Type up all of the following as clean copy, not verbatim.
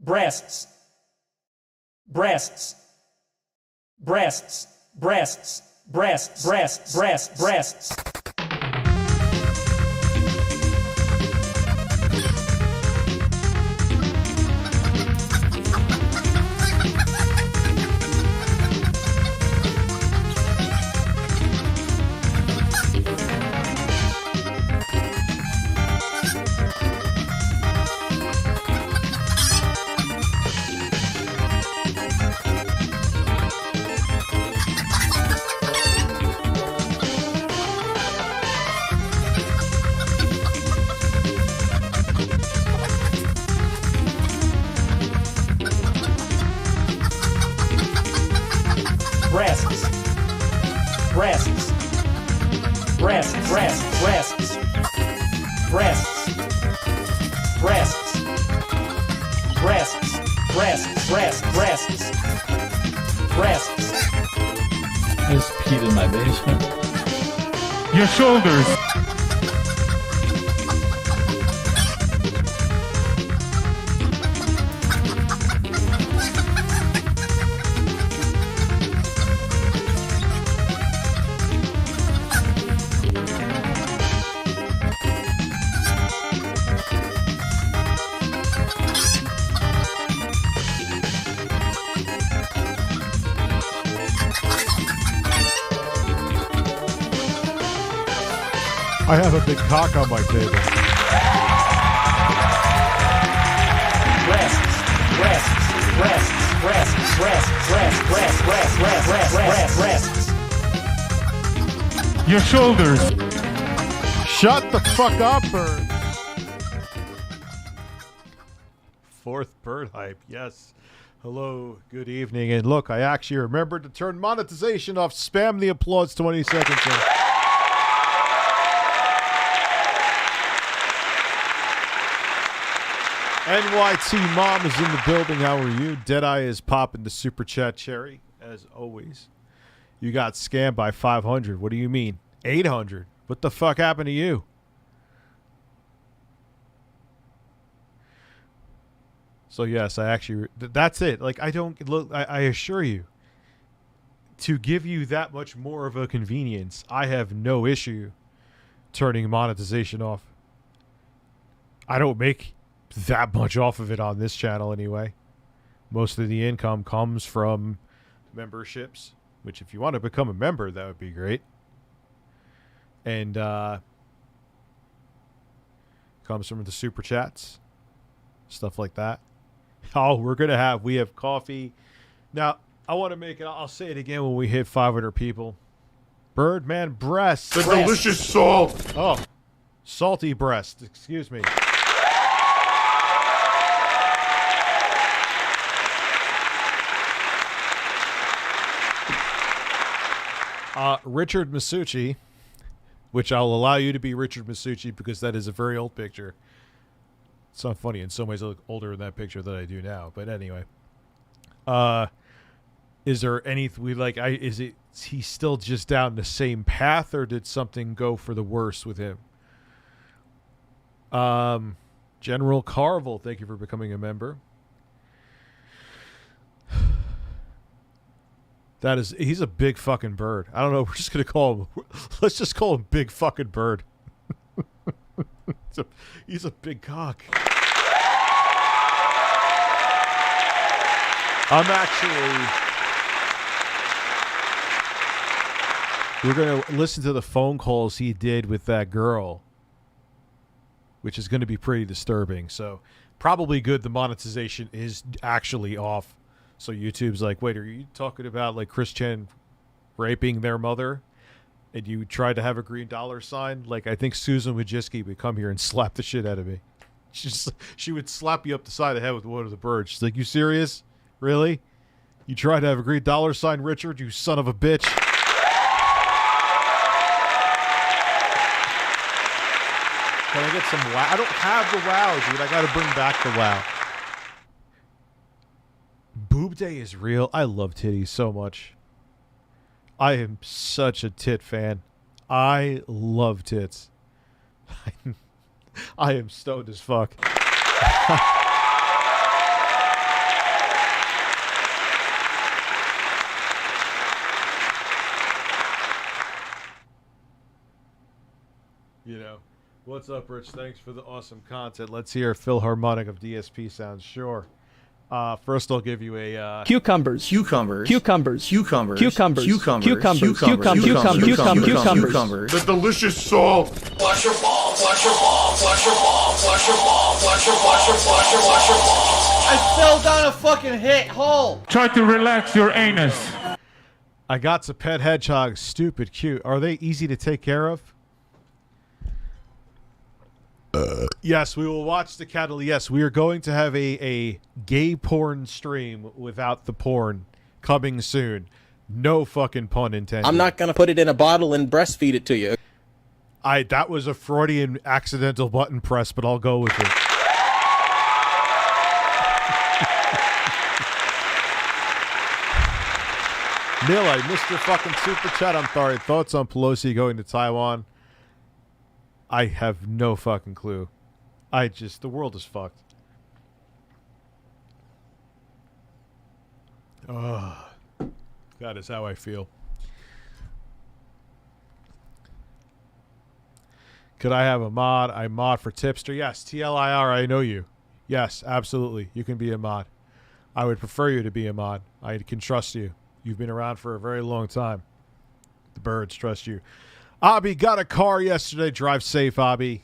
breasts, breasts, breasts, breasts, breasts, breasts, breasts, breasts. Your shoulders. I have a big cock on my table. Breasts, breasts, breasts, breasts, breasts, breasts, breasts, breasts, breasts, breasts, breasts. Your shoulders. Shut the fuck up, bird. Fourth bird hype, yes. Hello, good evening. And look, I actually remembered to turn monetization off. Spam the applause 20 seconds in. NYT Mom is in the building. How are you? Deadeye is popping the super chat cherry, as always. You got scammed by 500. What do you mean? 800. What the fuck happened to you? So yes, I actually, that's it. Like, I don't look, I assure you, to give you that much more of a convenience, I have no issue turning monetization off. I don't make that much off of it on this channel anyway. Most of the income comes from memberships, which if you want to become a member, that would be great. And comes from the super chats, stuff like that. Oh, we have coffee. Now, I want to make it, I'll say it again when we hit 500 people. Birdman breast. The delicious salt. Oh, salty breast. Excuse me. Richard Masucci, which I'll allow you to be Richard Masucci because that is a very old picture. It's not funny. In some ways, I look older in that picture than I do now. But anyway, is there anything is he still just down the same path, or did something go for the worse with him? General Carvel, thank you for becoming a member. He's a big fucking bird. I don't know. We're just going to call him, let's just call him Big Fucking Bird. He's a big cock. We're going to listen to the phone calls he did with that girl, which is going to be pretty disturbing. So probably good the monetization is actually off. So YouTube's like, wait, are you talking about like Chris Chen raping their mother? And you tried to have a green dollar sign? Like, I think Susan Wojcicki would come here and slap the shit out of me. She would slap you up the side of the head with one of the birds. She's like, you serious? Really? You tried to have a green dollar sign, Richard? You son of a bitch. Can I get some wow? I don't have the wow, dude. I got to bring back the wow. Boob Day is real. I love titties so much. I am such a tit fan. I love tits. I am stoned as fuck. What's up, Rich? Thanks for the awesome content. Let's hear a Philharmonic of DSP sounds. Sure. First, I'll give you a Cucumbers. Cucumbers. Cucumbers. Cucumbers. Cucumbers. Cucumbers. Cucumbers. Cucumbers. The delicious salt. Flush your balls, flush your balls, flush your balls, flush your balls, flush your, flush your, flush your, flush your balls. I fell down a fucking hole. Try to relax your anus. I got some pet hedgehogs. Stupid cute. Are they easy to take care of? Yes, we will watch the cattle. Yes, we are going to have a gay porn stream without the porn coming soon. No fucking pun intended. I'm not gonna put it in a bottle and breastfeed it to you. That was a Freudian accidental button press, but I'll go with it. Neil, I missed your fucking super chat. I'm sorry. Thoughts on Pelosi going to Taiwan? I have no fucking clue. The world is fucked. Oh, that is how I feel. Could I have a mod? I mod for Tipster. Yes, TLIR, I know you. Yes, absolutely. You can be a mod. I would prefer you to be a mod. I can trust you. You've been around for a very long time. The birds trust you. Abby got a car yesterday. Drive safe, Abby.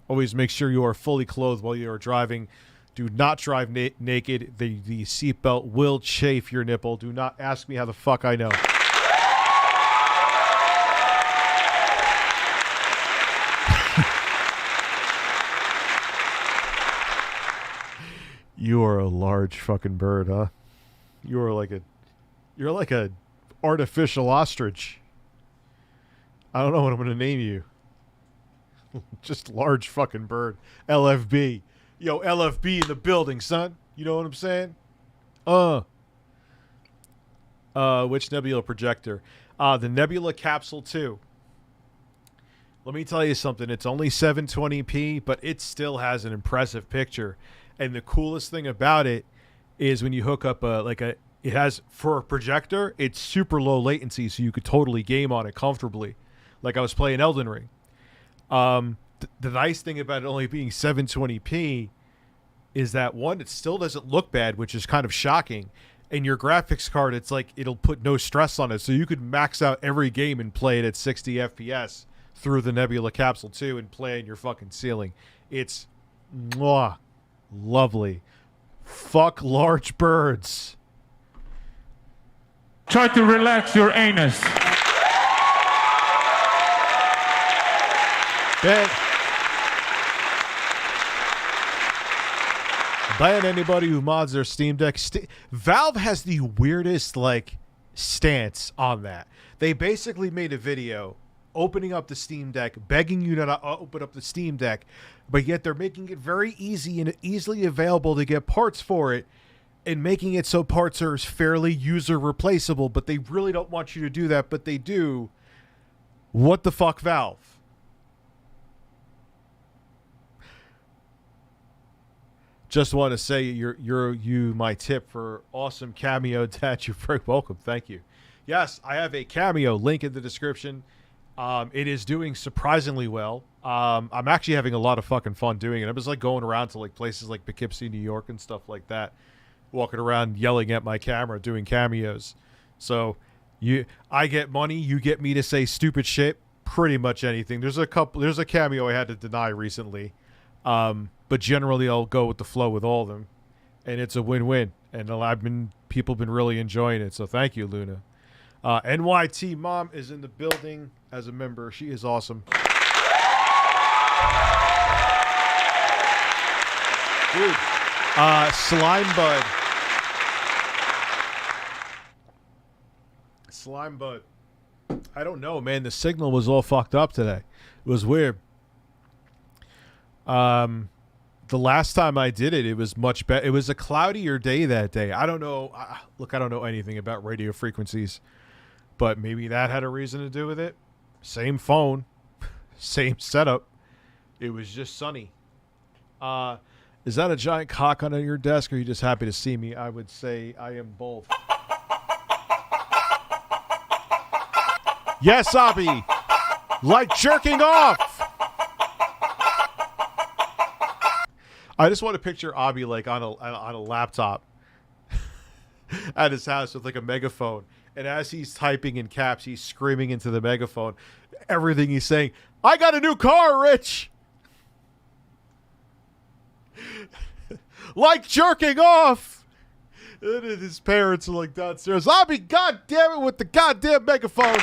Always make sure you are fully clothed while you are driving. Do not drive naked. The seatbelt will chafe your nipple. Do not ask me how the fuck I know. You are a large fucking bird, huh? You're like a artificial ostrich. I don't know what I'm going to name you. Just large fucking bird. LFB. Yo, LFB in the building, son. You know what I'm saying? Which Nebula projector? The Nebula Capsule 2. Let me tell you something. It's only 720p, but it still has an impressive picture. And the coolest thing about it is when you hook up it has, for a projector, it's super low latency, so you could totally game on it comfortably. Like I was playing Elden Ring. The nice thing about it only being 720p is that, one, it still doesn't look bad, which is kind of shocking. And your graphics card, it's like it'll put no stress on it. So you could max out every game and play it at 60 FPS through the Nebula Capsule 2 and play in your fucking ceiling. It's lovely. Fuck large birds. Try to relax your anus. Ban anybody who mods their Steam Deck. Valve has the weirdest stance on that. They basically made a video opening up the Steam Deck, begging you to not open up the Steam Deck, but yet they're making it very easy and easily available to get parts for it, and making it so parts are fairly user replaceable, but they really don't want you to do that, but they do. What the fuck, Valve? Just want to say you my tip for awesome Cameo that you're very welcome. Thank you. Yes, I have a Cameo link in the description. It is doing surprisingly well. I'm actually having a lot of fucking fun doing it. I was going around to places like Poughkeepsie, New York and stuff like that, walking around yelling at my camera doing cameos. So I get money, you get me to say stupid shit, pretty much anything. There's a cameo I had to deny recently. But generally I'll go with the flow with all of them, and it's a win-win. And people have been really enjoying it. So thank you, Luna. NYT Mom is in the building as a member. She is awesome. Dude, Slime Bud. I don't know, man. The signal was all fucked up today. It was weird. The last time I did it, it was much better. It was a cloudier day that day. I don't know. Look, I don't know anything about radio frequencies, but maybe that had a reason to do with it. Same phone, same setup. It was just sunny. Is that a giant cock on your desk, or are you just happy to see me? I would say I am both. Yes, Abby. Like jerking off. I just want to picture Abi like on a laptop at his house with like a megaphone, and as he's typing in caps, he's screaming into the megaphone everything he's saying. I got a new car, Rich. Like jerking off. And his parents are like downstairs. Abi, goddamn it, with the goddamn megaphone.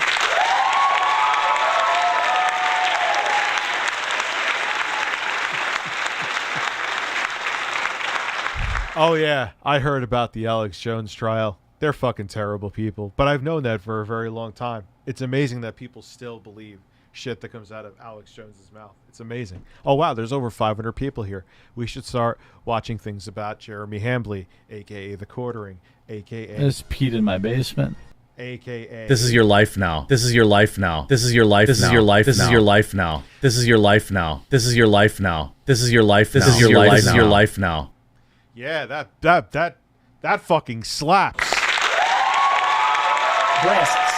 Oh, yeah. I heard about the Alex Jones trial. They're fucking terrible people. But I've known that for a very long time. It's amazing that people still believe shit that comes out of Alex Jones's mouth. It's amazing. Oh, wow. There's over 500 people here. We should start watching things about Jeremy Hambley, a.k.a. The Quartering, a.k.a. I just peed in my basement. a.k.a. This is your life now. This is your life now. This is your life. This is your life. This is your life now. This is your life now. This is your life now. This is your life. This is your life. This is your life now. Yeah, that fucking slaps. breasts,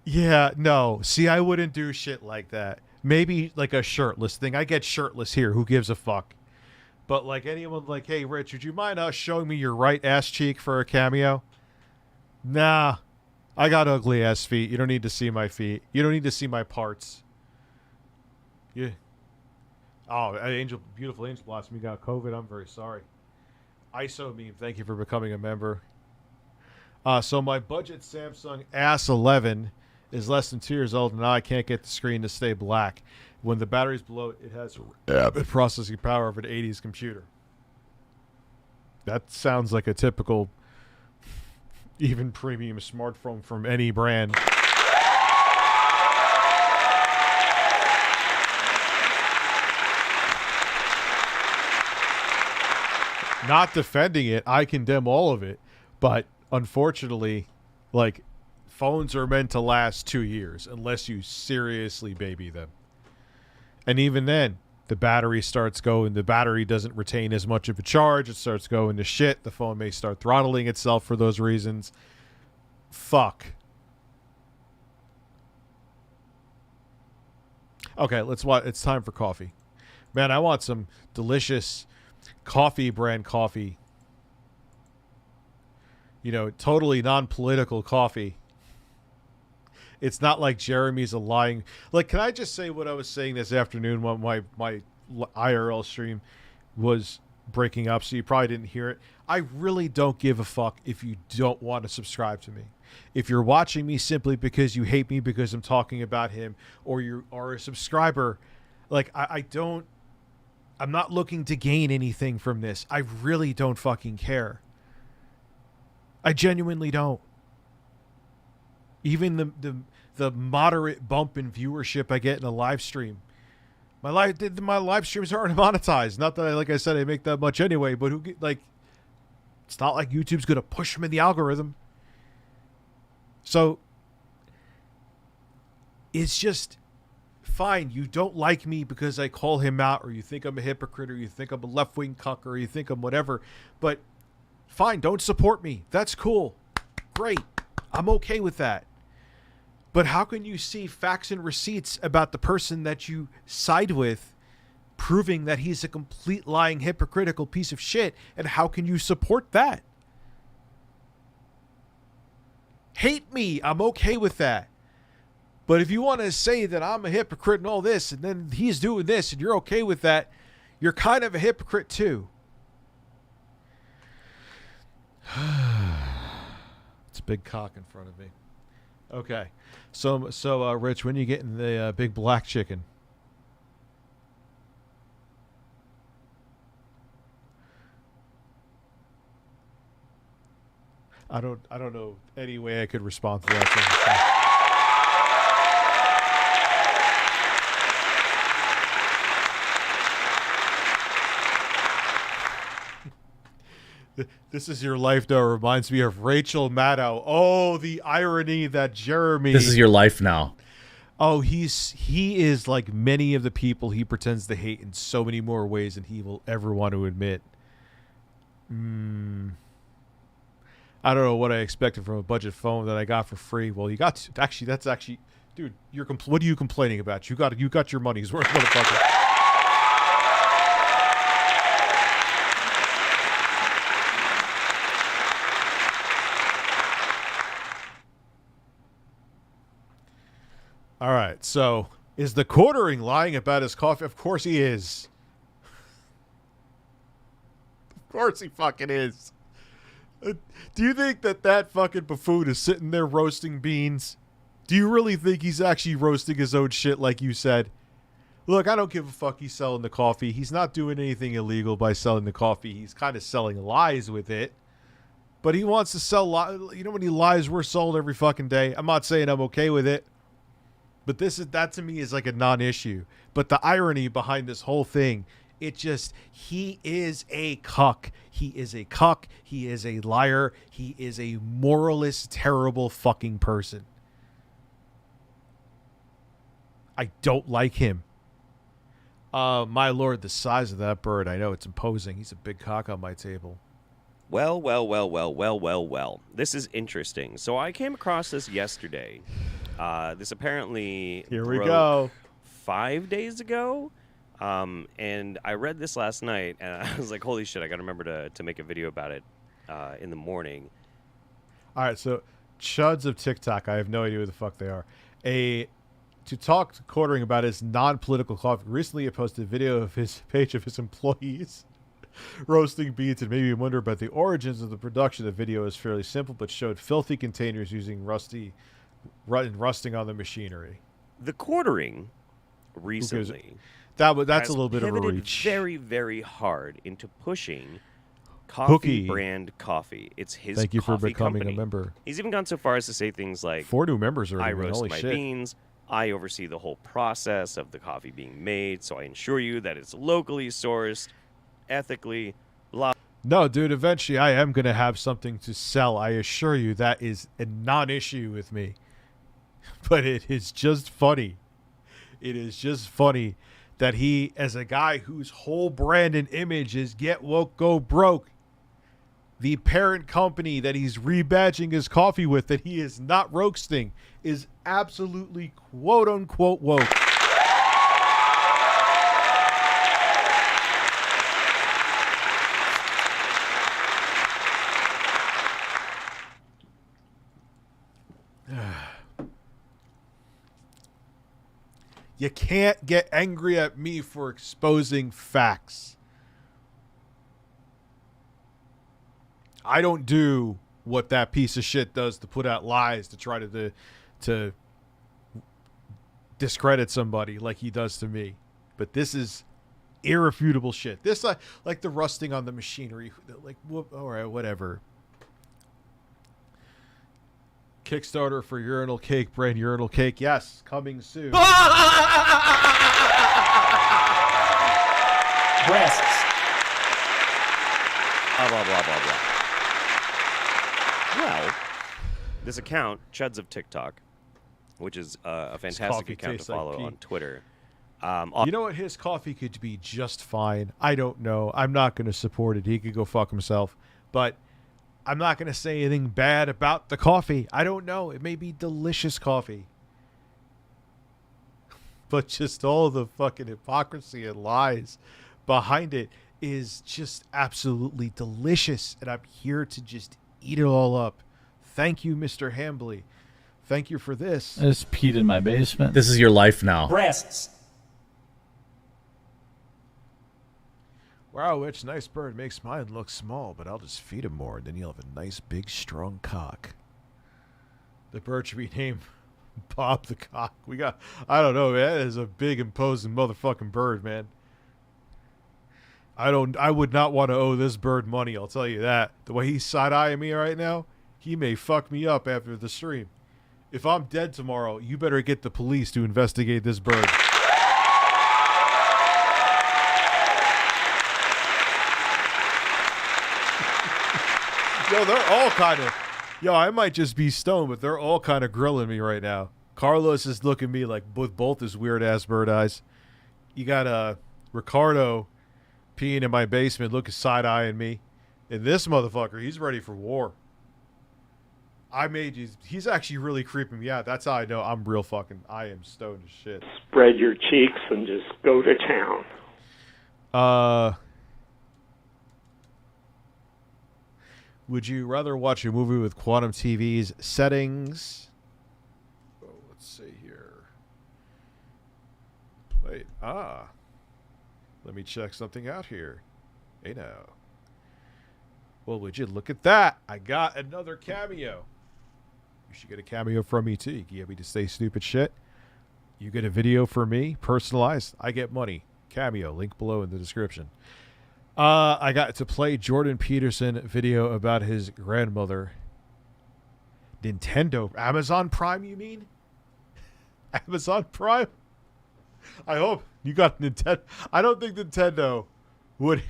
Yeah, no. See, I wouldn't do shit like that. Maybe like a shirtless thing. I get shirtless here. Who gives a fuck? But like anyone like, hey, Rich, would you mind showing me your right ass cheek for a cameo? Nah. I got ugly ass feet. You don't need to see my feet. You don't need to see my parts. Yeah. Oh, Angel, beautiful Angel Blossom, you got COVID. I'm very sorry. ISO meme, thank you for becoming a member. So my budget Samsung S11 is less than 2 years old, and now I can't get the screen to stay black. When the battery's below, it has rapid processing power of an 80s computer. That sounds like a typical, even premium smartphone from any brand. Not defending it, I condemn all of it, but unfortunately, like, phones are meant to last 2 years unless you seriously baby them. And even then, the battery starts going, the battery doesn't retain as much of a charge, it starts going to shit, the phone may start throttling itself for those reasons. Fuck. Okay, let's watch. It's time for coffee. Man, I want some delicious coffee brand coffee. You know, totally non-political coffee. It's not like Jeremy's a lying... Like, can I just say what I was saying this afternoon when my IRL stream was breaking up, so you probably didn't hear it. I really don't give a fuck if you don't want to subscribe to me. If you're watching me simply because you hate me because I'm talking about him, or you are a subscriber, like, I'm not looking to gain anything from this. I really don't fucking care. I genuinely don't. Even the moderate bump in viewership I get in a live stream. My live streams aren't monetized. Not that like I said, I make that much anyway, but it's not like YouTube's going to push them in the algorithm. So it's just fine. You don't like me because I call him out, or you think I'm a hypocrite, or you think I'm a left-wing cuck, or you think I'm whatever. But fine, don't support me. That's cool. Great. I'm okay with that. But how can you see facts and receipts about the person that you side with proving that he's a complete lying, hypocritical piece of shit, and how can you support that? Hate me. I'm okay with that. But if you want to say that I'm a hypocrite and all this, and then he's doing this, and you're okay with that, you're kind of a hypocrite too. It's a big cock in front of me. Okay. So Rich, when you getting the big black chicken? I don't know any way I could respond to that. This is your life, though. Reminds me of Rachel Maddow. Oh, the irony that Jeremy... This is your life now. Oh, he is like many of the people he pretends to hate in so many more ways than he will ever want to admit. I don't know what I expected from a budget phone that I got for free. Well, you got actually. That's actually, dude. What are you complaining about? You got your money's worth, motherfucker. All right, so is the quartering lying about his coffee? Of course he is. Of course he fucking is. Do you think that fucking buffoon is sitting there roasting beans? Do you really think he's actually roasting his own shit like you said? Look, I don't give a fuck he's selling the coffee. He's not doing anything illegal by selling the coffee. He's kind of selling lies with it. But he wants to sell lies. You know how many lies we're sold every fucking day? I'm not saying I'm okay with it. But that to me is like a non-issue. But the irony behind this whole thing, he is a cuck. He is a cuck. He is a liar. He is a moralist, terrible fucking person. I don't like him. My lord, the size of that bird. I know it's imposing. He's a big cock on my table. Well, well, well, well, well, well, well. This is interesting. So I came across this yesterday. This apparently Here we broke go. 5 days ago. And I read this last night, and I was like, holy shit, I got to remember to make a video about it in the morning. All right, so chuds of TikTok. I have no idea who the fuck they are. To talk quartering about his non-political coffee. Recently, he posted a video of his page of his employees roasting beans and made me wonder about the origins of the production. The video is fairly simple, but showed filthy containers using rusting on the machinery. The quartering recently that's has a little bit of a pivoted reach. very, very hard into pushing coffee brand coffee. It's his Thank you for coffee becoming company. a member. He's even gone so far as to say things like, 4 new members already. I roast Holy my shit. beans. I oversee the whole process of the coffee being made, so I ensure you that it's locally sourced, ethically. No, dude, eventually I am going to have something to sell. I assure you that is a non-issue with me. But it is just funny. It is just funny that he, as a guy whose whole brand and image is get woke, go broke, the parent company that he's rebadging his coffee with that he is not roasting is absolutely quote-unquote woke. You can't get angry at me for exposing facts. I don't do what that piece of shit does to put out lies to try to discredit somebody like he does to me. But this is irrefutable shit. This like the rusting on the machinery. Like, all right, whatever. Kickstarter for urinal cake, brand urinal cake. Yes, coming soon. Breasts. Blah, blah, blah, blah, blah. Well, this account, Chuds of TikTok, which is a fantastic coffee account to tastes like follow pee. on Twitter. You know what? His coffee could be just fine. I don't know. I'm not going to support it. He could go fuck himself. But I'm not going to say anything bad about the coffee. I don't know. It may be delicious coffee. But just all the fucking hypocrisy and lies behind it is just absolutely delicious. And I'm here to just eat it all up. Thank you, Mr. Hambley. Thank you for this. I just peed in my basement. This is your life now. Breasts. Wow, which nice bird makes mine look small, but I'll just feed him more, and then you'll have a nice, big, strong cock. The bird should be named Bob the Cock. I don't know, man. That is a big, imposing motherfucking bird, man. I would not want to owe this bird money, I'll tell you that. The way he's side-eyeing me right now, he may fuck me up after the stream. If I'm dead tomorrow, you better get the police to investigate this bird. Yo, they're all kind of... Yo, I might just be stoned, but they're all kind of grilling me right now. Carlos is looking at me like with both his weird-ass bird eyes. You got Ricardo peeing in my basement, looking side-eyeing me. And this motherfucker, he's ready for war. I made you. He's actually really creeping me out. That's how I know I'm real fucking. I am stoned as shit. Spread your cheeks and just go to town. Would you rather watch a movie with quantum TV's settings? Oh, let's see here. Wait, let me check something out here. Hey now. Well, would you look at that? I got another cameo. You should get a cameo from me too. You can get me to say stupid shit. You get a video for me, personalized. I get money. Cameo, link below in the description. I got to play Jordan Peterson video about his grandmother. Nintendo, Amazon Prime, you mean? Amazon Prime? I hope you got Nintendo. I don't think Nintendo would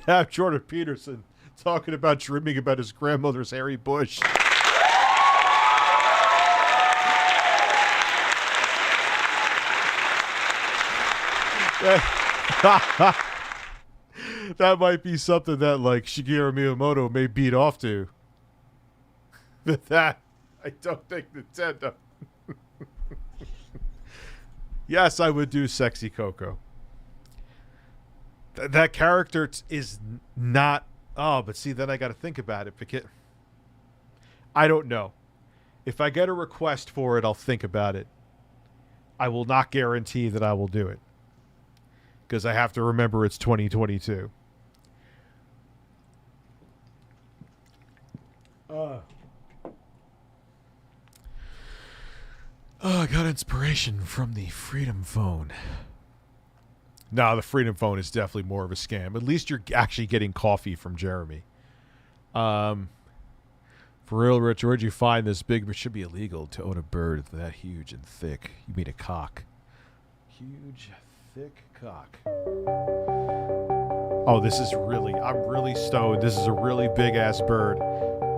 have Jordan Peterson talking about dreaming about his grandmother's hairy bush. That might be something that, like, Shigeru Miyamoto may beat off to. But that, I don't think Nintendo. Yes, I would do Sexy Coco. That character is not... Oh, but see, then I got to think about it. Because I don't know. If I get a request for it, I'll think about it. I will not guarantee that I will do it. Because I have to remember it's 2022. I got inspiration from the Freedom Phone. No, the Freedom Phone is definitely more of a scam. At least you're actually getting coffee from Jeremy. For real, Rich, where'd you find this big? It should be illegal to own a bird that huge and thick. You mean a cock? Huge, thick cock. Oh, this is really... I'm really stoned. This is a really big-ass bird.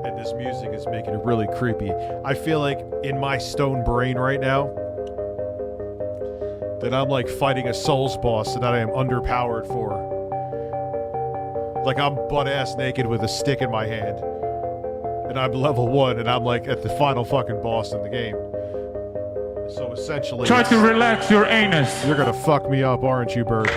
And this music is making it really creepy. I feel like in my stone brain right now that I'm like fighting a Souls boss that I am underpowered for. Like I'm butt-ass naked with a stick in my hand. And I'm level 1 and I'm like at the final fucking boss in the game. So essentially... Try to relax your anus. You're gonna fuck me up, aren't you, bird?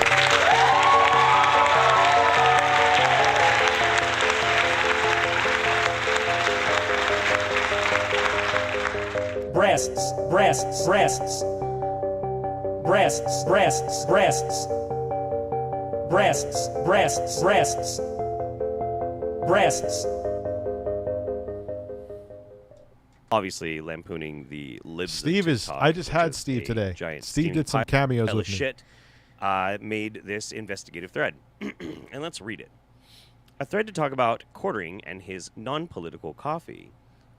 Breasts, breasts, breasts. Breasts, breasts, breasts. Breasts, breasts, breasts. Breasts. Obviously lampooning the libs. Steve is... I just had Steve today. Steve did some cameos with me. Shit, made this investigative thread. And let's read it. A thread to talk about quartering and his non-political coffee.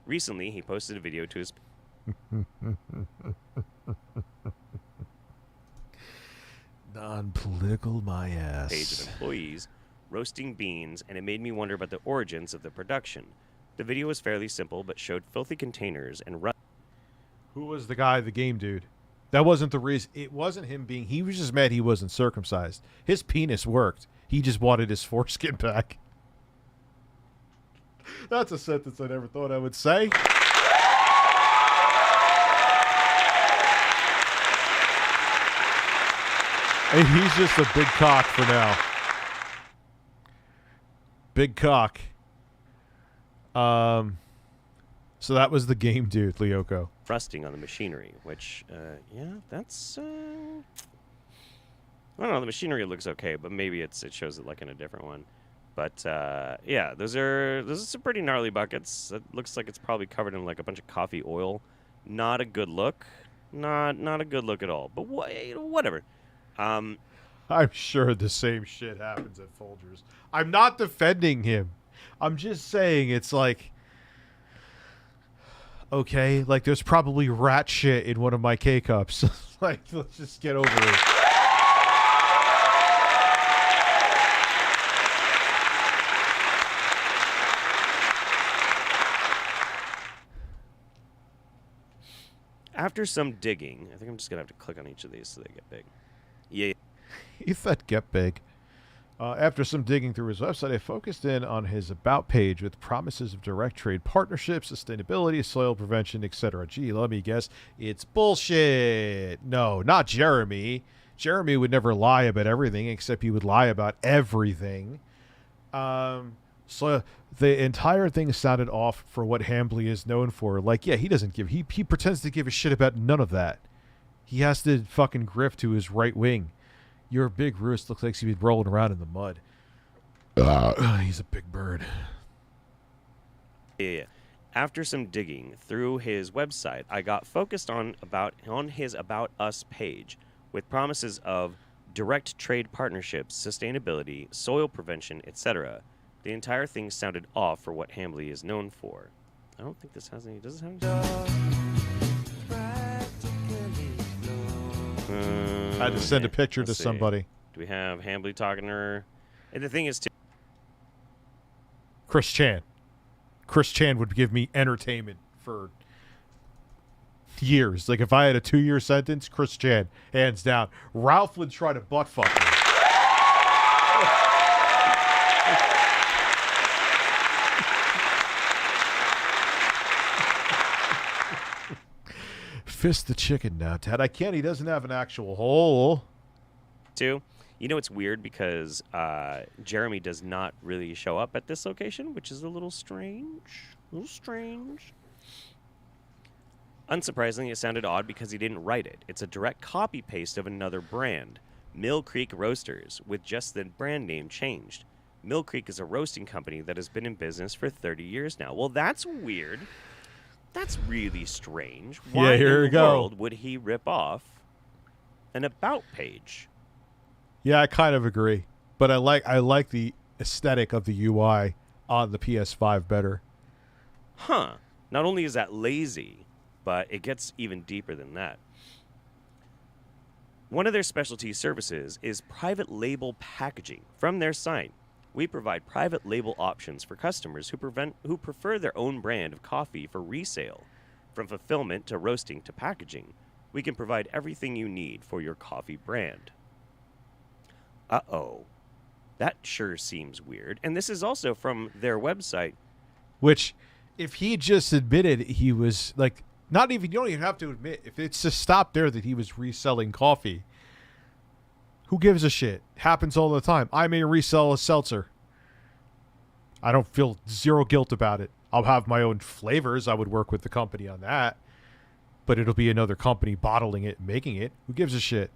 Recently, he posted a video to his... Non-political my ass. Page of employees roasting beans, and it made me wonder about the origins of the production. The video was fairly simple, but showed filthy containers and Who was the guy, the game dude? That wasn't the reason. It wasn't him being... He was just mad he wasn't circumcised. His penis worked. He just wanted his foreskin back. That's a sentence I never thought I would say. And he's just a big cock for now. Big cock. So that was the game dude, Lyoko. rusting on the machinery, which, yeah, that's, I don't know, the machinery looks okay, but maybe it shows it like in a different one. But, yeah, those are some pretty gnarly buckets. It looks like it's probably covered in like a bunch of coffee oil. Not a good look. Not a good look at all. But whatever. I'm sure the same shit happens at Folgers. I'm not defending him. I'm just saying it's like, okay, like there's probably rat shit in one of my K-cups. Like, let's just get over it. After some digging, I think I'm just going to have to click on each of these so they get big. Yeah. You said get big. After some digging through his website, I focused in on his About page with promises of direct trade partnerships, sustainability, soil prevention, etc. Gee, let me guess. It's bullshit. No, not Jeremy. Jeremy would never lie about everything, except he would lie about everything. So the entire thing sounded off for what Hambly is known for. Like, yeah, he pretends to give a shit about none of that. He has to fucking grift to his right wing. Your big roost looks like he's been rolling around in the mud. He's a big bird. Yeah. After some digging through his website, I got focused on his About Us page with promises of direct trade partnerships, sustainability, soil prevention, etc. The entire thing sounded off for what Hambly is known for. I don't think this has any. Does it have any? I had to send a picture to somebody. Do we have Hambly talking to her? And the thing is, Chris Chan. Chris Chan would give me entertainment for years. Like, if I had a 2-year sentence, Chris Chan, hands down. Ralph would try to butt fuck me. Fist the chicken now, Ted. I can't. He doesn't have an actual hole. Too. You know, it's weird because Jeremy does not really show up at this location, which is a little strange. Unsurprisingly, it sounded odd because he didn't write it. It's a direct copy-paste of another brand, Mill Creek Roasters, with just the brand name changed. Mill Creek is a roasting company that has been in business for 30 years now. Well, that's weird. That's really strange. Why in the world would he rip off an About page? Yeah, I kind of agree, but I like the aesthetic of the UI on the PS5 better. Huh. Not only is that lazy, but it gets even deeper than that. One of their specialty services is private label packaging. From their site, we provide private label options for customers who prefer their own brand of coffee for resale. From fulfillment to roasting to packaging, we can provide everything you need for your coffee brand. Uh-oh. That sure seems weird. And this is also from their website. Which, if he just admitted he was, like, not even, you don't even have to admit, if it's just stopped there that he was reselling coffee, who gives a shit? Happens all the time. I may resell a seltzer. I don't feel zero guilt about it. I'll have my own flavors. I would work with the company on that. But it'll be another company bottling it and making it. Who gives a shit?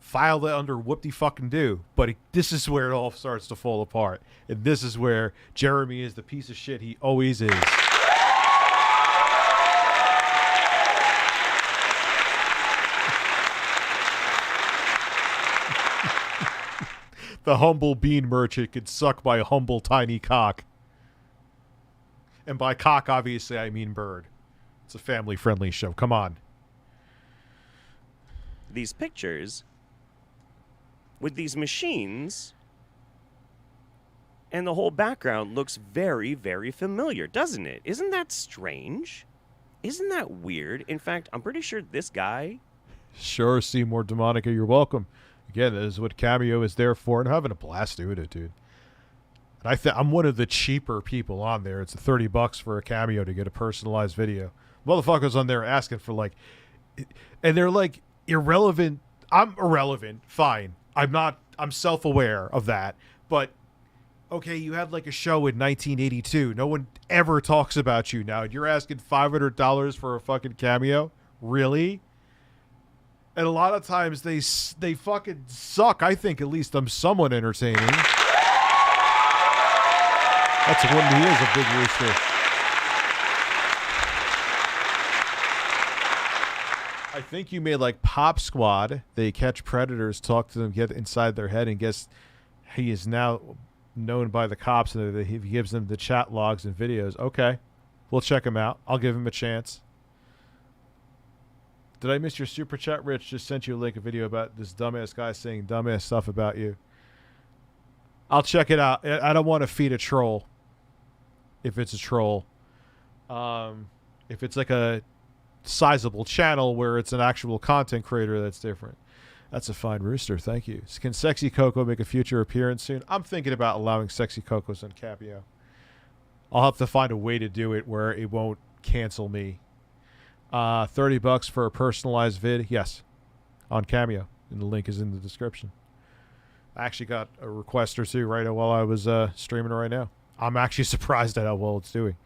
File that under whoop-de-fucking-do. But this is where it all starts to fall apart. And this is where Jeremy is the piece of shit he always is. The humble bean merchant could suck my humble tiny cock. And by cock, obviously, I mean bird. It's a family-friendly show. Come on. These pictures with these machines, and the whole background looks very, very familiar, doesn't it? Isn't that strange? Isn't that weird? In fact, I'm pretty sure this guy... Sure, Seymour Demonica, you're welcome. Again, that is what Cameo is there for, and I'm having a blast doing it, dude. And I'm one of the cheaper people on there. It's $30 for a Cameo to get a personalized video. Motherfuckers on there asking for, like, and they're like irrelevant. I'm irrelevant, fine. I'm self-aware of that. But okay, you had like a show in 1982. No one ever talks about you now. You're asking $500 for a fucking Cameo? Really? And a lot of times they fucking suck. I think at least I'm somewhat entertaining. That's when he is a big rooster. I think you made like Pop Squad. They catch predators, talk to them, get inside their head, and guess he is now known by the cops, and he gives them the chat logs and videos. Okay, we'll check him out. I'll give him a chance. Did I miss your super chat, Rich? Just sent you a link, a video about this dumbass guy saying dumbass stuff about you. I'll check it out. I don't want to feed a troll. If it's a troll. If it's like a sizable channel where it's an actual content creator, that's different. That's a fine rooster. Thank you. Can Sexy Coco make a future appearance soon? I'm thinking about allowing Sexy Cocos on Cameo. I'll have to find a way to do it where it won't cancel me. $30 for a personalized vid. Yes. On Cameo. And the link is in the description. I actually got a request or two right while I was streaming right now. I'm actually surprised at how well it's doing.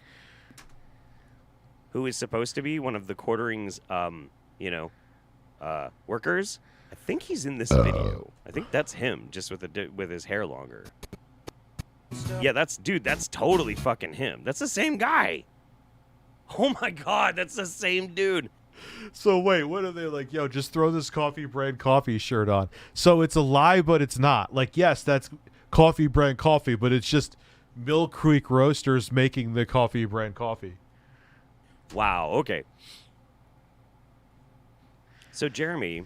Who is supposed to be one of the quartering's, workers? I think he's in this video. I think that's him, just with his hair longer. Yeah, that's totally fucking him. That's the same guy. Oh my god, that's the same dude. So wait, what are they like? Yo, just throw this Coffee Brand Coffee shirt on. So it's a lie, but it's not. Like, yes, that's Coffee Brand Coffee, but it's just Mill Creek Roasters making the Coffee Brand Coffee. Wow, okay. So Jeremy,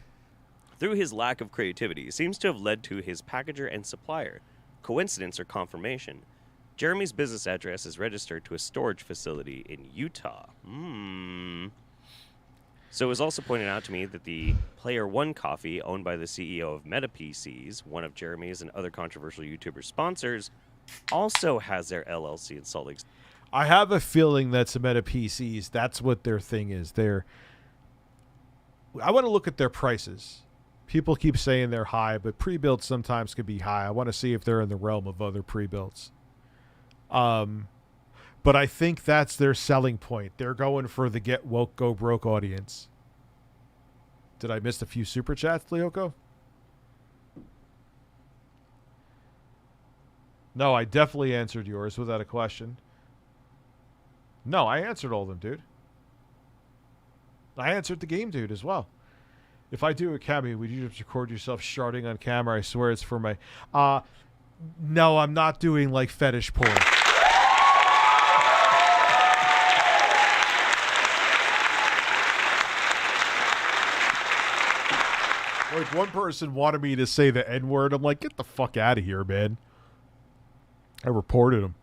through his lack of creativity, seems to have led to his packager and supplier. Coincidence or confirmation? Jeremy's business address is registered to a storage facility in Utah. So it was also pointed out to me that the Player One Coffee, owned by the CEO of Meta PCs, one of Jeremy's and other controversial YouTuber sponsors, also has their LLC in Salt Lake. I have a feeling that's a Meta PCs. That's what their thing is. I want to look at their prices. People keep saying they're high, but pre-builds sometimes could be high. I want to see if they're in the realm of other pre-builds. But I think that's their selling point. They're going for the get woke, go broke audience. Did I miss a few super chats, Leoko? No, I definitely answered yours without a question. No, I answered all of them, dude. I answered the game dude as well. If I do a Cameo, would you just record yourself sharding on camera? I swear it's for my... no, I'm not doing, like, fetish porn. Like, one person wanted me to say the N-word. I'm like, get the fuck out of here, man. I reported him.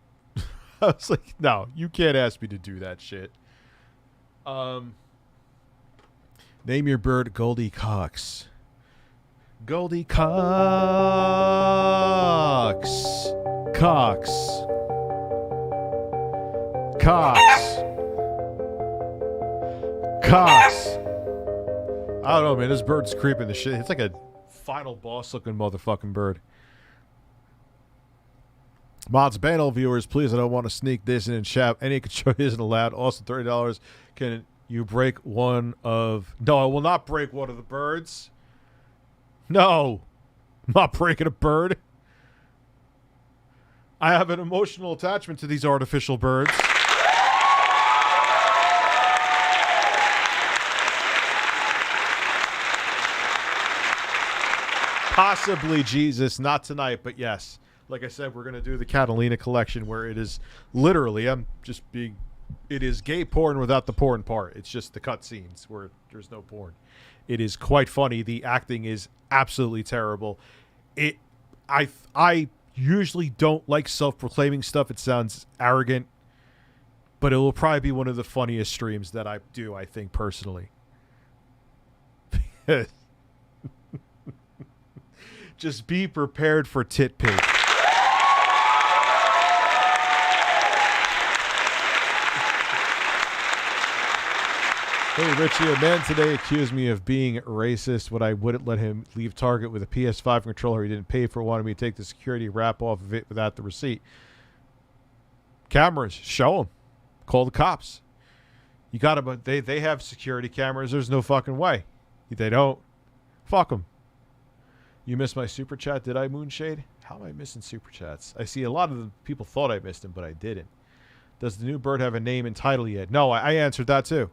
I was like, no, you can't ask me to do that shit. Name your bird Goldie Cox. Goldie Cox. Cox. Cox. Cox. I don't know, man. This bird's creeping the shit. It's like a final boss looking motherfucking bird. Mods, ban all viewers, please. I don't want to sneak this in chat. Any control isn't allowed. Also, $30. Can you break one of... No, I will not break one of the birds. No. I'm not breaking a bird. I have an emotional attachment to these artificial birds. Possibly Jesus, not tonight, but yes. Like I said, we're going to do the Catalina collection where it is literally, it is gay porn without the porn part. It's just the cut scenes where there's no porn. It is quite funny. The acting is absolutely terrible. I usually don't like self-proclaiming stuff. It sounds arrogant, but it will probably be one of the funniest streams that I do, I think, personally. Just be prepared for tit pig. Hey, Richie, a man today accused me of being racist when I wouldn't let him leave Target with a PS5 controller he didn't pay for, wanted me to take the security wrap off of it without the receipt. Cameras, show them. Call the cops. You got to, they have security cameras. There's no fucking way. They don't. Fuck them. You missed my super chat, did I, Moonshade? How am I missing super chats? I see a lot of the people thought I missed him, but I didn't. Does the new bird have a name and title yet? No, I answered that too.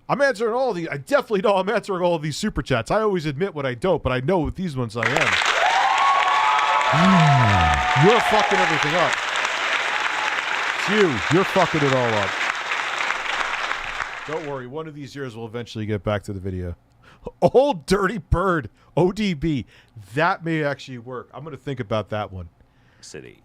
I'm answering all of these. I definitely know I'm answering all of these super chats. I always admit what I don't, but I know with these ones I am. You're fucking everything up. It's you. You're fucking it all up. Don't worry. One of these years we'll eventually get back to the video. Old Dirty Bird. ODB. That may actually work. I'm going to think about that one. City.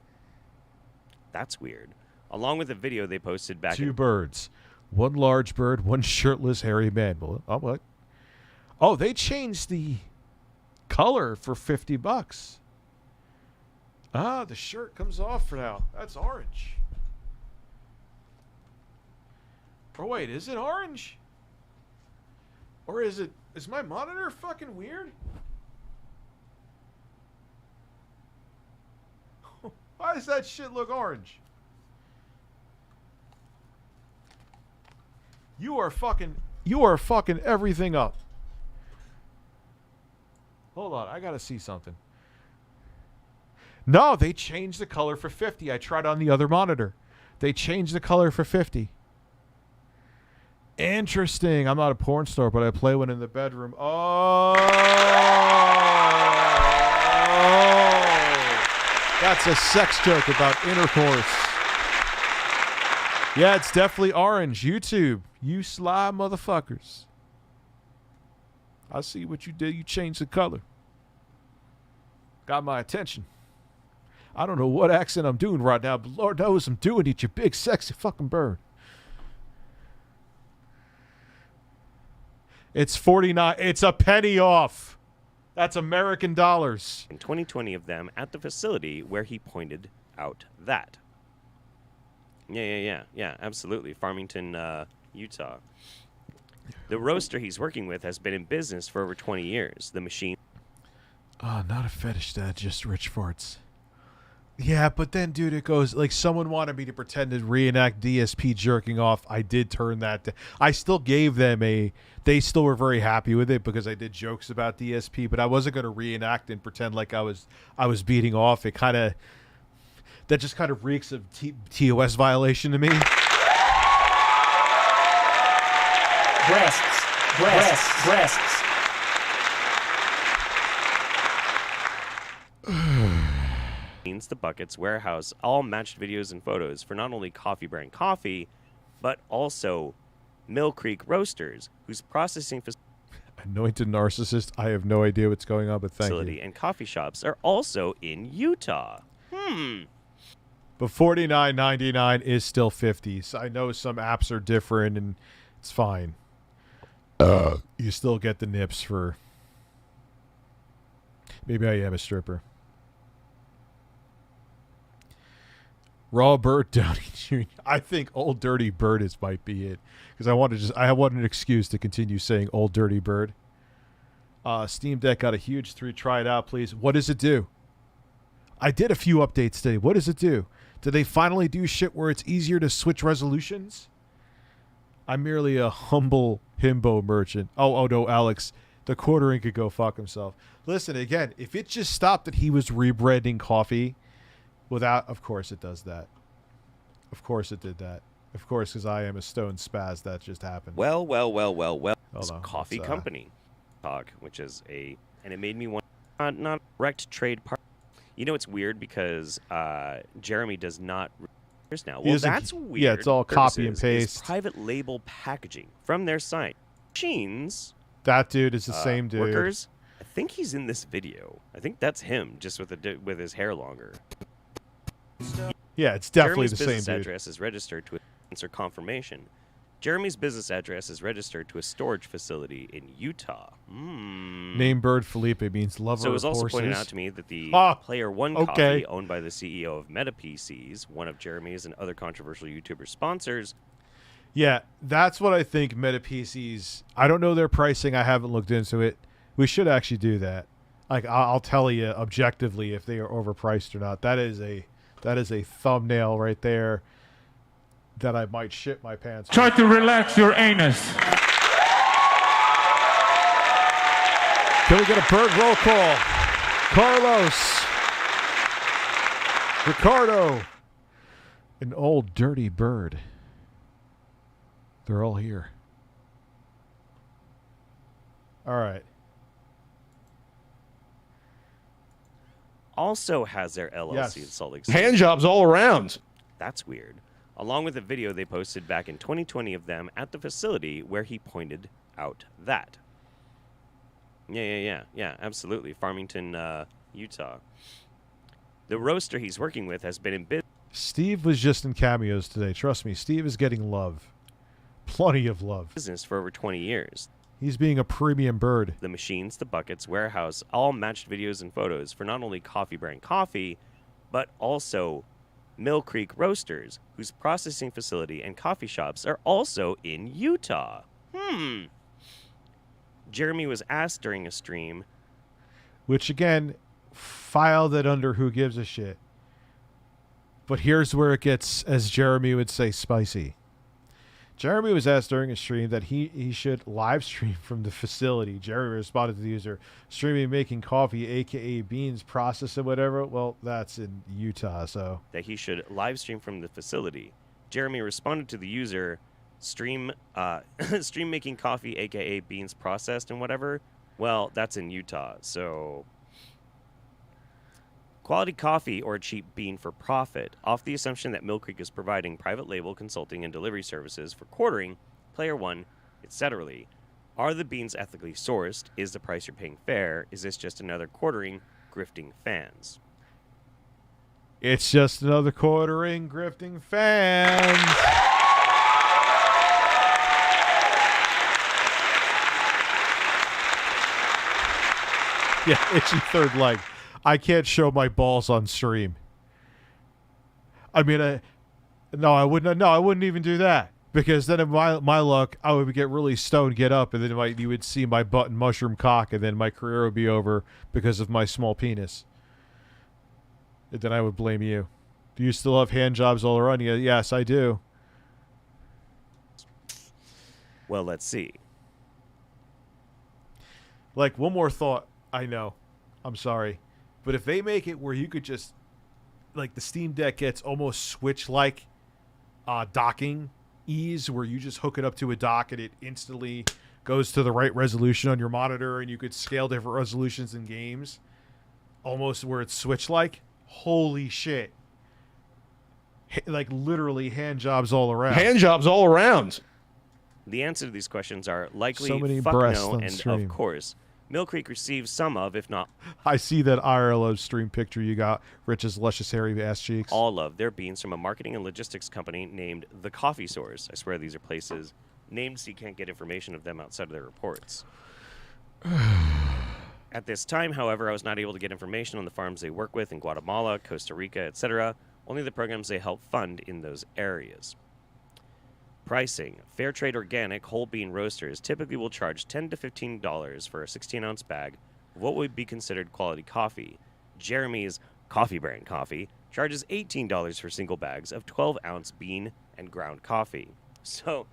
That's weird. Along with the video they posted back Two birds. One large bird, one shirtless hairy man. Oh, what? Oh, they changed the color for $50. Ah, the shirt comes off for now. That's orange. Or wait, is it orange? Or is my monitor fucking weird? Why does that shit look orange? You are fucking everything up. Hold on, I gotta see something. No, they changed the color for 50. I tried on the other monitor. They changed the color for 50. Interesting. I'm not a porn star, but I play one in the bedroom. Oh. That's a sex joke about intercourse. Yeah, it's definitely orange. YouTube, you sly motherfuckers. I see what you did. You changed the color. Got my attention. I don't know what accent I'm doing right now, but Lord knows I'm doing it, you big sexy fucking bird. It's 49. It's a penny off. That's American dollars. In 2020 of them at the facility where he pointed out that. Yeah, absolutely. Farmington, Utah. The roaster he's working with has been in business for over 20 years. The machine. Oh, not a fetish dad, just rich farts. Yeah, but then, dude, it goes, like, someone wanted me to pretend to reenact DSP jerking off. I did turn that down. I still gave them they still were very happy with it because I did jokes about DSP, but I wasn't going to reenact and pretend like I was beating off. That just kind of reeks of TOS violation to me. Breasts. The buckets warehouse all matched videos and photos for not only Coffee Brand Coffee, but also Mill Creek Roasters, whose processing Anointed narcissist. I have no idea what's going on, but thank facility you. and coffee shops are also in Utah. But $49.99 is still $50. So I know some apps are different, and it's fine. You still get the nips for. Maybe I am a stripper. Raw Bird Downey Jr. I think Old Dirty Bird might be it, because I want an excuse to continue saying Old Dirty Bird. Steam Deck got a huge 3. Try it out, please. What does it do? I did a few updates today. What does it do? Did they finally do shit where it's easier to switch resolutions? I'm merely a humble himbo merchant. Oh no, Alex. The quartering could go fuck himself. Listen, again, if it just stopped that he was rebranding coffee without, of course it does that. Of course it did that. Of course, because I am a stone spaz, that just happened. Well. It's on, Coffee let's, Company talk, which is and it made me want not direct trade part. You know, it's weird because Jeremy does not now. Well, that's weird. Yeah, it's all copy and paste. Private label packaging from their site. Machines. That dude is the same dude. Workers. I think he's in this video. I think that's him, just with his hair longer. Yeah, it's definitely Jeremy's the same business dude. address is registered to a sensor confirmation. Jeremy's business address is registered to a storage facility in Utah. Name Bird Felipe means lover So it was of also horses. pointed out to me that the Player One okay. coffee, owned by the CEO of Meta PCs, one of Jeremy's and other controversial YouTuber sponsors. Yeah, that's what I think Meta PCs. I don't know their pricing. I haven't looked into it. We should actually do that. Like, I'll tell you objectively if they are overpriced or not. That is a thumbnail right there that I might shit my pants. Try to relax your anus. Can we get a bird roll call? Carlos. Ricardo. An Old Dirty Bird. They're all here. All right. Also has their LLC in Salt Lake City. Hand jobs all around. That's weird. Along with a video they posted back in 2020 of them at the facility where he pointed out that. Yeah, absolutely. Farmington, Utah. The roaster he's working with has been in business. Steve was just in Cameos today. Trust me, Steve is getting love. Plenty of love. Business for over 20 years. He's being a premium bird. The machines, the buckets, warehouse, all matched videos and photos for not only Coffee Brand Coffee, but also Mill Creek Roasters, whose processing facility and coffee shops are also in Utah. Jeremy was asked during a stream, Which, again, filed it under who gives a shit. But here's where it gets, as Jeremy would say, spicy. Jeremy was asked during a stream that he should live stream from the facility. Jeremy responded to the user, streaming making coffee, a.k.a. beans, process and whatever. Well, that's in Utah, so. that he should live stream from the facility. Jeremy responded to the user, stream making coffee, aka beans processed and whatever. Well, that's in Utah, so quality coffee or a cheap bean for profit, off the assumption that Mill Creek is providing private label consulting and delivery services for quartering, player one, etc. Are the beans ethically sourced? Is the price you're paying fair? Is this just another quartering, grifting fans? It's just another quartering, grifting fans. Yeah, itchy third leg. I can't show my balls on stream. I mean, no, I wouldn't. No, I wouldn't even do that, because then, in my luck, I would get really stoned, get up, and then you would see my butt and mushroom cock, and then my career would be over because of my small penis. And then I would blame you. Do you still have hand jobs all around you? Yes, I do. Well, let's see. Like, one more thought. I know. I'm sorry. But if they make it where you could just, like, the Steam Deck gets almost Switch-like docking ease, where you just hook it up to a dock and it instantly goes to the right resolution on your monitor, and you could scale different resolutions in games, almost where it's Switch-like. Holy shit. Like, literally hand jobs all around. Hand jobs all around. The answer to these questions are likely, So many fuck breasts no, on and stream. of course. Mill Creek receives some of, if not I see that IRL stream picture you got. Rich's luscious hairy ass cheeks. all of their beans from a marketing and logistics company named The Coffee Source. I swear these are places named so you can't get information of them outside of their reports. At this time, however, I was not able to get information on the farms they work with in Guatemala, Costa Rica, etc., only the programs they help fund in those areas. Pricing. Fair trade organic whole bean roasters typically will charge $10 to $15 for a 16-ounce bag of what would be considered quality coffee. Jeremy's Coffee Brand Coffee charges $18 for single bags of 12-ounce bean and ground coffee. So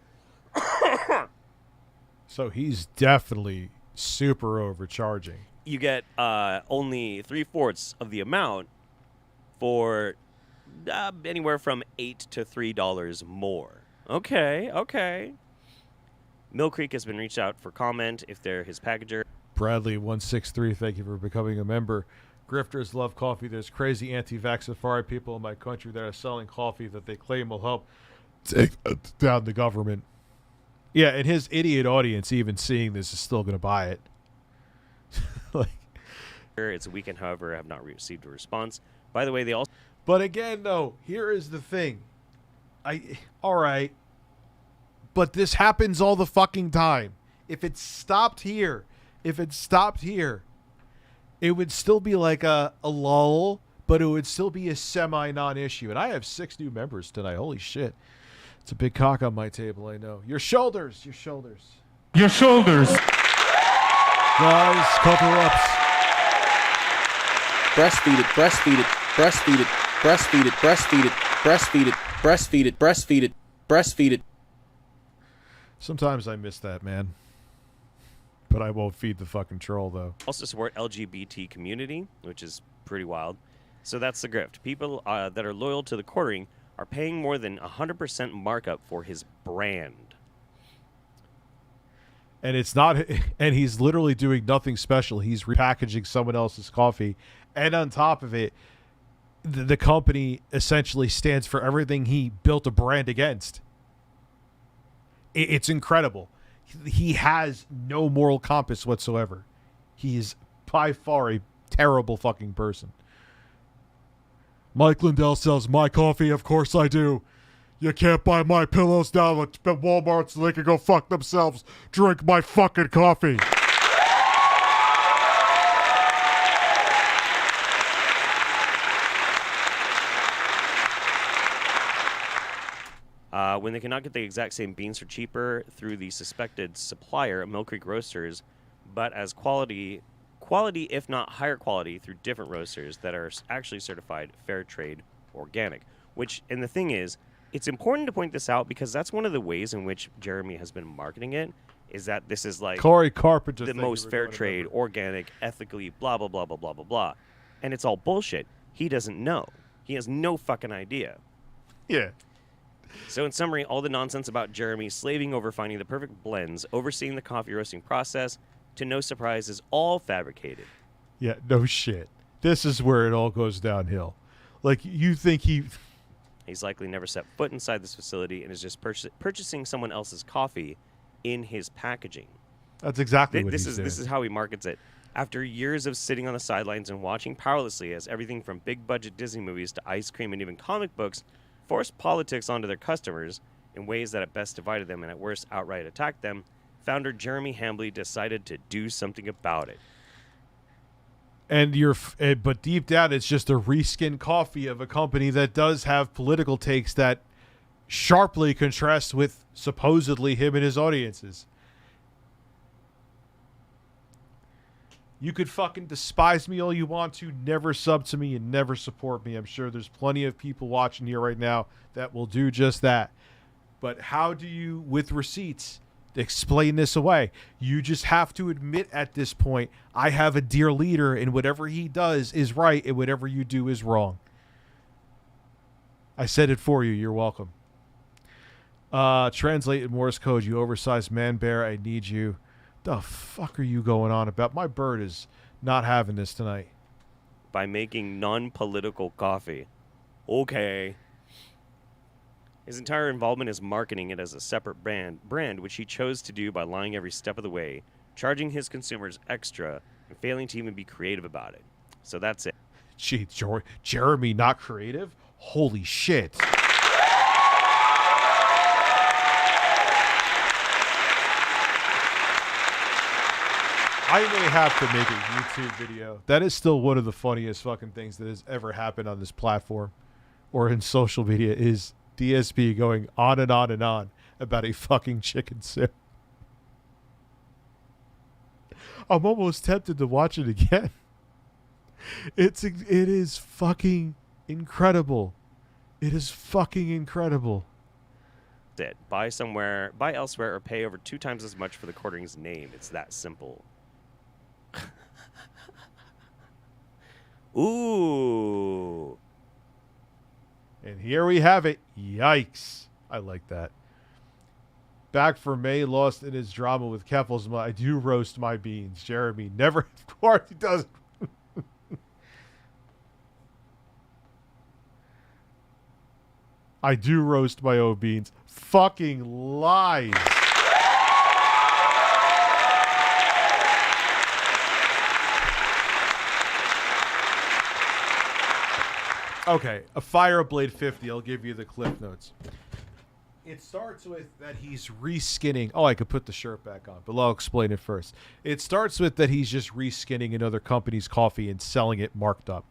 he's definitely super overcharging. you get only 3/4 of the amount for anywhere from $8 to $3 more. Okay. Mill Creek has been reached out for comment if they're his packager. Bradley163, thank you for becoming a member. Grifters love coffee. There's crazy anti-vax Safari people in my country that are selling coffee that they claim will help take down the government. Yeah, and his idiot audience, even seeing this, is still going to buy it. It's a weekend, however, I have not received a response. By the way, they also... But again, though, here is the thing. All right. But this happens all the fucking time. If it stopped here, it would still be like a lull, but it would still be a semi-non-issue. And I have 6 new members tonight. Holy shit. It's a big cock on my table, I know. Your shoulders. Your shoulders. Guys, cover ups. Breastfeed it, breastfeed it, breastfeed it, breastfeed it, breastfeed it, breastfeed it, breastfeed it, breastfeed it, breastfeed it. Sometimes I miss that, man. But I won't feed the fucking troll, though. also support LGBT community, which is pretty wild. So that's the grift. People that are loyal to the quartering are paying more than 100% markup for his brand. And it's not, and he's literally doing nothing special. He's repackaging someone else's coffee. And on top of it, the company essentially stands for everything he built a brand against. It's incredible. He has no moral compass whatsoever. He is by far a terrible fucking person. Mike Lindell sells my coffee. Of course I do. You can't buy my pillows down at Walmart so they can go fuck themselves. Drink my fucking coffee. When they cannot get the exact same beans for cheaper through the suspected supplier, Mill Creek Roasters, but as quality if not higher quality through different roasters that are actually certified fair trade organic. Which, and the thing is, it's important to point this out because that's one of the ways in which Jeremy has been marketing it, is that this is like Corey Carpenter, the most fair trade, organic, ethically, blah, blah, blah, blah, blah, blah, blah. And it's all bullshit. He doesn't know. He has no fucking idea. Yeah. So in summary, all the nonsense about Jeremy slaving over finding the perfect blends, overseeing the coffee roasting process, to no surprise, is all fabricated. Yeah, no shit. This is where it all goes downhill. Like, you think He's likely never set foot inside this facility and is just purchasing someone else's coffee in his packaging. That's exactly what he's doing. This is how he markets it. After years of sitting on the sidelines and watching powerlessly as everything from big-budget Disney movies to ice cream and even comic books forced politics onto their customers in ways that at best divided them and at worst outright attacked them, founder Jeremy Hambley decided to do something about it. And but deep down, it's just a reskin coffee of a company that does have political takes that sharply contrast with supposedly him and his audiences. You could fucking despise me all you want to, never sub to me and never support me. I'm sure there's plenty of people watching here right now that will do just that. But how do you, with receipts, explain this away? You just have to admit at this point, I have a dear leader and whatever he does is right and whatever you do is wrong. I said it for you. You're welcome. Translate in Morse code. You oversized man bear. I need you. The fuck are you going on about? My bird is not having this tonight. By making non-political coffee. Okay. His entire involvement is marketing it as a separate brand which he chose to do by lying every step of the way, charging his consumers extra, and failing to even be creative about it. So that's it. Gee, Jeremy not creative? Holy shit. I may have to make a YouTube video. That is still one of the funniest fucking things that has ever happened on this platform or in social media is DSP going on and on and on about a fucking chicken soup. I'm almost tempted to watch it again. It is fucking incredible. It is fucking incredible. It. Buy elsewhere, or pay over 2 times as much for the quartering's name. It's that simple. Ooh. And here we have it. Yikes. I like that. Back for May, lost in his drama with Keffels. I do roast my beans. Jeremy never, of course he doesn't. I do roast my own beans. Fucking lies. Okay, a Fireblade 50. I'll give you the clip notes. It starts with that he's reskinning. Oh, I could put the shirt back on, but I'll explain it first. It starts with that he's just reskinning another company's coffee and selling it marked up.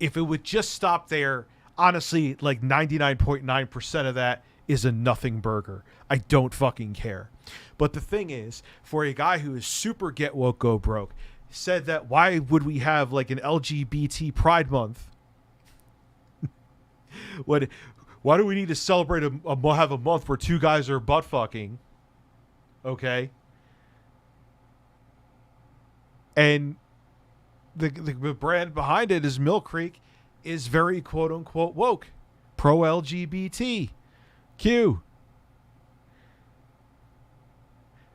If it would just stop there, honestly, like 99.9% of that is a nothing burger. I don't fucking care. But the thing is, for a guy who is super get woke, go broke, said that why would we have like an LGBT Pride Month? Why do we need to celebrate have a month where 2 guys are butt fucking? Okay. And the brand behind it is Mill Creek is very quote unquote woke, pro LGBTQ.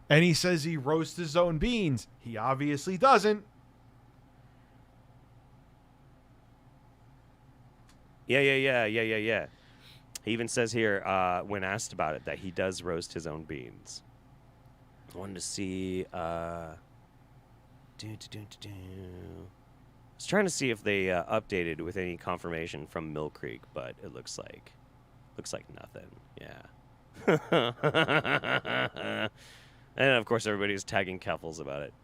And he says he roasts his own beans. He obviously doesn't. Yeah. He even says here, when asked about it, that he does roast his own beans. I wanted to see... I was trying to see if they updated with any confirmation from Mill Creek, but it looks like Looks like nothing. Yeah. And of course, everybody's tagging Keffels about it.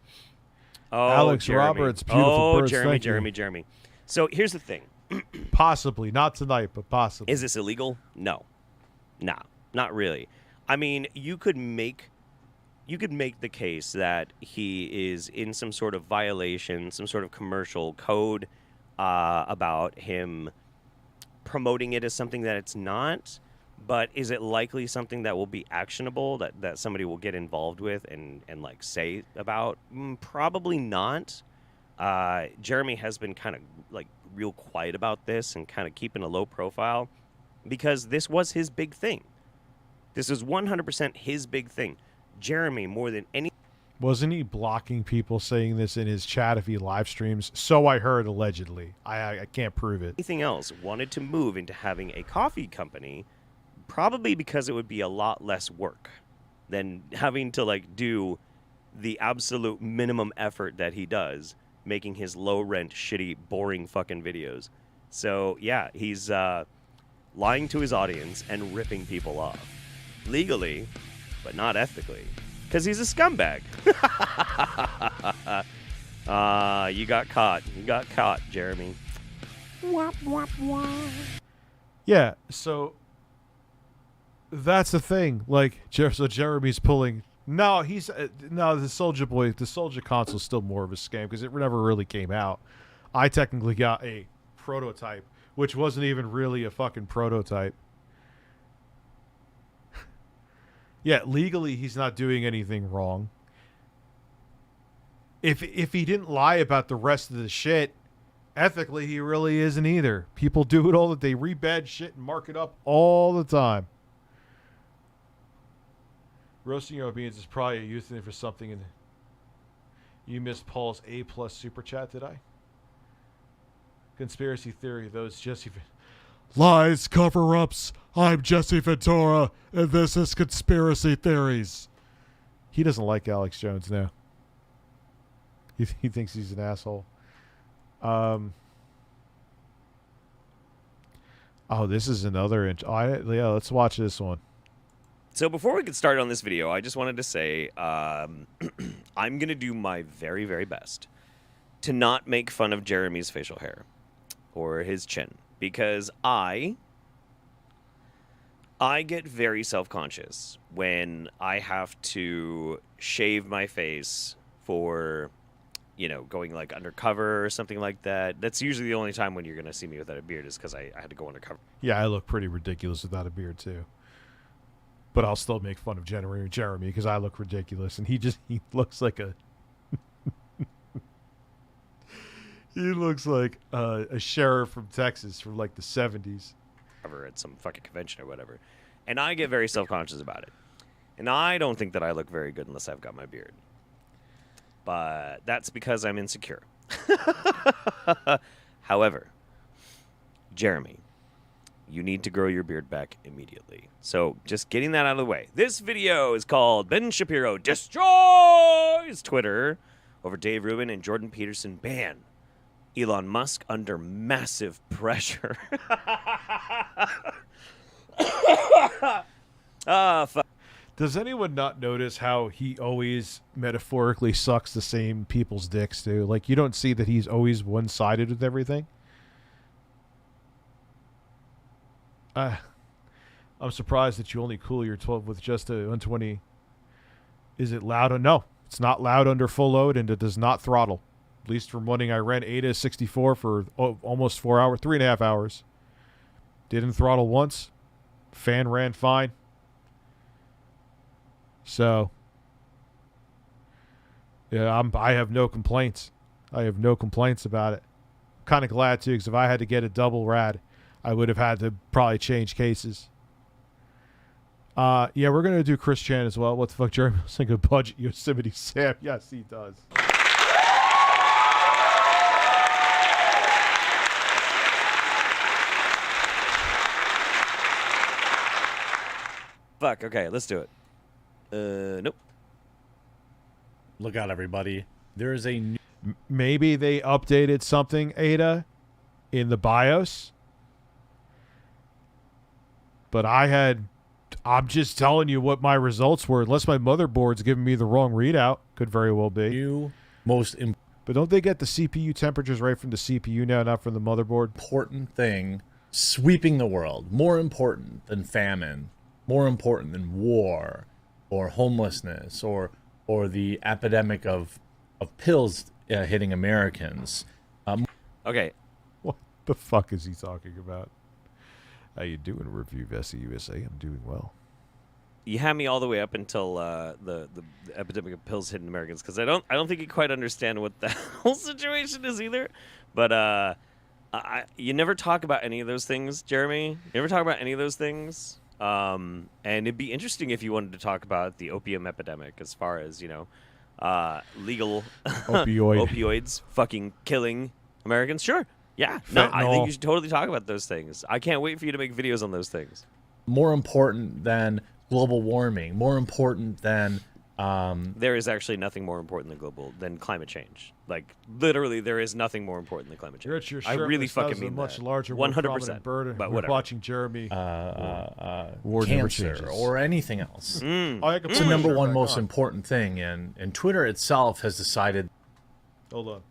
Oh, Alex Jeremy. Roberts, beautiful birds. Jeremy, Thank you. Jeremy. So here's the thing. Possibly, not tonight, but possibly. Is this illegal? No. Nah, not really. I mean, you could make the case that he is in some sort of violation, some sort of commercial code about him promoting it as something that it's not. But is it likely something that will be actionable, that somebody will get involved with and like say about? Probably not. Jeremy has been kind of like real quiet about this and kind of keeping a low profile because this was his big thing. This is 100% his big thing. Jeremy, more than any... Wasn't he blocking people saying this in his chat if he live streams? So I heard, allegedly. I can't prove it. Anything else, wanted to move into having a coffee company, probably because it would be a lot less work than having to like do the absolute minimum effort that he does, making his low rent, shitty, boring fucking videos. So yeah, he's lying to his audience and ripping people off. Legally, but not ethically. Because he's a scumbag. You got caught. You got caught, Jeremy. Wop, wop, wop. Yeah, so that's the thing. Like, so Jeremy's pulling. No, the Soldier Boy, the Soldier console's still more of a scam because it never really came out. I technically got a prototype, which wasn't even really a fucking prototype. Yeah, legally he's not doing anything wrong. If he didn't lie about the rest of the shit, ethically he really isn't either. People do it all that they rebad shit and mark it up all the time. Roasting your beans is probably a youth thing for something. And you missed Paul's A+ super chat, did I? Conspiracy theory, those Jesse lies, cover-ups. I'm Jesse Ventura, and this is Conspiracy Theories. He doesn't like Alex Jones now. He thinks he's an asshole. Oh, this is another. Yeah, let's watch this one. So before we get started on this video, I just wanted to say I'm going to do my very, very best to not make fun of Jeremy's facial hair or his chin, because I get very self-conscious when I have to shave my face for, you know, going like undercover or something like that. That's usually the only time when you're going to see me without a beard is because I had to go undercover. Yeah, I look pretty ridiculous without a beard too. But I'll still make fun of Jeremy because I look ridiculous, and he looks like a he looks like a sheriff from Texas from like the 70s. At some fucking convention or whatever, and I get very self-conscious about it, and I don't think that I look very good unless I've got my beard, but that's because I'm insecure. However, Jeremy, you need to grow your beard back immediately. So just getting that out of the way. This video is called Ben Shapiro Destroys Twitter over Dave Rubin and Jordan Peterson ban Elon Musk under massive pressure. Fuck. Does anyone not notice how he always metaphorically sucks the same people's dicks too? Like, you don't see that he's always one-sided with everything? I'm surprised that you only cool your 12 with just a 120. Is it loud? No, it's not loud under full load, and it does not throttle. At least from when I ran Ada 64 for almost 4 hours, 3.5 hours. Didn't throttle once. Fan ran fine. So, yeah, I have no complaints. I have no complaints about it. I'm kind of glad too, because if I had to get a double rad, I would have had to probably change cases. Yeah, we're going to do Chris Chan as well. What the fuck, Jeremy? Looks like a budget Yosemite Sam. Yes, he does. Fuck, okay, let's do it. Nope. Look out, everybody. There is a new... Maybe they updated something, Ada, in the BIOS. But I'm just telling you what my results were. Unless my motherboard's giving me the wrong readout. Could very well be. But don't they get the CPU temperatures right from the CPU now, not from the motherboard? Important thing sweeping the world, more important than famine, more important than war or homelessness or the epidemic of pills hitting Americans. Okay. What the fuck is he talking about? How you doing, ReviewTechUSA? I'm doing well. You had me all the way up until the epidemic of pills hitting Americans, because I don't think you quite understand what the whole situation is either. But you never talk about any of those things, Jeremy. You never talk about any of those things. And it'd be interesting if you wanted to talk about the opium epidemic, as far as legal opioids fucking killing Americans. Sure, yeah, no, I think you should totally talk about those things. I can't wait for you to make videos on those things. More important than global warming, more important than there is actually nothing more important than climate change. Like, literally, there is nothing more important than climate change. Rich, your I really fucking mean a much that. larger, 100%. Bird, but we're whatever. watching Jeremy. Cancer or anything else. It's the number one most important thing, and Twitter itself has decided. Hold on.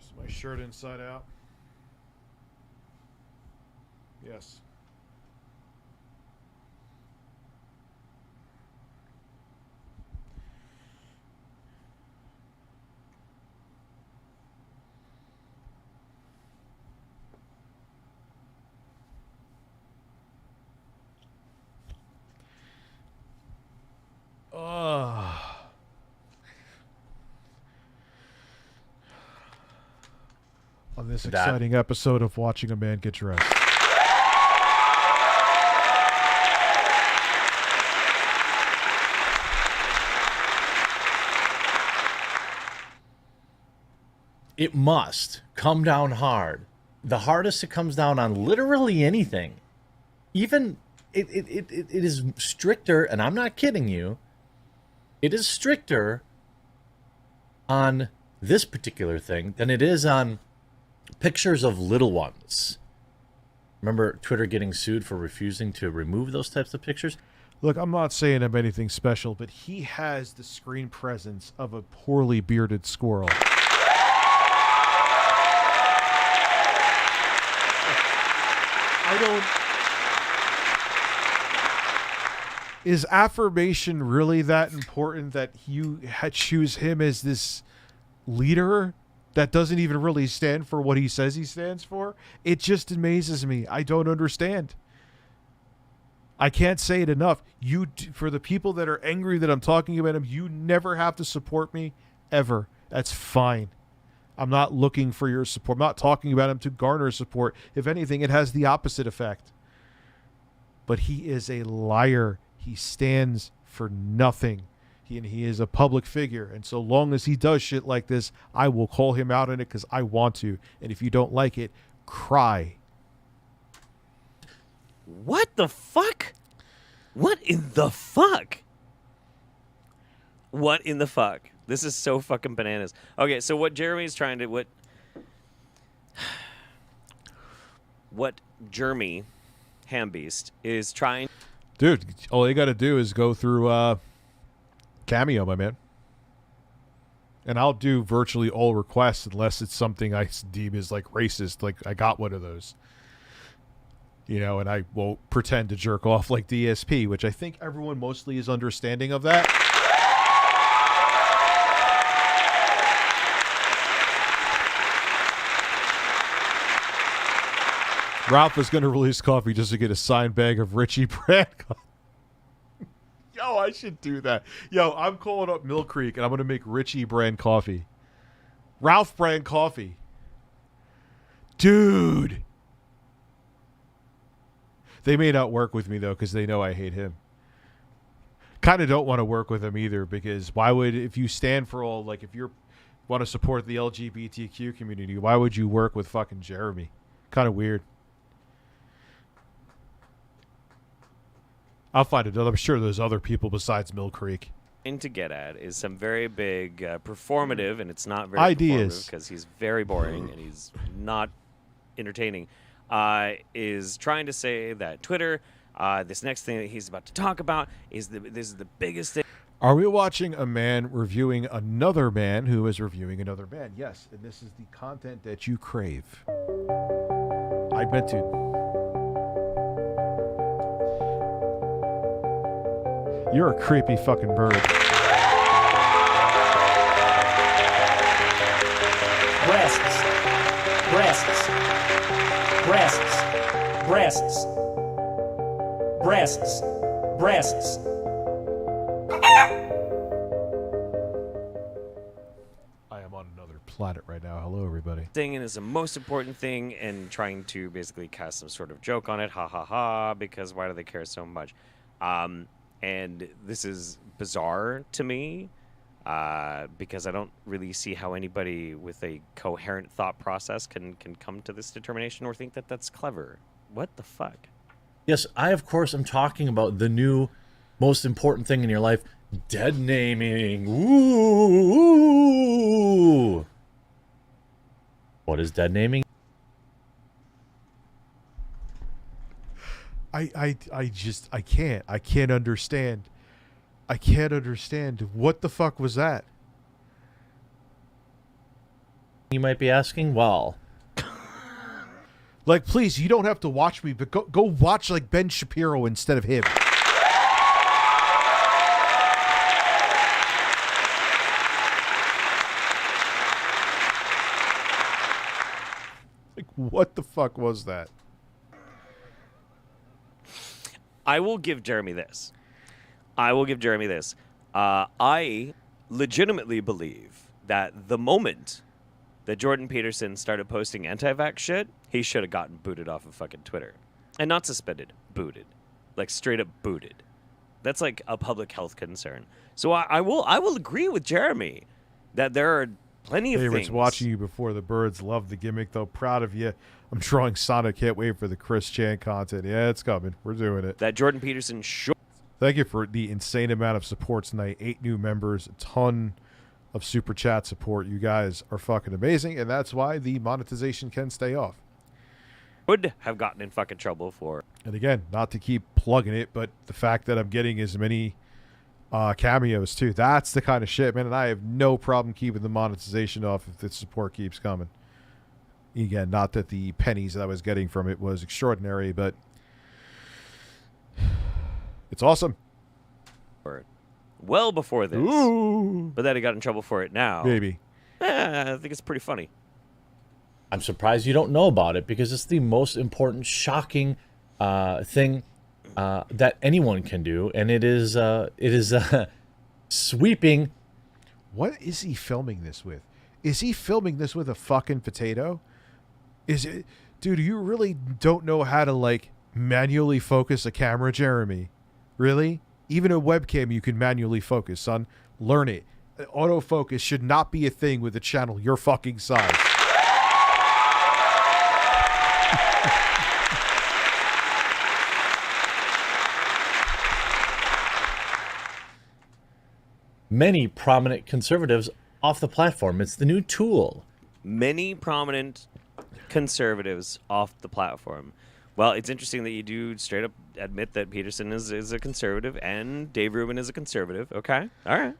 Is my shirt inside out? Yes. On this exciting episode of Watching a Man Get Dressed. It must come down hard. The hardest it comes down on literally anything. Even it is stricter, and I'm not kidding you. It is stricter on this particular thing than it is on pictures of little ones. Remember Twitter getting sued for refusing to remove those types of pictures? Look, I'm not saying I'm anything special, but he has the screen presence of a poorly bearded squirrel. Is affirmation really that important that you choose him as this leader that doesn't even really stand for what he says he stands for? It just amazes me. I don't understand. I can't say it enough. For the people that are angry that I'm talking about him, you never have to support me ever. That's fine. I'm not looking for your support. I'm not talking about him to garner support. If anything, it has the opposite effect. But he is a liar. He stands for nothing. He is a public figure. And so long as he does shit like this, I will call him out on it because I want to. And if you don't like it, cry. What the fuck? What in the fuck? What in the fuck? This is so fucking bananas. Okay, so what Jeremy's trying to... What Jeremy, Hambeast, is trying... Dude, all you got to do is go through Cameo, my man. And I'll do virtually all requests unless it's something I deem is like racist. Like, I got one of those. And I won't pretend to jerk off like DSP, which I think everyone mostly is understanding of that. Ralph is going to release coffee just to get a signed bag of Richie brand. Yo, I should do that. Yo, I'm calling up Mill Creek and I'm going to make Richie brand coffee. Ralph brand coffee. Dude. They may not work with me, though, because they know I hate him. Kind of don't want to work with him either, because why would, if you stand for all, like, if you want to support the LGBTQ community, why would you work with fucking Jeremy? Kind of weird. I'll find it. I'm sure there's other people besides Mill Creek. to get at is some very big performative, and it's not very Ideas. because he's very boring and he's not entertaining. Is trying to say that Twitter, this next thing that he's about to talk about, this is the biggest thing. Are we watching a man reviewing another man who is reviewing another man? Yes, and this is the content that you crave. I meant to. You're a creepy fucking bird. Breasts. Breasts. Breasts. Breasts. Breasts. Breasts. I am on another planet right now. Hello, everybody. Thing and is the most important thing, and trying to basically cast some sort of joke on it, ha ha ha, because why do they care so much? And this is bizarre to me, because I don't really see how anybody with a coherent thought process can come to this determination or think that that's clever. What the fuck? Yes, I, of course, am talking about the new most important thing in your life, deadnaming. Ooh. What is deadnaming? I can't understand. I can't understand. What the fuck was that? You might be asking. Well, Like, please, you don't have to watch me, but go watch, like, Ben Shapiro instead of him. Like, what the fuck was that? I will give Jeremy this. I legitimately believe that the moment that Jordan Peterson started posting anti-vax shit, he should have gotten booted off of fucking Twitter. And not suspended, booted. Like, straight up booted. That's like a public health concern. So I will agree with Jeremy that there are plenty of Favorites things. watching you before the birds. Love the gimmick, though. Proud of you. I'm drawing Sonic. Can't wait for the Chris Chan content. Yeah, it's coming. We're doing it. That Jordan Peterson should. Thank you for the insane amount of support tonight. 8 new members, a ton of super chat support. You guys are fucking amazing, and that's why the monetization can stay off. Would have gotten in fucking trouble for. And again, not to keep plugging it, but the fact that I'm getting as many cameos too, that's the kind of shit, man. And I have no problem keeping the monetization off if the support keeps coming. Again, not that the pennies that I was getting from it was extraordinary, but it's awesome. Well before this. Ooh. But then he got in trouble for it now. Maybe. I think it's pretty funny. I'm surprised you don't know about it because it's the most important, shocking thing that anyone can do, and it is sweeping. What is he filming this with? Is he filming this with a fucking potato? Is it, dude? You really don't know how to like manually focus a camera, Jeremy? Really? Even a webcam you can manually focus, son. Learn it. Autofocus should not be a thing with a channel your fucking size. Many prominent conservatives off the platform. It's the new tool. Many prominent conservatives off the platform. Well, it's interesting that you do straight up admit that Peterson is a conservative and Dave Rubin is a conservative. Okay. All right.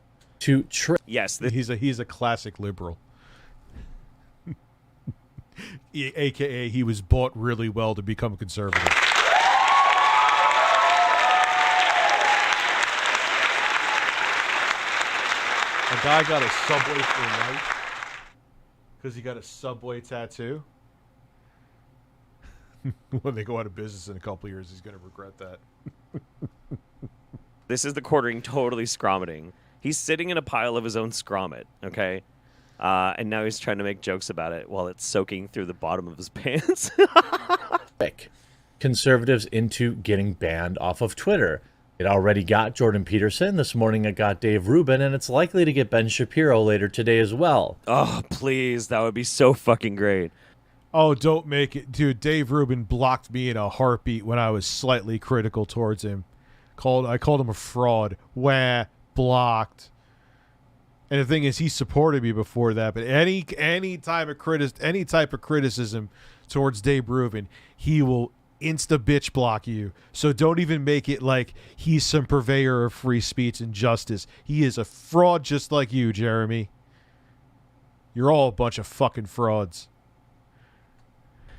Yes. He's a classic liberal. AKA he was bought really well to become conservative. A guy got a Subway for life because he got a Subway tattoo. When they go out of business in a couple of years, he's going to regret that. This is the quartering totally scromiting. He's sitting in a pile of his own scrommet, okay? And now he's trying to make jokes about it while it's soaking through the bottom of his pants. Conservatives into getting banned off of Twitter. It already got Jordan Peterson. This morning it got Dave Rubin, and it's likely to get Ben Shapiro later today as well. Oh, please. That would be so fucking great. Oh, don't make it. Dude, Dave Rubin blocked me in a heartbeat when I was slightly critical towards him. I called him a fraud. Wah. blocked. And the thing is, he supported me before that. But any type of criticism towards Dave Rubin, he will insta bitch block you. So don't even make it like he's some purveyor of free speech and justice. He is a fraud just like you, Jeremy. You're all a bunch of fucking frauds.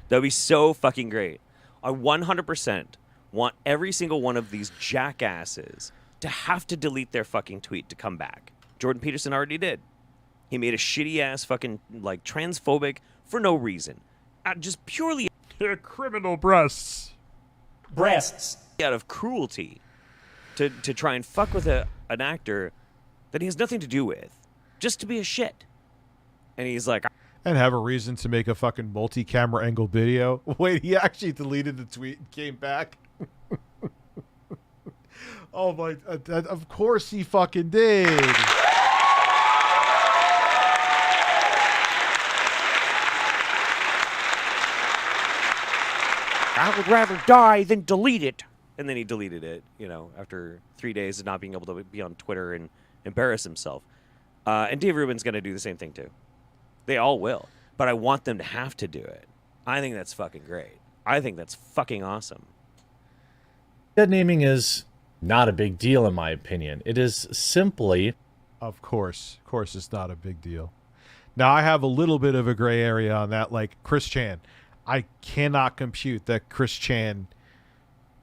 That'd be so fucking great. I 100% want every single one of these jackasses to have to delete their fucking tweet to come back. Jordan Peterson already did. He made a shitty ass fucking like transphobic for no reason. Just purely Criminal breasts. breasts, out of cruelty to try and fuck with an actor that he has nothing to do with. Just to be a shit. And he's like, And have a reason to make a fucking multi-camera angle video. Wait, he actually deleted the tweet and came back? Oh my, of course he fucking did. I would rather die than delete it. And then he deleted it, you know, after 3 days of not being able to be on Twitter and embarrass himself. And Dave Rubin's going to do the same thing too. They all will. But I want them to have to do it. I think that's fucking great. I think that's fucking awesome. Deadnaming is not a big deal, in my opinion. It is simply... Of course it's not a big deal. Now, I have a little bit of a gray area on that, like Chris Chan. I cannot compute that Chris Chan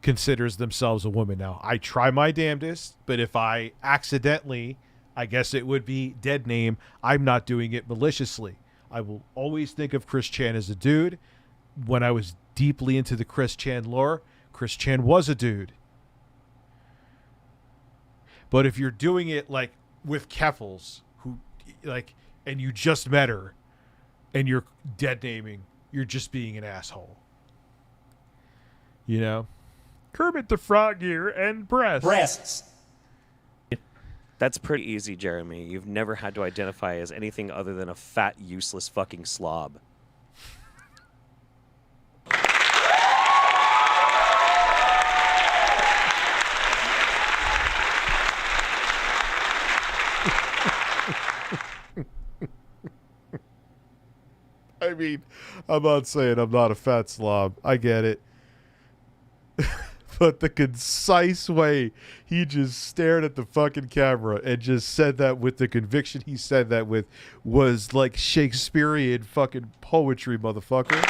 considers themselves a woman now. I try my damnedest, but if I accidentally, I guess it would be dead name, I'm not doing it maliciously. I will always think of Chris Chan as a dude. When I was deeply into the Chris Chan lore, Chris Chan was a dude. But if you're doing it like with Keffels, who like, and you just met her, and you're dead naming, you're just being an asshole. You know? Kermit the Frog here and breasts, That's pretty easy, Jeremy. You've never had to identify as anything other than a fat, useless fucking slob. I mean, I'm not saying I'm not a fat slob. I get it. But the concise way he just stared at the fucking camera and just said that with the conviction he said that with was like Shakespearean fucking poetry, motherfucker.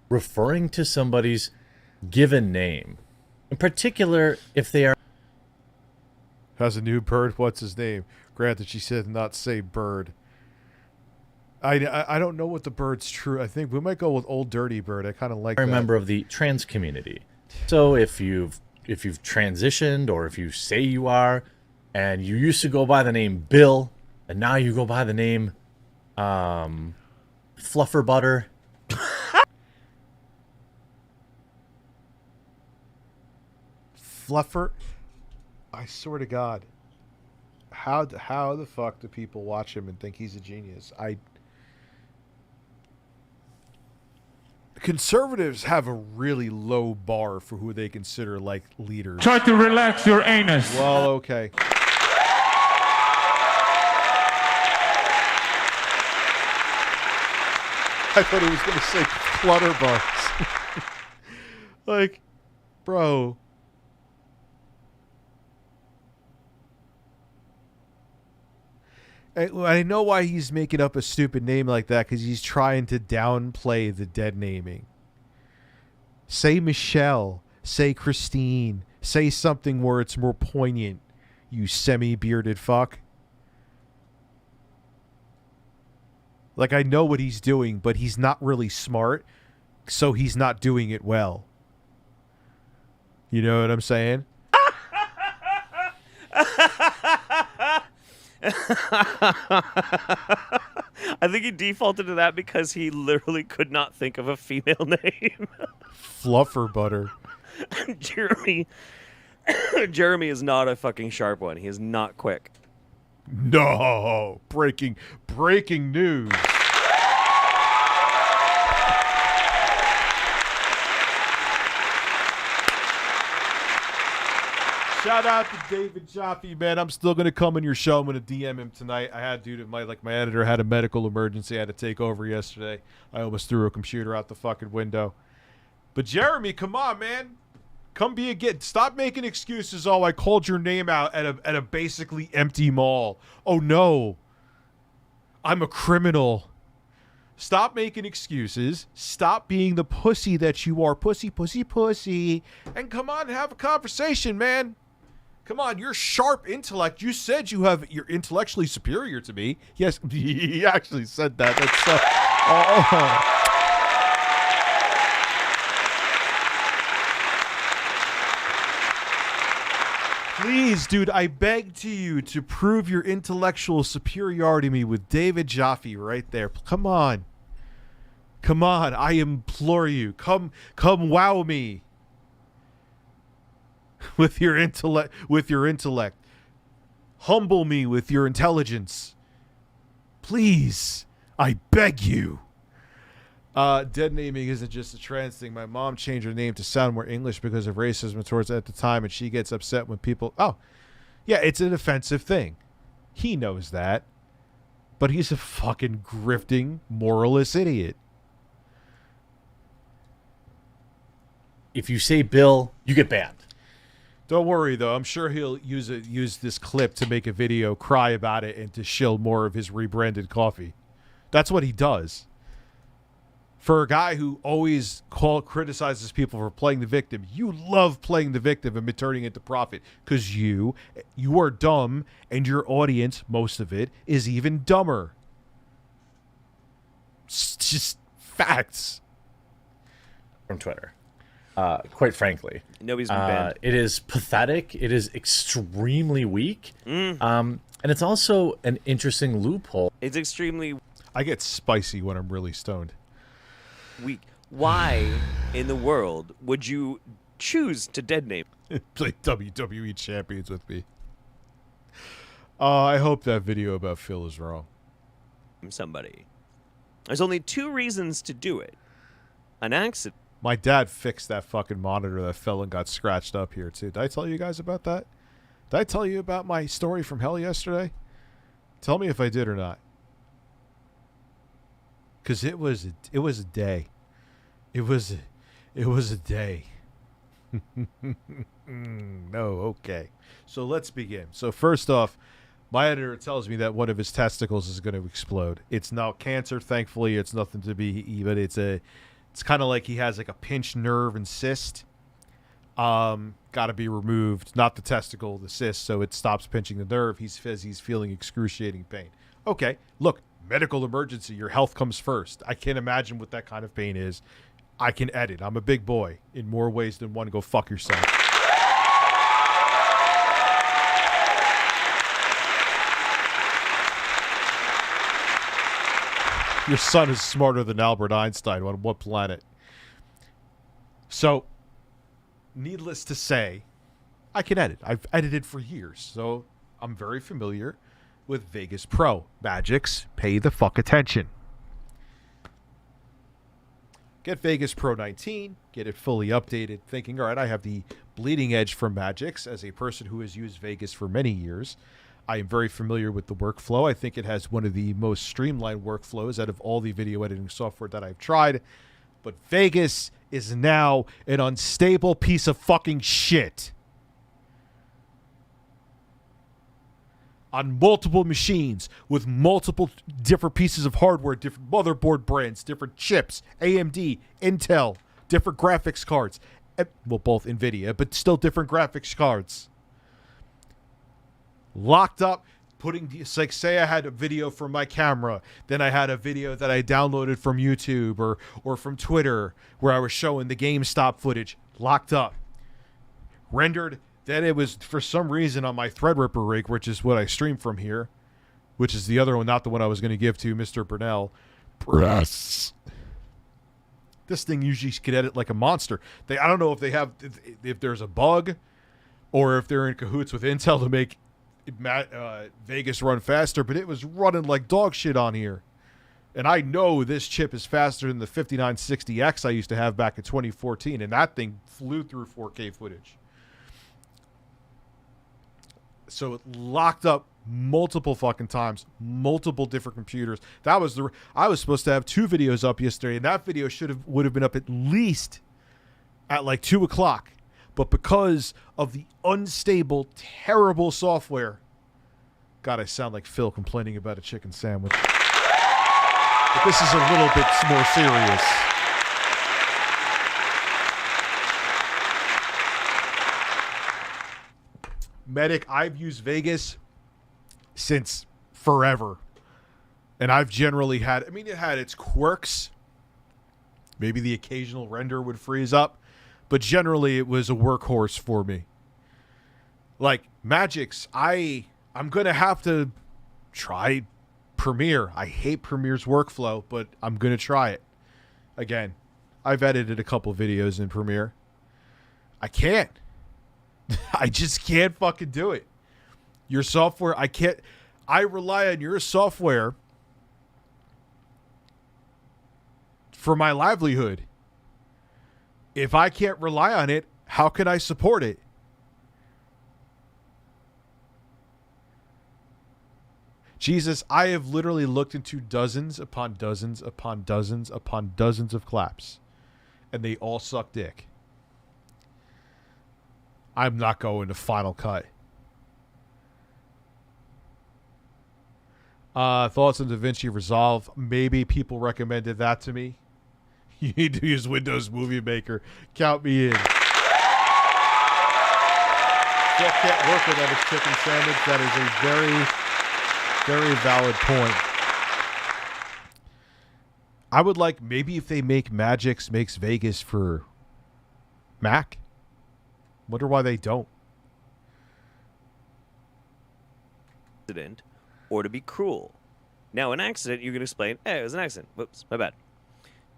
referring to somebody's given name, in particular if they are... Has a new bird. What's his name? Granted, she said not say bird. I don't know what the bird's true. I think we might go with Old Dirty Bird. I kind of like that. a member of the trans community. So if you've transitioned, or if you say you are, and you used to go by the name Bill, and now you go by the name Fluffer Butter. Fluffer. I swear to God, how the fuck do people watch him and think he's a genius? Conservatives have a really low bar for who they consider like leaders. Try to relax your anus. Well, okay. I thought he was going to say Clutterbugs. Like, bro. I know why he's making up a stupid name like that, because he's trying to downplay the dead naming. Say Michelle. Say Christine. Say something where it's more poignant, you semi-bearded fuck. Like, I know what he's doing, but he's not really smart, so he's not doing it well. You know what I'm saying? I think he defaulted to that because he literally could not think of a female name. Fluffer Butter. Jeremy is not a fucking sharp one. He is not quick. No, breaking news. Shout out to David Jaffe, man. I'm still gonna come on your show. I'm gonna DM him tonight. I had my editor had a medical emergency. I had to take over yesterday. I almost threw a computer out the fucking window. But Jeremy, come on, man. Come be a kid. Stop making excuses. Oh, I called your name out at a basically empty mall. Oh no. I'm a criminal. Stop making excuses. Stop being the pussy that you are. Pussy. And come on and have a conversation, man. Come on, your sharp intellect. You said you're intellectually superior to me. Yes, he actually said that. That's Please, dude, I beg to you to prove your intellectual superiority to me with David Jaffe right there. Come on. Come on, I implore you. Come wow me. With your intellect. Humble me with your intelligence. Please, I beg you. Deadnaming isn't just a trans thing. My mom changed her name to sound more English because of racism towards it at the time, and she gets upset when people... Oh, yeah, it's an offensive thing. He knows that. But he's a fucking grifting, moralist idiot. If you say Bill, you get banned. Don't worry, though. I'm sure he'll use this clip to make a video, cry about it, and to shill more of his rebranded coffee. That's what he does. For a guy who always criticizes people for playing the victim, you love playing the victim and turning it to profit because you are dumb, and your audience, most of it, is even dumber. It's just facts. From Twitter. Quite frankly, Nobody's been banned. It is pathetic. It is extremely weak. And it's also an interesting loophole. It's extremely I get spicy when I'm really stoned. weak. Why in the world would you choose to deadname Play WWE champions with me. I hope that video about Phil is wrong. somebody? There's only two reasons to do it. An accident. My dad fixed that fucking monitor that fell and got scratched up here, too. Did I tell you guys about that? Did I tell you about my story from hell yesterday? Tell me if I did or not. Because it was a day. It was a day. No, okay. So let's begin. So first off, my editor tells me that one of his testicles is going to explode. It's not cancer, thankfully. It's nothing to be, but it's kind of like he has like a pinched nerve and cyst. Got to be removed. Not the testicle, the cyst, so it stops pinching the nerve. He's feeling excruciating pain. Okay, look, medical emergency. Your health comes first. I can't imagine what that kind of pain is. I can edit. I'm a big boy in more ways than one. Go fuck yourself. Your son is smarter than Albert Einstein. On what planet? So, needless to say, I can edit. I've edited for years, so I'm very familiar with Vegas Pro. Magics, pay the fuck attention. Get Vegas Pro 19, get it fully updated, thinking, all right, I have the bleeding edge from Magics as a person who has used Vegas for many years. I am very familiar with the workflow. I think it has one of the most streamlined workflows out of all the video editing software that I've tried. But Vegas is now an unstable piece of fucking shit. On multiple machines with multiple different pieces of hardware, different motherboard brands, different chips, AMD, Intel, different graphics cards. Well, both NVIDIA, but still different graphics cards. Locked up, it's like, say I had a video from my camera, then I had a video that I downloaded from YouTube or from Twitter where I was showing the GameStop footage, locked up, rendered. Then it was, for some reason, on my Threadripper rig, which is what I stream from here, which is the other one, not the one I was going to give to Mr. Burnell. Press. This thing usually can edit like a monster. I don't know if there's a bug or if they're in cahoots with Intel to make Vegas run faster, but it was running like dog shit on here. And I know this chip is faster than the 5960X I used to have back in 2014, and that thing flew through 4K footage. So it locked up multiple fucking times, multiple different computers. I was supposed to have 2 videos up yesterday, and that video would have been up at least at like 2 o'clock. But because of the unstable, terrible software, God, I sound like Phil complaining about a chicken sandwich. But this is a little bit more serious. Medic, I've used Vegas since forever. And I've generally had, it had its quirks. Maybe the occasional render would freeze up. But generally, it was a workhorse for me. Like, Magix, I'm going to have to try Premiere. I hate Premiere's workflow, but I'm going to try it. Again, I've edited a couple videos in Premiere. I can't. I just can't fucking do it. Your software, I can't. I rely on your software for my livelihood. If I can't rely on it, how can I support it? Jesus, I have literally looked into dozens upon dozens upon dozens upon dozens of claps, and they all suck dick. I'm not going to Final Cut. Thoughts on DaVinci Resolve? Maybe people recommended that to me. You need to use Windows Movie Maker. Count me in. Still can't work without a chicken sandwich. That is a very, very valid point. I would like, maybe if they make Magix makes Vegas for Mac. Wonder why they don't. Accident or to be cruel. Now, an accident, you can explain, hey, it was an accident. Whoops, my bad.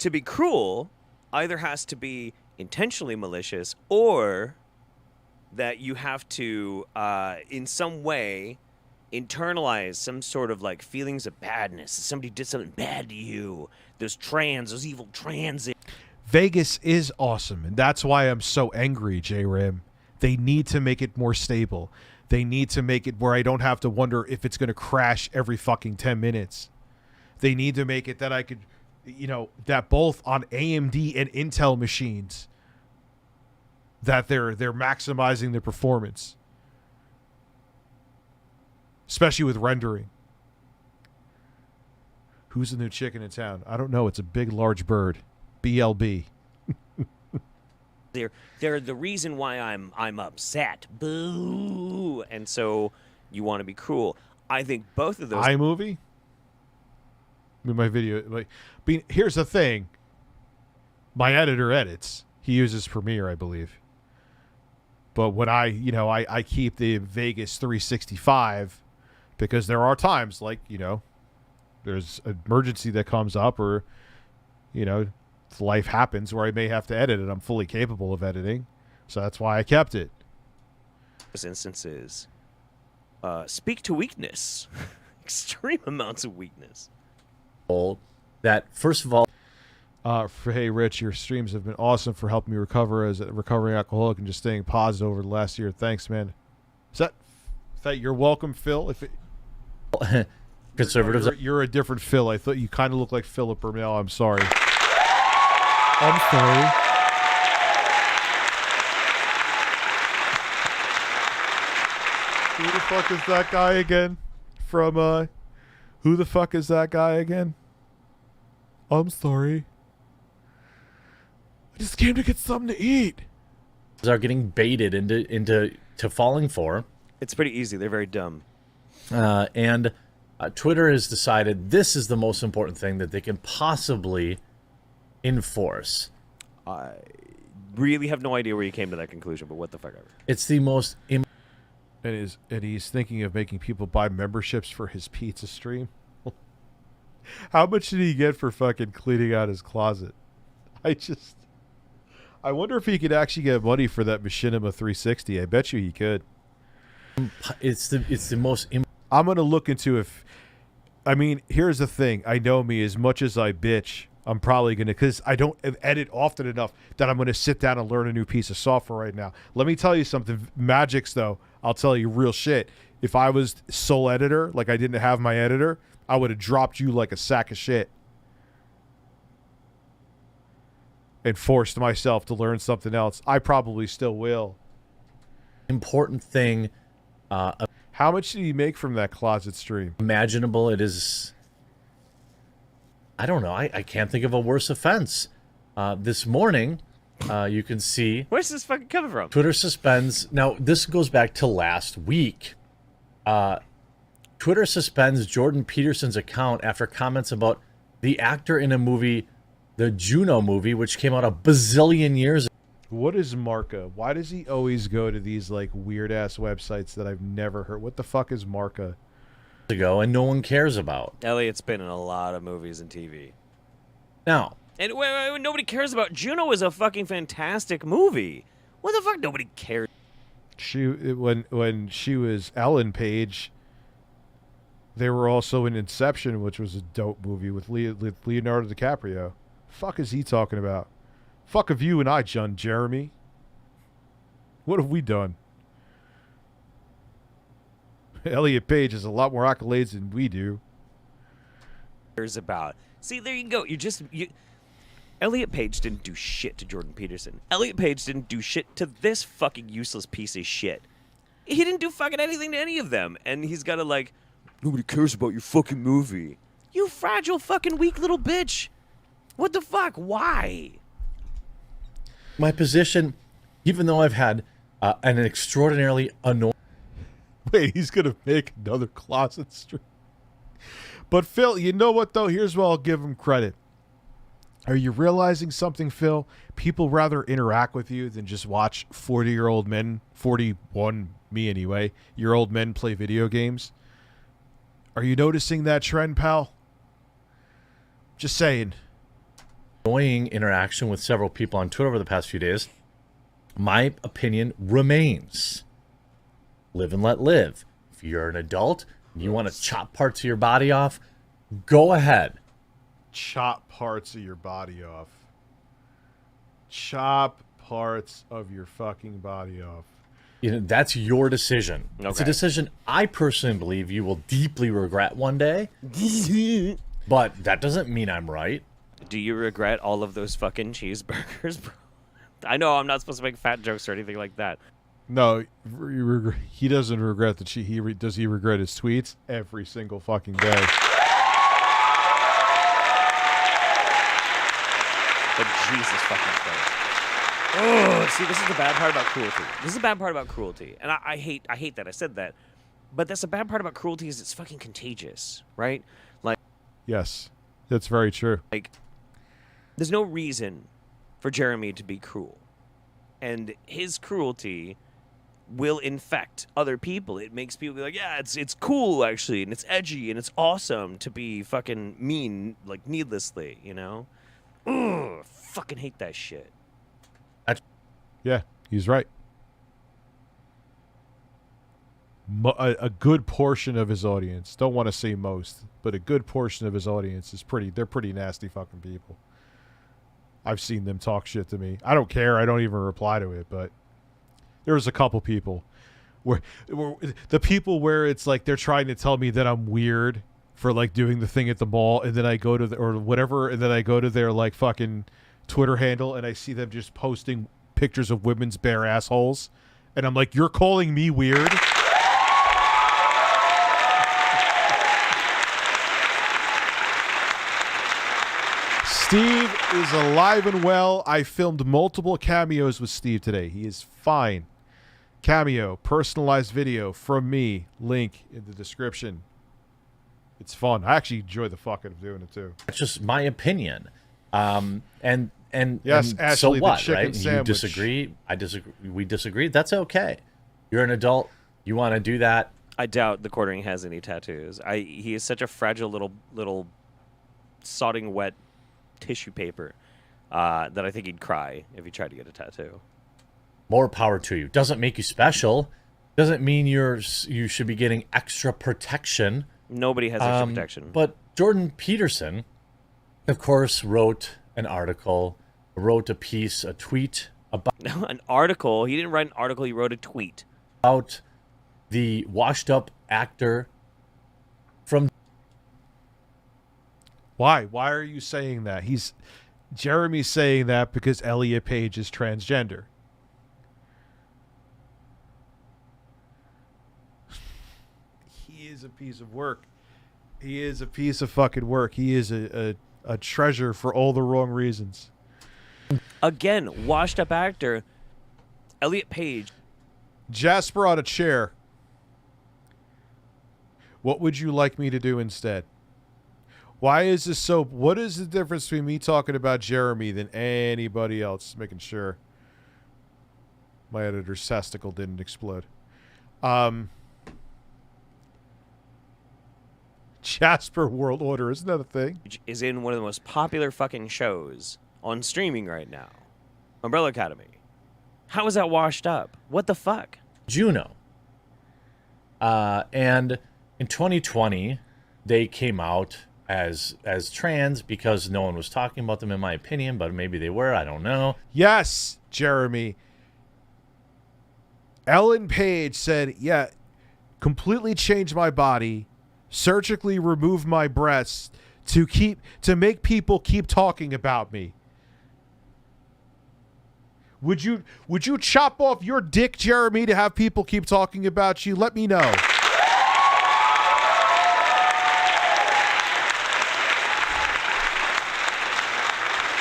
To be cruel either has to be intentionally malicious or that you have to, in some way, internalize some sort of like feelings of badness. Somebody did something bad to you. Those evil trans. Vegas is awesome, and that's why I'm so angry, J-Rim. They need to make it more stable. They need to make it where I don't have to wonder if it's going to crash every fucking 10 minutes. They need to make it that I could, that both on AMD and Intel machines, that they're maximizing the performance. Especially with rendering. Who's the new chicken in town? I don't know. It's a big, large bird. BLB. They're the reason why I'm upset. Boo! And so you want to be cruel. I think both of those. iMovie? My video. Here's the thing. My editor edits. He uses Premiere, I believe. But when I keep the Vegas 365 because there are times like, there's an emergency that comes up or, life happens where I may have to edit it. I'm fully capable of editing. So that's why I kept it. Those instances speak to weakness. Extreme amounts of weakness. That, first of all, hey, Rich, your streams have been awesome for helping me recover as a recovering alcoholic and just staying positive over the last year. Thanks, man. Is that you're welcome, Phil? If it, conservatives, you're a different Phil. I thought you kind of look like Philip Burnell. I'm sorry. I'm sorry. Who the fuck is that guy again? Who the fuck is that guy again? I'm sorry. I just came to get something to eat. are getting baited into falling for. It's pretty easy. They're very dumb. And Twitter has decided this is the most important thing that they can possibly enforce. I really have no idea where you came to that conclusion, but what the fuck ever. It's the most... And he's thinking of making people buy memberships for his pizza stream. How much did he get for fucking cleaning out his closet? I wonder if he could actually get money for that Machinima 360. I bet you he could. It's the most. I'm gonna look into if. I mean, here's the thing. I know me. As much as I bitch, I'm probably gonna, because I don't edit often enough that I'm gonna sit down and learn a new piece of software right now. Let me tell you something. Magic's though. I'll tell you real shit. If I was sole editor, like I didn't have my editor, I would have dropped you like a sack of shit and forced myself to learn something else. I probably still will. Important thing. How much did you make from that closet stream? Imaginable. It is. I don't know. I can't think of a worse offense. This morning, you can see Where's this fucking coming from? Twitter suspends. Now, this goes back to last week. Twitter suspends Jordan Peterson's account after comments about the actor in a movie, the Juno movie, which came out a bazillion years ago. What is Marca? Why does he always go to these like weird ass websites that I've never heard? What the fuck is Marca? And no one cares about. Elliot's been in a lot of movies and TV. Now, And nobody cares about Juno is a fucking fantastic movie. What the fuck? Nobody cares. When she was Ellen Page, they were also in Inception, which was a dope movie with Leonardo DiCaprio. Fuck is he talking about? Fuck of you and I, John Jeremy. What have we done? Elliot Page has a lot more accolades than we do. Cares about. See, there you go. Elliot Page didn't do shit to Jordan Peterson. Elliot Page didn't do shit to this fucking useless piece of shit. He didn't do fucking anything to any of them. And he's got to like, nobody cares about your fucking movie. You fragile fucking weak little bitch. What the fuck? Why? my position, even though I've had an extraordinarily annoying... Wait, he's going to make another closet stream. But, Phil, you know what, though? Here's where I'll give him credit. Are you realizing something, Phil? People rather interact with you than just watch 40-year-old men, 41, me anyway, year old men play video games. Are you noticing that trend, pal? Just saying. Annoying interaction with several people on Twitter over the past few days. My opinion remains. Live and let live. If you're an adult and you want to chop parts of your body off, go ahead. Chop parts of your body off. Chop parts of your fucking body off. You know, that's your decision. Okay. It's a decision I personally believe you will deeply regret one day. But that doesn't mean I'm right. Do you regret all of those fucking cheeseburgers, bro? I know I'm not supposed to make fat jokes or anything like that. No, he doesn't regret that does he regret his tweets every single fucking day. But Jesus fucking Christ. Oh, see, this is the bad part about cruelty. This is the bad part about cruelty. And I hate that I said that. But that's the bad part about cruelty is it's fucking contagious, right? Like, Yes, that's very true. like, there's no reason for Jeremy to be cruel. And his cruelty will infect other people. It makes people be like, yeah, it's cool, actually, and it's edgy, and it's awesome to be fucking mean, like, needlessly, you know? Ugh, fucking hate that shit. Yeah, he's right. A good portion of his audience, don't want to say most, but a good portion of his audience is they're pretty nasty fucking people. I've seen them talk shit to me. I don't care. I don't even reply to it, but there's a couple people where the people where it's like they're trying to tell me that I'm weird for like doing the thing at the mall, and then I go to or whatever, and then I go to their like fucking Twitter handle and I see them just posting pictures of women's bare assholes, and I'm like, you're calling me weird? Steve is alive and well. I filmed multiple cameos with Steve today. He is fine. Cameo, personalized video from me. Link in the description. It's fun. I actually enjoy the fuck out of doing it too. That's just my opinion. And Yes, and Ashley, so the what, chicken right? sandwich. You disagree. I disagree. We disagree. That's okay. You're an adult. You want to do that. I doubt the Quartering has any tattoos. He is such a fragile little sodding wet tissue paper that I think he'd cry if he tried to get a tattoo. More power to you. Doesn't make you special. doesn't mean you should be getting extra protection. Nobody has extra protection. But Jordan Peterson, of course, wrote an article, wrote a piece, a tweet An article. He didn't write an article. He wrote a tweet about the washed-up actor from. Why? Why are you saying that? Jeremy's saying that because Elliot Page is transgender. He is a piece of work. He is a piece of fucking work. He is a treasure for all the wrong reasons. Again, washed up actor Elliot Page. Jasper on a chair. What would you like me to do instead? Why is this so... What is the difference between me talking about Jeremy than anybody else? Making sure my editor's testicle didn't explode. Jasper World Order, isn't that a thing? Is in one of the most popular fucking shows on streaming right now. Umbrella Academy. How is that washed up? What the fuck? Juno. And in 2020, they came out as trans because no one was talking about them, in my opinion, but maybe they were. I don't know. Yes, Jeremy. Ellen Page said, yeah, completely changed my body, surgically removed my breasts to make people keep talking about me. Would you chop off your dick, Jeremy, to have people keep talking about you? Let me know.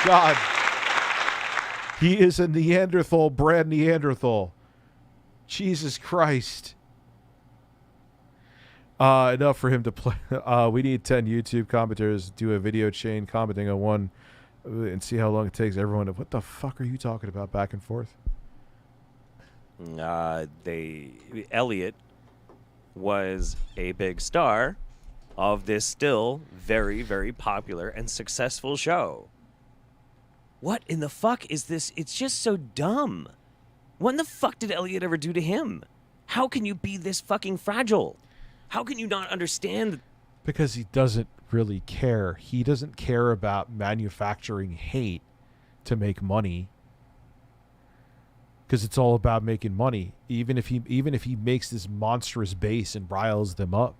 God. He is a Neanderthal, Brad Neanderthal. Jesus Christ. Enough for him to play. We need 10 YouTube commenters, do a video chain commenting on one and see how long it takes everyone to... What the fuck are you talking about back and forth? Elliot was a big star of this still very, very popular and successful show. What in the fuck is this? It's just so dumb. What in the fuck did Elliot ever do to him? How can you be this fucking fragile? How can you not understand? Because he doesn't really care. He doesn't care about manufacturing hate to make money. Because it's all about making money. Even if he makes this monstrous base and riles them up,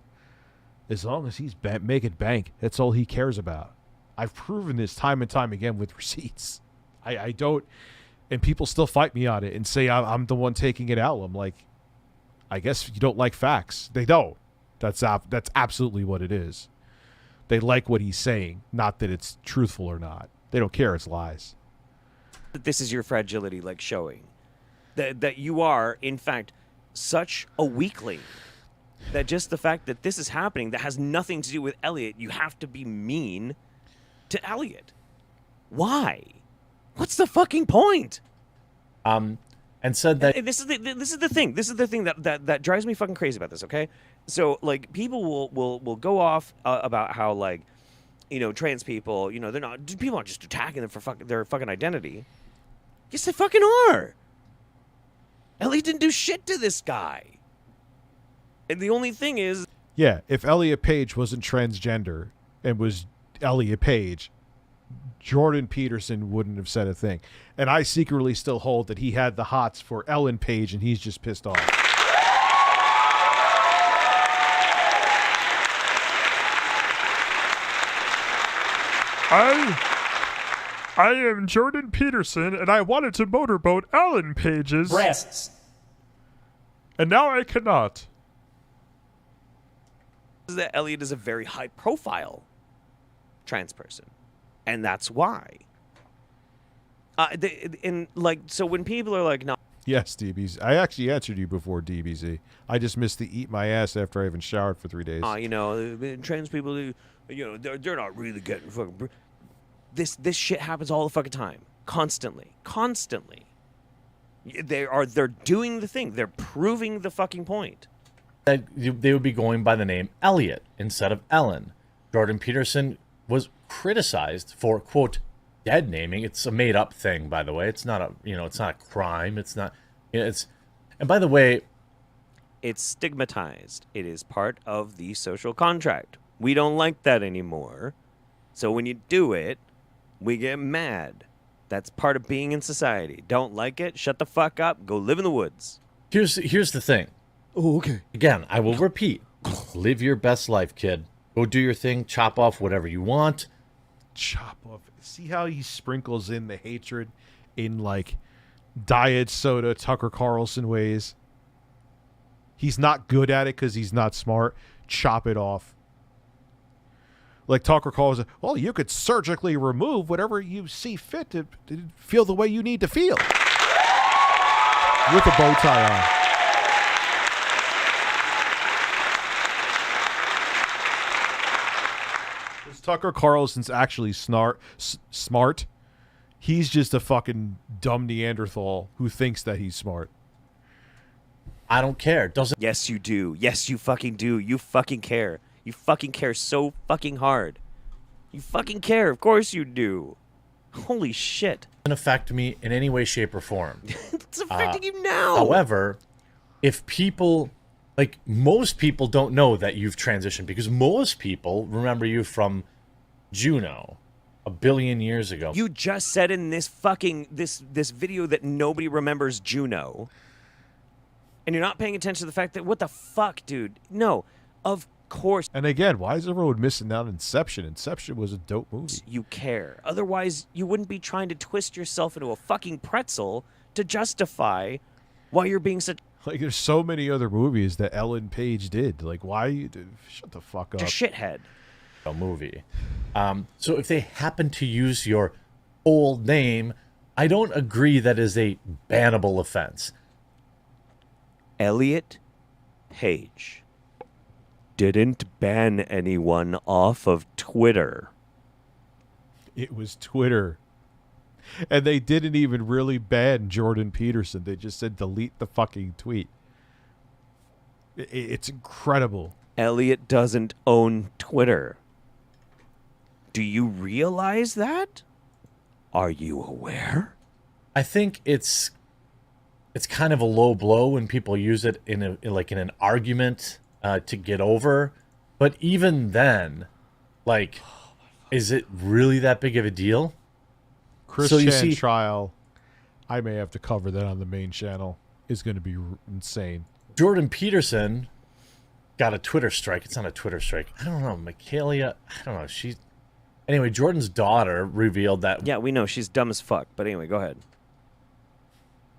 as long as he's making bank, that's all he cares about. I've proven this time and time again with receipts. I don't, and people still fight me on it and say I'm the one taking it out. I'm like, I guess you don't like facts. They don't. That's absolutely what it is. They like what he's saying, not that it's truthful or not. They don't care. It's lies. This is your fragility, like showing that you are, in fact, such a weakling. That just the fact that this is happening, that has nothing to do with Elliot, you have to be mean to Elliot. Why? What's the fucking point? And said that This is the thing. This is the thing that drives me fucking crazy about this. Okay, so like people will go off about how, like, you know, trans people, you know, people aren't just attacking them for their fucking identity. Yes, they fucking are. Elliot didn't do shit to this guy. And the only thing is, yeah, if Elliot Page wasn't transgender and was Elliot Page, Jordan Peterson wouldn't have said a thing. And I secretly still hold that he had the hots for Ellen Page and he's just pissed off. I am Jordan Peterson, and I wanted to motorboat Ellen Page's... breasts, And now I cannot. that Elliot is a very high profile trans person. And that's why. So when people are like, no. Yes, DBZ. I actually answered you before, DBZ. I just missed the eat my ass after I haven't showered for 3 days. You know, trans people, you know, they're not really getting fucking... This shit happens all the fucking time. Constantly. They're doing the thing. They're proving the fucking point. that they would be going by the name Elliot instead of Ellen. Jordan Peterson was criticized for, quote, dead naming. It's a made up thing, by the way. It's not a, it's not a crime. It's not, and by the way, It's stigmatized. It is part of the social contract. We don't like that anymore. So when you do it, we get mad. That's part of being in society. Don't like it? Shut the fuck up. Go live in the woods. Here's the thing. Oh, okay. Again, I will repeat. Live your best life, kid. Go do your thing. Chop off whatever you want. Chop off. See how he sprinkles in the hatred in like diet soda Tucker Carlson ways. He's not good at it because he's not smart. Chop it off. Like Tucker Carlson, well, you could surgically remove whatever you see fit to feel the way you need to feel. With a bow tie on. Tucker Carlson's actually smart. He's just a fucking dumb Neanderthal who thinks that he's smart. I don't care. Doesn't. Yes, you do. Yes, you fucking do. You fucking care. You fucking care so fucking hard. You fucking care. Of course you do. Holy shit. Affect me in any way, shape, or form. It's affecting you now. However, if people, like most people don't know that you've transitioned because most people remember you from Juno a billion years ago. You just said in this fucking this video that nobody remembers Juno. And you're not paying attention to the fact that what the fuck, dude? No, of course. And again, why is everyone missing out on Inception? Inception was a dope movie. You care. Otherwise, you wouldn't be trying to twist yourself into a fucking pretzel to justify why you're being such Like, there's so many other movies that Ellen Page did. Like, why you shut the fuck up? a shithead. A movie. So if they happen to use your old name, I don't agree that is a bannable offense. Elliot Page didn't ban anyone off of Twitter. It was Twitter. And they didn't even really ban Jordan Peterson. They just said delete the fucking tweet. It's incredible. Elliot doesn't own Twitter. Do you realize that? Are you aware? I think it's kind of a low blow when people use it in an argument to get over. But even then, like, is it really that big of a deal? Chris So you Chan see- trial, I may have to cover that on the main channel, is going to be insane. Jordan Peterson got a Twitter strike. It's not a Twitter strike. I don't know. Michaelia, I don't know. Anyway, Jordan's daughter revealed that. Yeah, we know she's dumb as fuck. But anyway, go ahead.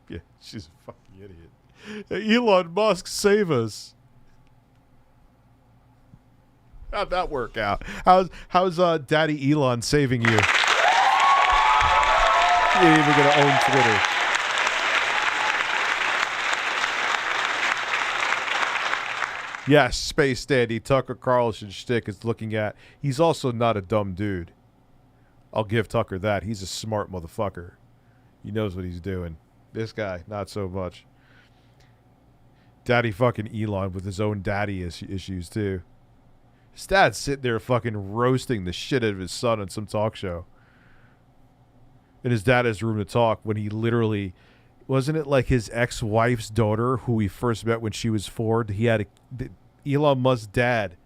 Yeah, she's a fucking idiot. Elon Musk, save us. How'd that work out? How's Daddy Elon saving you? You ain't even gonna own Twitter. Yes, Space Dandy, Tucker Carlson shtick is looking at. He's also not a dumb dude. I'll give Tucker that. He's a smart motherfucker. He knows what he's doing. This guy, not so much. Daddy fucking Elon with his own daddy issues, too. His dad's sitting there fucking roasting the shit out of his son on some talk show. And his dad has room to talk when he literally... Wasn't it like his ex-wife's daughter who he first met when she was 4? Elon Musk's dad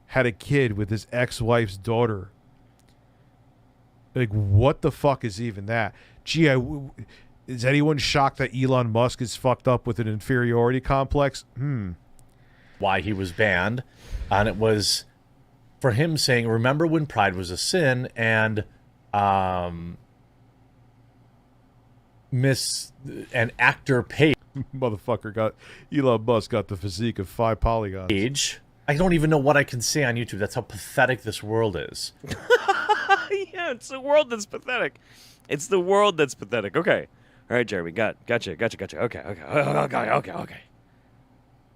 had a kid with his ex-wife's daughter. Like, what the fuck is even that? Gee, is anyone shocked that Elon Musk is fucked up with an inferiority complex? Why he was banned. And it was for him saying, remember when pride was a sin and an actor Page. Motherfucker Elon Musk got the physique of 5 polygons. I don't even know what I can say on YouTube. That's how pathetic this world is. Yeah, it's the world that's pathetic. It's the world that's pathetic. Okay. All right, Jeremy. Gotcha. Okay.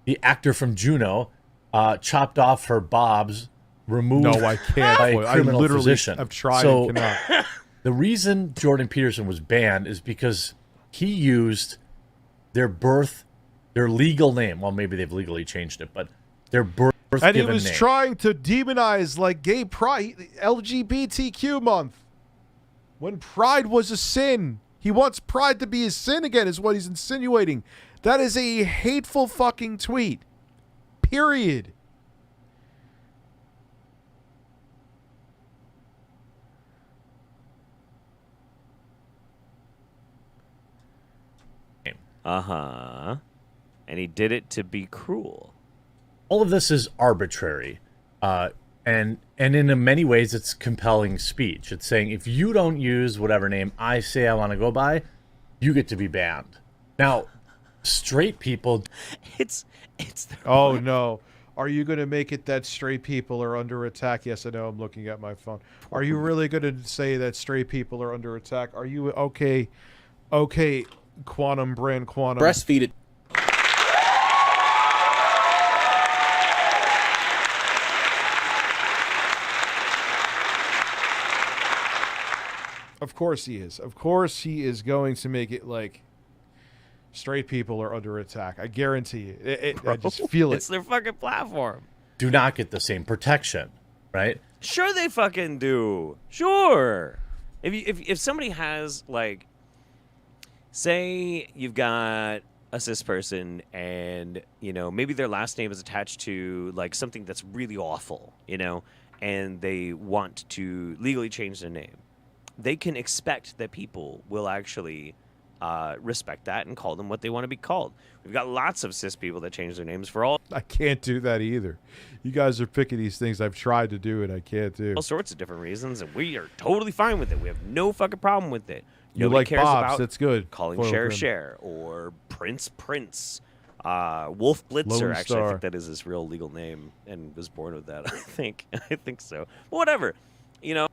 The actor from Juno chopped off her bobs, removed No, I can't. by a I criminal literally physician. have tried So, and cannot. the reason Jordan Peterson was banned is because he used their legal name. Well, maybe they've legally changed it, but their birth And he given was name. trying to demonize like gay pride, LGBTQ month. When pride was a sin. He wants pride to be a sin again, is what he's insinuating. That is a hateful fucking tweet. Period. Uh-huh. And he did it to be cruel. All of this is arbitrary. And in many ways, it's compelling speech. It's saying, if you don't use whatever name I say I want to go by, you get to be banned. Now, straight people... It's Oh, no. Are you going to make it that straight people are under attack? Yes, I know. I'm looking at my phone. Are you really going to say that straight people are under attack? Are you... Okay, Quantum. Breastfeed it. Of course he is. Of course he is going to make it like straight people are under attack. I guarantee you. I just feel it. It's their fucking platform. do not get the same protection, right? Sure they fucking do. Sure. If somebody has, like, say you've got a cis person and, you know, maybe their last name is attached to, like, something that's really awful, you know, and they want to legally change their name, they can expect that people will actually respect that and call them what they want to be called. We've got lots of cis people that change their names for all I can't do that either. You guys are picking these things I've tried to do and I can't do. all sorts of different reasons, and we are totally fine with it. We have no fucking problem with it. You Nobody like cares Bob's, about that's good. calling Foil Cher Grim. Cher or Prince, Wolf Blitzer. Lone Actually, I Star. think that is his real legal name and was born with that. I think so. Whatever, you know.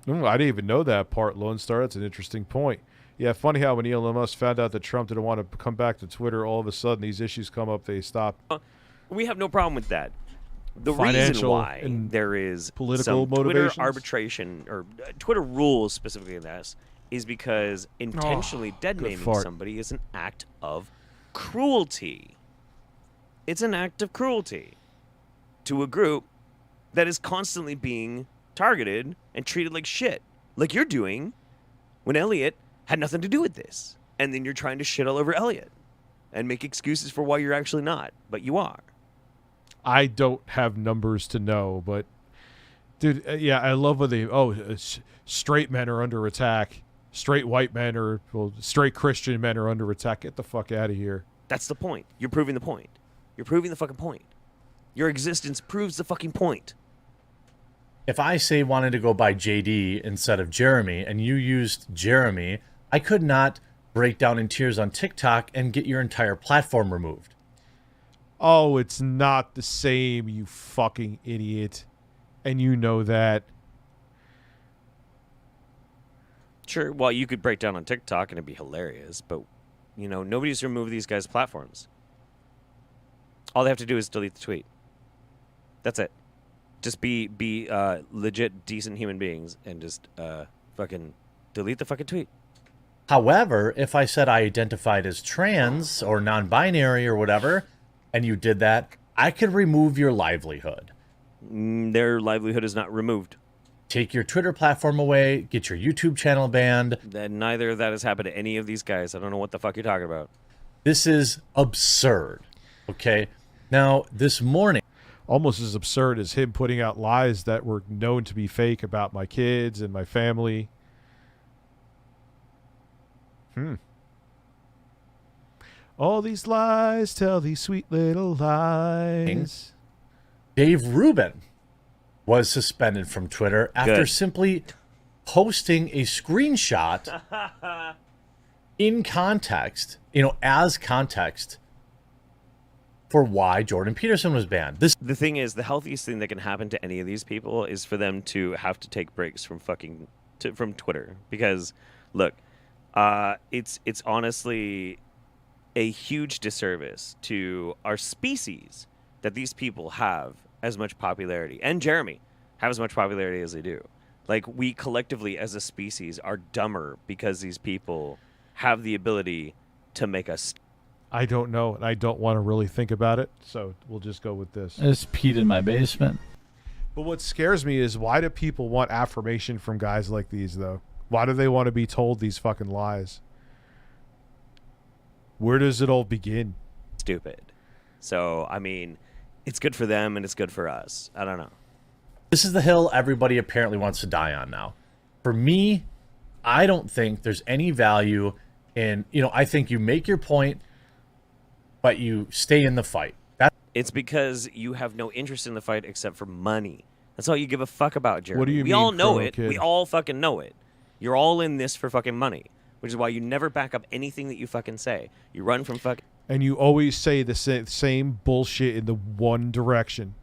I didn't even know that part, Lone Star. That's an interesting point. Yeah, funny how when Elon Musk found out that Trump didn't want to come back to Twitter, all of a sudden these issues come up, they stop. We have no problem with that. The reason Financial why and there is political some Twitter motivations? arbitration or Twitter rules specifically in this is because intentionally deadnaming fart. somebody is an act of cruelty. It's an act of cruelty to a group that is constantly being targeted and treated like shit, like you're doing when Elliot had nothing to do with this. And then you're trying to shit all over Elliot and make excuses for why you're actually not, but you are. I don't have numbers to know, but dude, yeah, I love when they straight men are under attack, straight white men or straight Christian men are under attack. Get the fuck out of here. That's the point. You're proving the point. You're proving the fucking point. Your existence proves the fucking point. If I say wanted to go by JD instead of Jeremy and you used Jeremy, I could not break down in tears on TikTok and get your entire platform removed. Oh, it's not the same, you fucking idiot. And you know that. Sure, well, you could break down on TikTok and it'd be hilarious, but, you know, nobody's removed these guys' platforms. All they have to do is delete the tweet. That's it. Just be legit, decent human beings and just fucking delete the fucking tweet. However, if I said I identified as trans or non-binary or whatever, and you did that, I could remove your livelihood. Their livelihood is not removed. Take your Twitter platform away, get your YouTube channel banned. Neither of that has happened to any of these guys. I don't know what the fuck you're talking about. This is absurd. Okay? Now, this morning, Almost as absurd as him putting out lies that were known to be fake about my kids and my family. All these lies tell these sweet little lies. Dave Rubin was suspended from Twitter after Good. simply posting a screenshot in context, as context for why Jordan Peterson was banned. The thing is, the healthiest thing that can happen to any of these people is for them to have to take breaks from from Twitter. Because, look, it's honestly a huge disservice to our species that these people have as much popularity, and Jeremy have as much popularity as they do. Like, we collectively as a species are dumber because these people have the ability to make us. I don't know, and I don't want to really think about it, so we'll just go with this. I just peed in my basement. But what scares me is, why do people want affirmation from guys like these, though? Why do they want to be told these fucking lies? Where does it all begin? Stupid. So, I mean, it's good for them and it's good for us. I don't know. This is the hill everybody apparently wants to die on now. For me, I don't think there's any value in, I think you make your point, but you stay in the fight. It's because you have no interest in the fight except for money. That's all you give a fuck about, Jeremy. What do you we mean, all know Chrono it. Kid? We all fucking know it. You're all in this for fucking money, which is why you never back up anything that you fucking say. You run from fucking... And you always say the same bullshit in the one direction.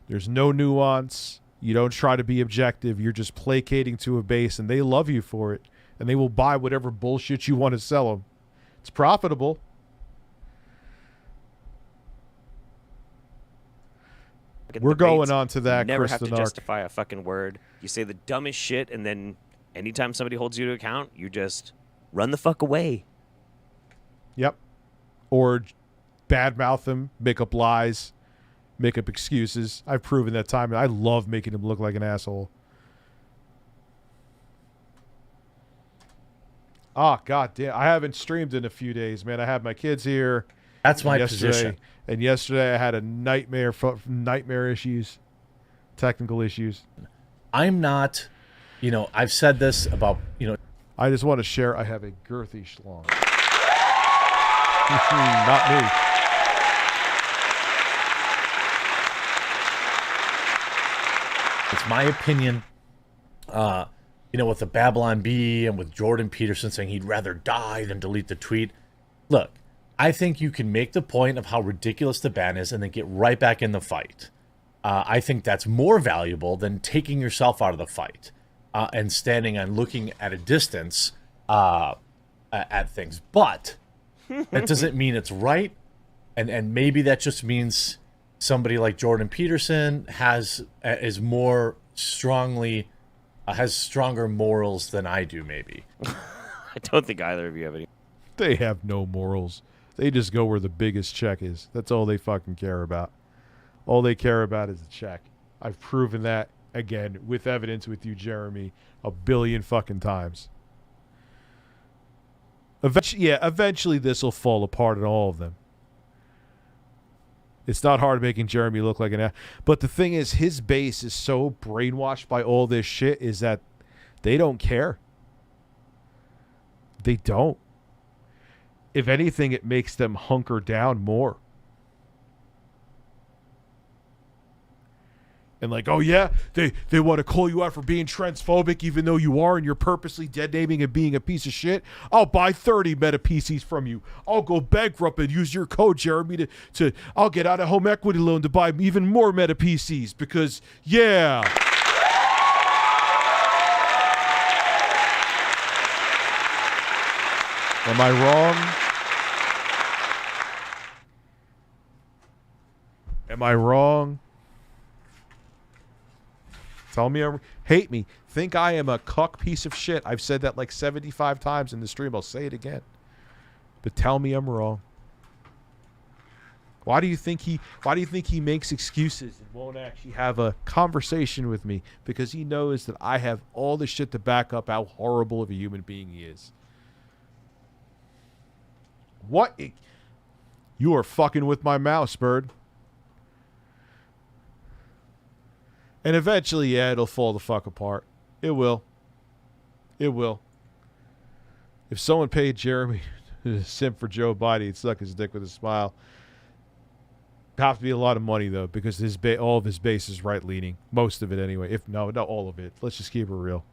There's no nuance. You don't try to be objective. You're just placating to a base, and they love you for it. And they will buy whatever bullshit you want to sell them. It's profitable. We're going on to that, You never Chris have the to Narc. justify a fucking word. You say the dumbest shit, and then anytime somebody holds you to account, you just run the fuck away. Yep. Or badmouth them, make up lies, make up excuses. I've proven that time. I love making him look like an asshole. Oh, god damn. I haven't streamed in a few days, man. I have my kids here. That's my yesterday, position. And yesterday I had a nightmare issues, technical issues. I'm not, I've said this about, I just want to share. I have a girthy schlong. Not me. it's my opinion, with the Babylon Bee and with Jordan Peterson saying he'd rather die than delete the tweet. Look, I think you can make the point of how ridiculous the ban is and then get right back in the fight. I think that's more valuable than taking yourself out of the fight and standing and looking at a distance at things. But that doesn't mean it's right. And maybe that just means somebody like Jordan Peterson has stronger morals than I do, maybe. I don't think either of you have any. They have no morals. They just go where the biggest check is. That's all they fucking care about. All they care about is the check. I've proven that, again, with evidence with you, Jeremy, a billion fucking times. Eventually this will fall apart in all of them. It's not hard making Jeremy look like an ass. But the thing is, his base is so brainwashed by all this shit is that they don't care. They don't. If anything, it makes them hunker down more. And like, oh yeah, they want to call you out for being transphobic even though you are and you're purposely deadnaming and being a piece of shit. I'll buy 30 meta PCs from you. I'll go bankrupt and use your code, Jeremy, to I'll get out a home equity loan to buy even more meta PCs because, yeah. Am I wrong? Am I wrong? Tell me, hate me. Think I am a cuck piece of shit. I've said that like 75 times in the stream. I'll say it again. But tell me I'm wrong. Why do you think he makes excuses and won't actually have a conversation with me? Because he knows that I have all the shit to back up how horrible of a human being he is. What? You are fucking with my mouse, bird. And eventually, yeah, it'll fall the fuck apart. It will. It will. If someone paid Jeremy to simp for Joe Biden, he'd suck his dick with a smile. It'd have to be a lot of money, though, because all of his base is right-leaning. Most of it, anyway. If not all of it. Let's just keep it real.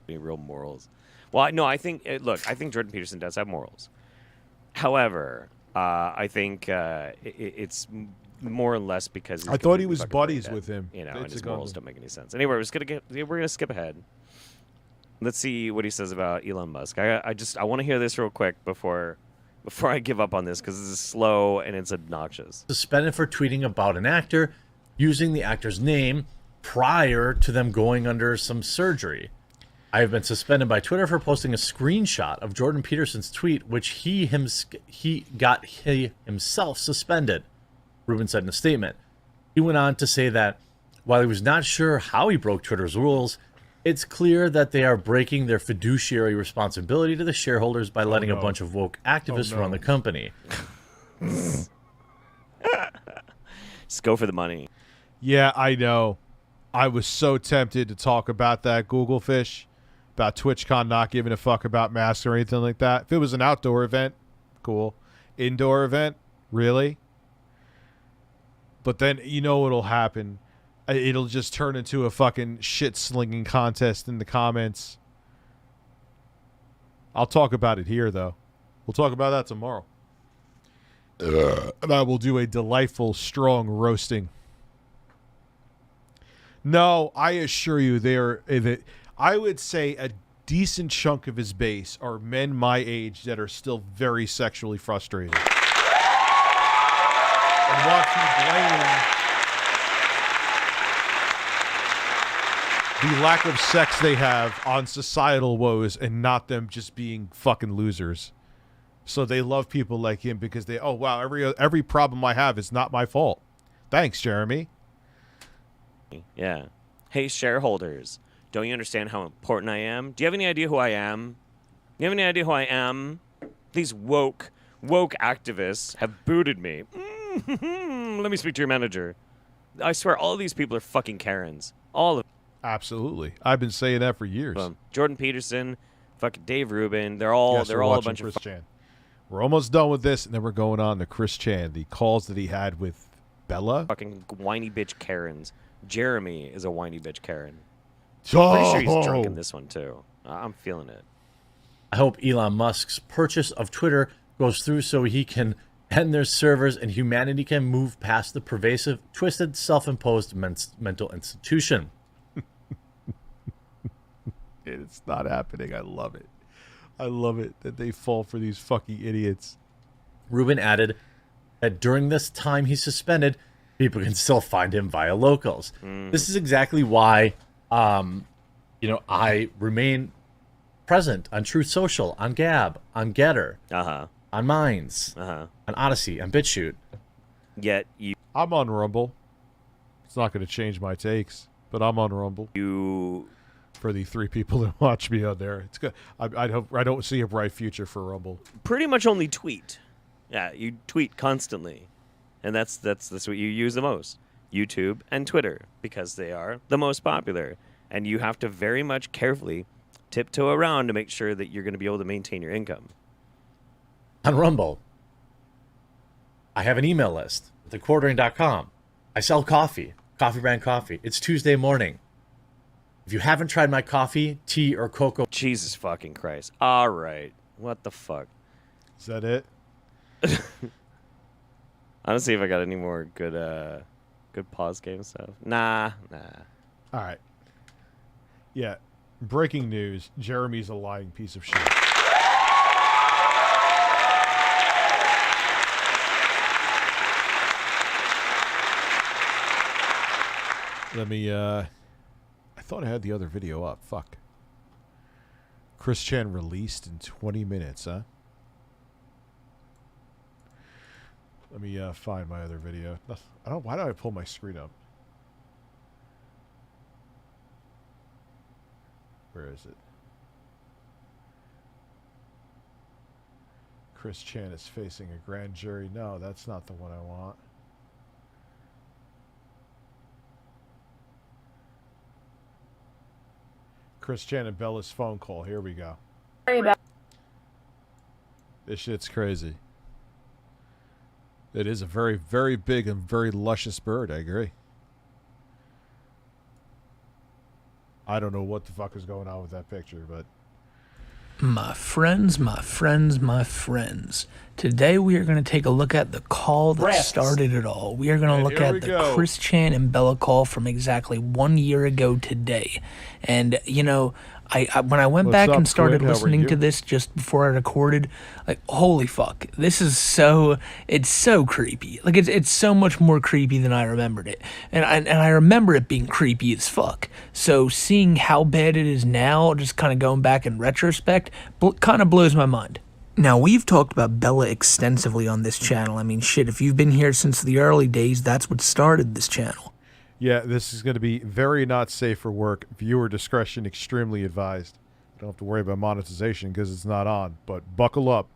Real morals. Well, no, I think, look, I think Jordan Peterson does have morals. However... I think it's more or less because I thought he was buddies with him. And his morals don't make any sense. Anyway, we're gonna skip ahead. Let's see what he says about Elon Musk. I want to hear this real quick before I give up on this because this is slow and it's obnoxious. Suspended for tweeting about an actor using the actor's name prior to them going under some surgery. I have been suspended by Twitter for posting a screenshot of Jordan Peterson's tweet, which he himself suspended, Rubin said in a statement. He went on to say that while he was not sure how he broke Twitter's rules, It's clear that they are breaking their fiduciary responsibility to the shareholders by letting a bunch of woke activists run the company. Just go for the money. Yeah, I know. I was so tempted to talk about that Google fish, about TwitchCon not giving a fuck about masks or anything like that. If it was an outdoor event, cool. Indoor event, really? But then you know what'll happen. It'll just turn into a fucking shit-slinging contest in the comments. I'll talk about it here, though. We'll talk about that tomorrow. And I will do a delightful, strong roasting. No, I assure you, I would say a decent chunk of his base are men my age that are still very sexually frustrated. And want to blame the lack of sex they have on societal woes and not them just being fucking losers. So they love people like him because oh wow, every problem I have is not my fault. Thanks, Jeremy. Yeah. Hey, shareholders, don't you understand how important I am? Do you have any idea who I am? You have any idea who I am? These woke activists have booted me. Let me speak to your manager. I swear, all of these people are fucking Karens. All of them. Absolutely. I've been saying that for years. Jordan Peterson, fucking Dave Rubin, they're all a bunch Chris of Chan. We're almost done with this, and then we're going on to Chris Chan, the calls that he had with Bella. fucking whiny bitch Karens. Jeremy is a whiny bitch Karen. Oh! Pretty sure he's drunk in this one too. I'm feeling it. I hope Elon Musk's purchase of Twitter goes through so he can end their servers and humanity can move past the pervasive, twisted, self-imposed mental institution. It's not happening. I love it. I love it that they fall for these fucking idiots. Rubin added that during this time he's suspended, people can still find him via locals. This is exactly why, I remain present on Truth Social, on Gab, on Getter, on Minds, on Odyssey, on BitChute. Yet I'm on Rumble. It's not going to change my takes, but I'm on Rumble. For the 3 people that watch me on there, it's good. I don't see a bright future for Rumble. pretty much only tweet. Yeah, you tweet constantly. And that's what you use the most. YouTube and Twitter, because they are the most popular. And you have to very much carefully tiptoe around to make sure that you're going to be able to maintain your income. On Rumble, I have an email list, thequartering.com. I sell coffee brand coffee. It's Tuesday morning. If you haven't tried my coffee, tea, or cocoa... Jesus fucking Christ. All right. What the fuck? Is that it? I don't see if I got any more good pause game stuff. Nah. All right. Yeah. Breaking news. Jeremy's a lying piece of shit. Let me, I thought I had the other video up. Fuck. Chris Chan released in 20 minutes, huh? Let me find my other video. Why do I pull my screen up? Where is it? Chris Chan is facing a grand jury. No, that's not the one I want. Chris Chan and Bella's phone call. Here we go. This shit's crazy. It is a very, very big and very luscious bird. I agree. I don't know what the fuck is going on with that picture, but... My friends, my friends, my friends. Today we are going to take a look at the call that started it all. We are going to look at the Chris Chan and Bella call from exactly 1 year ago today. And, you know, when I went back and started listening to this just before I recorded, like, holy fuck, this is it's so creepy. Like, it's so much more creepy than I remembered it. And I remember it being creepy as fuck. So seeing how bad it is now, just kind of going back in retrospect, kind of blows my mind. Now, we've talked about Bella extensively on this channel. I mean, shit, if you've been here since the early days, that's what started this channel. Yeah, this is going to be very not safe for work. Viewer discretion extremely advised. You don't have to worry about monetization because it's not on, but buckle up.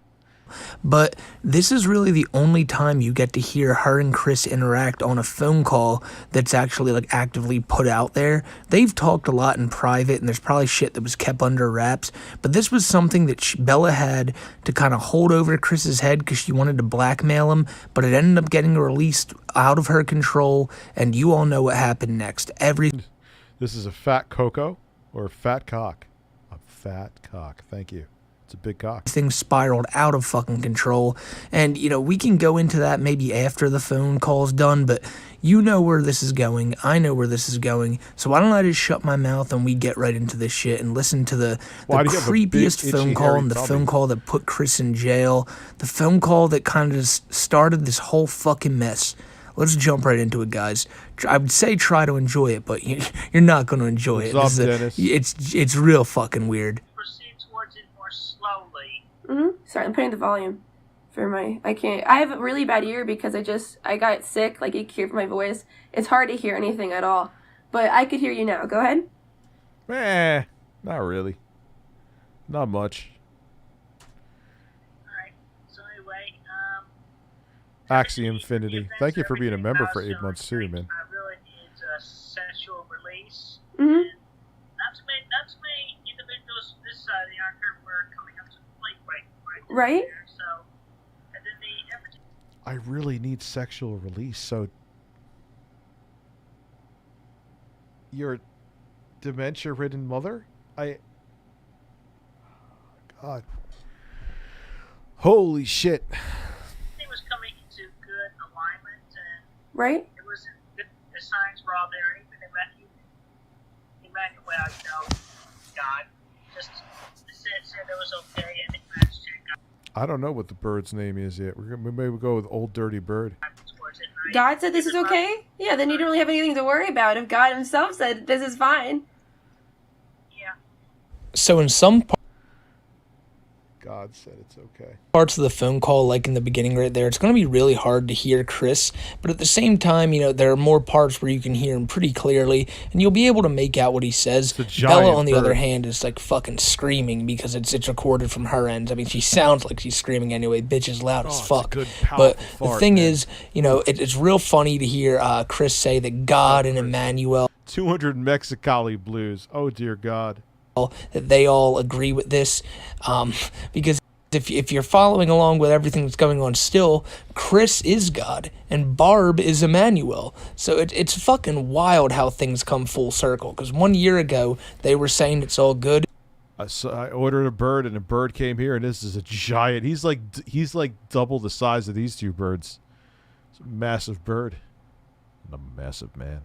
But this is really the only time you get to hear her and Chris interact on a phone call that's actually like actively put out there. They've talked a lot in private, and there's probably shit that was kept under wraps, but this was something that Bella had to kind of hold over Chris's head because she wanted to blackmail him, but it ended up getting released out of her control, and you all know what happened next. This is a fat cocoa or a fat cock? A fat cock. Thank you. It's a big cock. Things spiraled out of fucking control. And, you know, we can go into that maybe after the phone call's done, but you know where this is going. I know where this is going. So why don't I just shut my mouth and we get right into this shit and listen to the creepiest phone call and the phone call that put Chris in jail. The phone call that kind of just started this whole fucking mess. Let's jump right into it, guys. I would say try to enjoy it, but you're not going to enjoy it. What's up, Dennis? It's real fucking weird. Sorry, I'm putting the volume for my. I have a really bad ear because I got sick. Like, you can hear from my voice. It's hard to hear anything at all. But I could hear you now. Go ahead. Not really. Not much. Alright. So anyway, Axie Infinity. Thank you for being a member for 8 months too, man. I really need a sensual release. Mm-hmm. And not too many individuals this side of the arc were coming up to the plate right there, so, and then I really need sexual release, so your dementia-ridden mother? God. Holy shit. Everything was coming into good alignment, and right. It was the signs were all there. Even Emmanuel, God, just said it was okay, and it matched it. I don't know what the bird's name is yet. We maybe go with Old Dirty Bird. God said this is okay? Yeah, then you don't really have anything to worry about if God himself said this is fine. Yeah. So in some God said it's okay. parts of the phone call, like in the beginning right there, it's going to be really hard to hear Chris, but at the same time, you know, there are more parts where you can hear him pretty clearly, and you'll be able to make out what he says. Bella, on the other hand, is like fucking screaming because it's recorded from her end. I mean, she sounds like she's screaming anyway. Bitch is loud as fuck. But the thing is, you know, it's real funny to hear Chris say that God and Emmanuel 200 Mexicali blues. Oh dear God. That they all agree with this, because if you're following along with everything that's going on still, Chris is God and Barb is Emmanuel. So it's fucking wild how things come full circle, because 1 year ago they were saying it's all good. So I ordered a bird, and a bird came here, and this is a giant. He's like double the size of these two birds. It's a massive bird. And a massive man.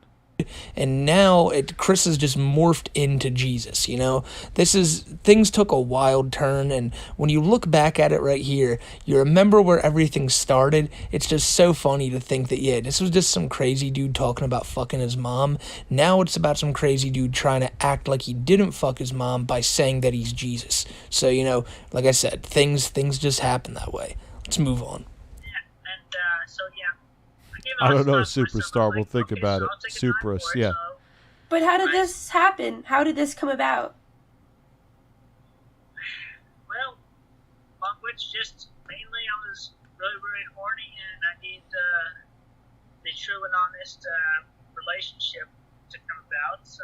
And now Chris has just morphed into Jesus, you know? Things took a wild turn, and when you look back at it right here, you remember where everything started. It's just so funny to think that, yeah, this was just some crazy dude talking about fucking his mom. Now it's about some crazy dude trying to act like he didn't fuck his mom by saying that he's Jesus. So, you know, like I said, things just happen that way. Let's move on. I don't know, Superstar. We'll think about it. Supras, yeah. But how did this happen? How did this come about? Well, among which just mainly I was really, really horny, and I need the true and honest relationship to come about. So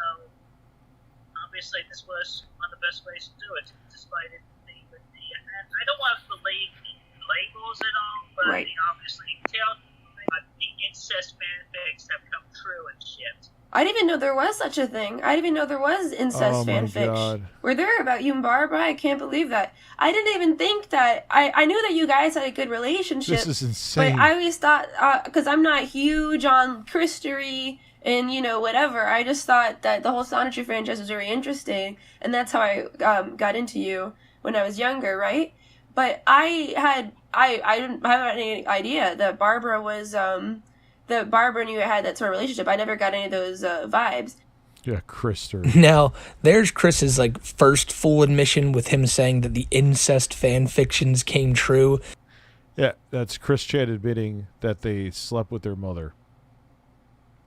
obviously, this was one of the best ways to do it, despite it being with the. And I don't want to believe the labels at all, but right. Obviously, the incest fanfics have come true and shit. I didn't even know there was such a thing. I didn't even know there was incest fanfics. Were there about you and Barbara? I can't believe that. I didn't even think that. I knew that you guys had a good relationship. This is insane. But I always thought, because I'm not huge on Christery and, you know, whatever. I just thought that the whole Sonetry franchise was very interesting. And that's how I got into you when I was younger, right? But I didn't have any idea that Barbara was, that Barbara and you had that sort of relationship. I never got any of those vibes. Yeah, Chris. Now, there's Chris's, like, first full admission with him saying that the incest fan fictions came true. Yeah, that's Chris Chan admitting that they slept with their mother.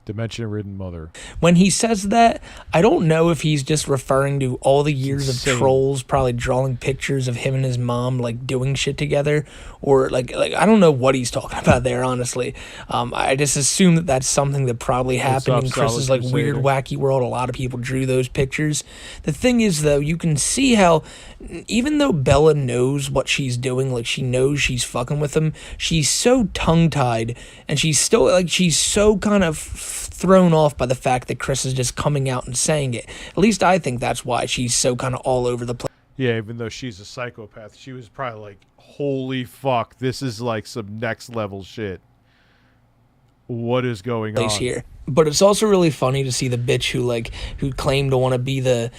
Dementia-ridden mother. When he says that, I don't know if he's just referring to all the years Insane. of trolls probably drawing pictures of him and his mom like doing shit together, or like I don't know what he's talking about there. Honestly, I just assume that that's something that probably happened up, in Chris's Solid like weird, Crusader? wacky world. A lot of people drew those pictures. The thing is, though, you can see how even though Bella knows what she's doing, like she knows she's fucking with him, she's so tongue-tied, and she's still like she's so kind of thrown off by the fact that Chris is just coming out and saying it. At least I think that's why she's so kind of all over the place. Yeah, even though she's a psychopath, she was probably like, holy fuck, this is like some next level shit. What is going on Here. But it's also really funny to see the bitch who claimed to want to be the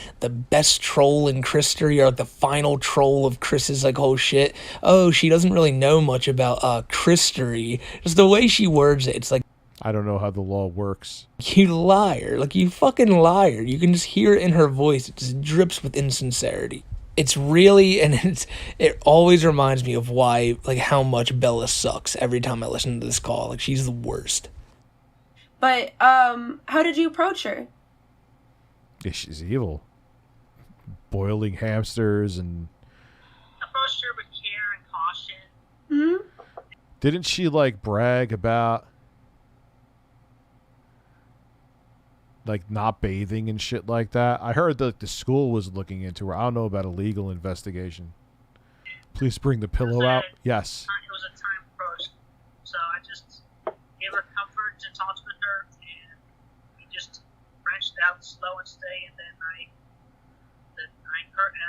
best troll in Christery, or like the final troll of Chris's like whole shit. Oh, she doesn't really know much about Christery. Just the way she words it, it's like, I don't know how the law works. you liar. Like, you fucking liar. You can just hear it in her voice. It just drips with insincerity. It's really, and it always reminds me of why, like, how much Bella sucks every time I listen to this call. Like, she's the worst. But how did you approach her? Yeah, she's evil. Boiling hamsters and... Approached her with care and caution. Hmm? Didn't she, like, brag about... like not bathing and shit like that? I heard that the school was looking into her. I don't know about a legal investigation. Please bring the pillow out. Yes. It was a time approach. So I just gave her comfort and talked with her, and we just branched out slow and steady, and then I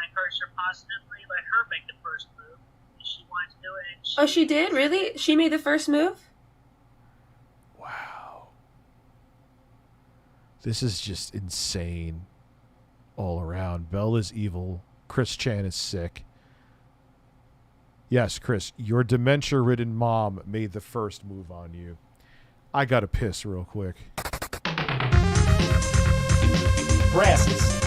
encouraged her positively, let her make the first move. And she wanted to do it. And She did? Really? She made the first move? This is just insane all around. Bella's evil. Chris Chan is sick. Yes, Chris, your dementia-ridden mom made the first move on you. I gotta piss real quick. Breasts.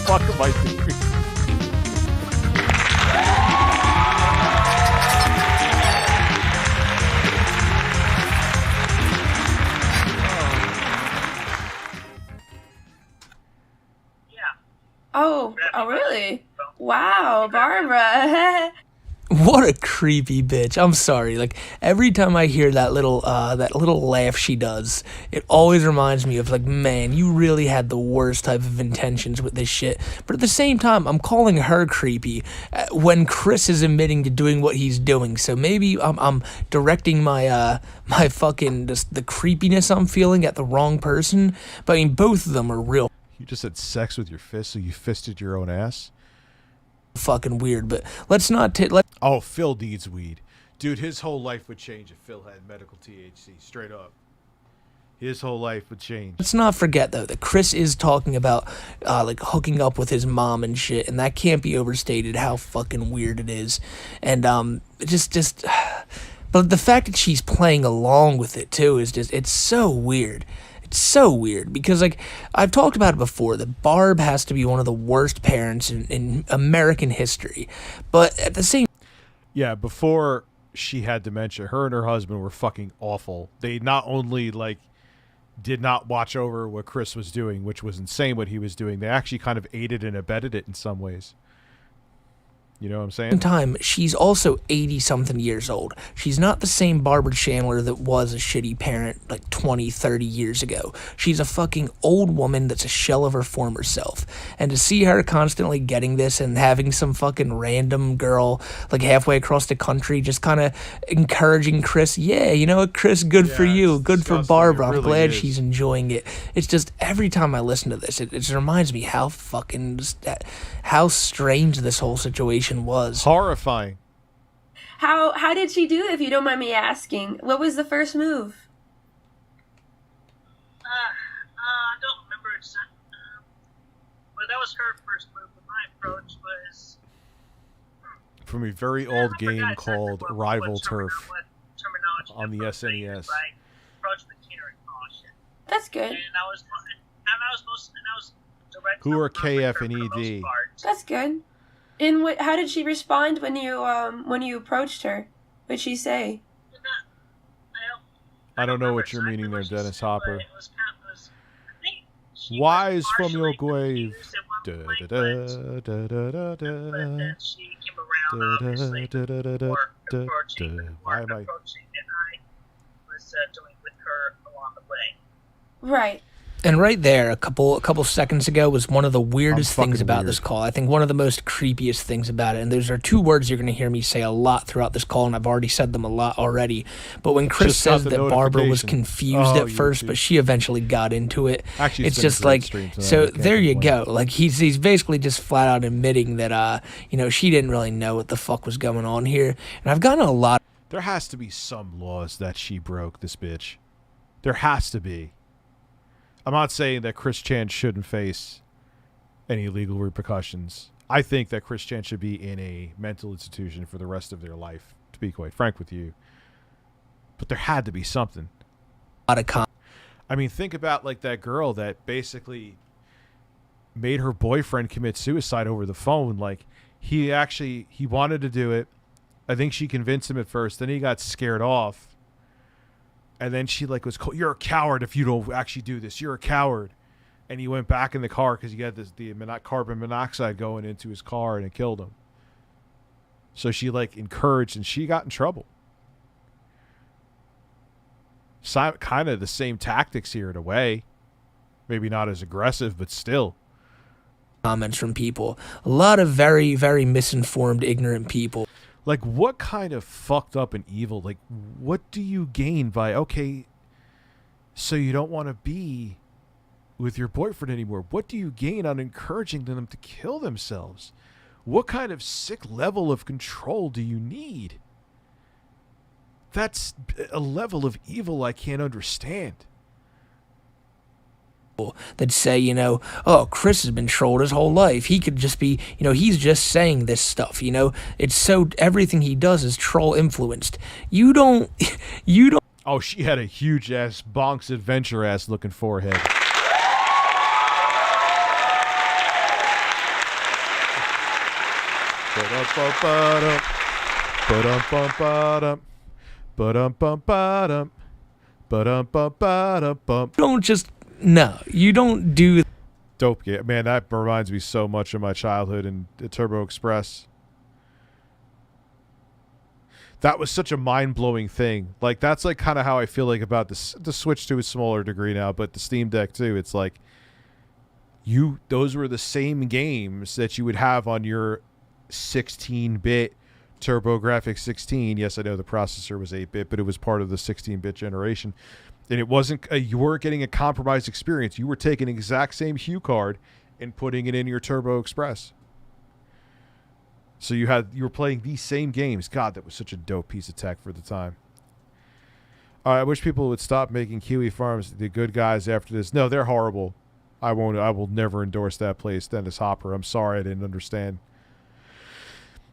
Fuck am I doing? Oh, really? Wow, Barbara. What a creepy bitch. I'm sorry. Like, every time I hear that little laugh she does, it always reminds me of, like, man, you really had the worst type of intentions with this shit. But at the same time, I'm calling her creepy when Chris is admitting to doing what he's doing. So maybe I'm directing my my fucking just the creepiness I'm feeling at the wrong person. But I mean, both of them are real. You just had sex with your fist, so you fisted your own ass? Fucking weird, but let's not Oh, Phil needs weed. Dude, his whole life would change if Phil had medical THC, straight up. His whole life would change. Let's not forget, though, that Chris is talking about, like, hooking up with his mom and shit, and that can't be overstated how fucking weird it is. And, but the fact that she's playing along with it, too, is just, it's so weird. So weird because, like, I've talked about it before, that Barb has to be one of the worst parents in American history, but at the same before she had dementia, her and her husband were fucking awful. They not only, like, did not watch over what Chris was doing, which was insane what he was doing, they actually kind of aided and abetted it in some ways. You know what I'm saying? Time, she's also 80-something years old. She's not the same Barbara Chandler that was a shitty parent like 20, 30 years ago. She's a fucking old woman that's a shell of her former self. And to see her constantly getting this and having some fucking random girl like halfway across the country just kind of encouraging Chris, yeah, you know what, Chris, good for you, good for Barbara. I'm glad she's enjoying it. It's just every time I listen to this, it just reminds me how fucking how strange this whole situation was. Horrifying. How did she do it, if you don't mind me asking? What was the first move? I don't remember exactly. But that was her first move. But my approach was from a very old game called Rival Turf on the SNES. That's good. And I was direct. Who are KF and ED? That's good. And how did she respond when you approached her? What'd she say? I don't know what you're meaning there, Dennis Hopper. Wise from your grave. Why am I? Right. And right there, a couple seconds ago, was one of the weirdest things about this call. I think one of the most creepiest things about it. And those are two words you're going to hear me say a lot throughout this call, and I've already said them a lot already. But when Chris says that Barbara was confused at first, but she eventually got into it, actually, it's just like, so there you go. Like, he's basically just flat out admitting that, you know, she didn't really know what the fuck was going on here. And I've gotten a lot. There has to be some laws that she broke, this bitch. There has to be. I'm not saying that Chris Chan shouldn't face any legal repercussions. I think that Chris Chan should be in a mental institution for the rest of their life, to be quite frank with you. But there had to be something. I mean, think about, like, that girl that basically made her boyfriend commit suicide over the phone. Like, he wanted to do it. I think she convinced him at first. Then he got scared off. And then she, like, was, you're a coward if you don't actually do this. You're a coward. And he went back in the car because he had the carbon monoxide going into his car, and it killed him. So she, like, encouraged, and she got in trouble. So, kind of the same tactics here in a way. Maybe not as aggressive, but still. Comments from people. A lot of very, very misinformed, ignorant people. Like, what kind of fucked up and evil, like, what do you gain by, okay, so you don't want to be with your boyfriend anymore? What do you gain on encouraging them to kill themselves? What kind of sick level of control do you need? That's a level of evil I can't understand. That say, you know, oh, Chris has been trolled his whole life. He could just be, you know, he's just saying this stuff, you know. It's so, everything he does is troll influenced. You don't. Oh, she had a huge ass, Bonk's Adventure ass looking forehead. Don't just. No, you don't do. Dope, yeah, man. That reminds me so much of my childhood and the Turbo Express. that was such a mind-blowing thing. Like, that's like kind of how I feel like about the Switch to a smaller degree now, but the Steam Deck too. It's like those were the same games that you would have on your 16-bit TurboGrafx 16. Yes, I know the processor was 8-bit, but it was part of the 16-bit generation. And it wasn't you weren't getting a compromised experience. You were taking the exact same hue card and putting it in your Turbo Express. So you were playing these same games. God, that was such a dope piece of tech for the time. I wish people would stop making Kiwi Farms the good guys after this. No, they're horrible. I will never endorse that place, Dennis Hopper. I'm sorry I didn't understand.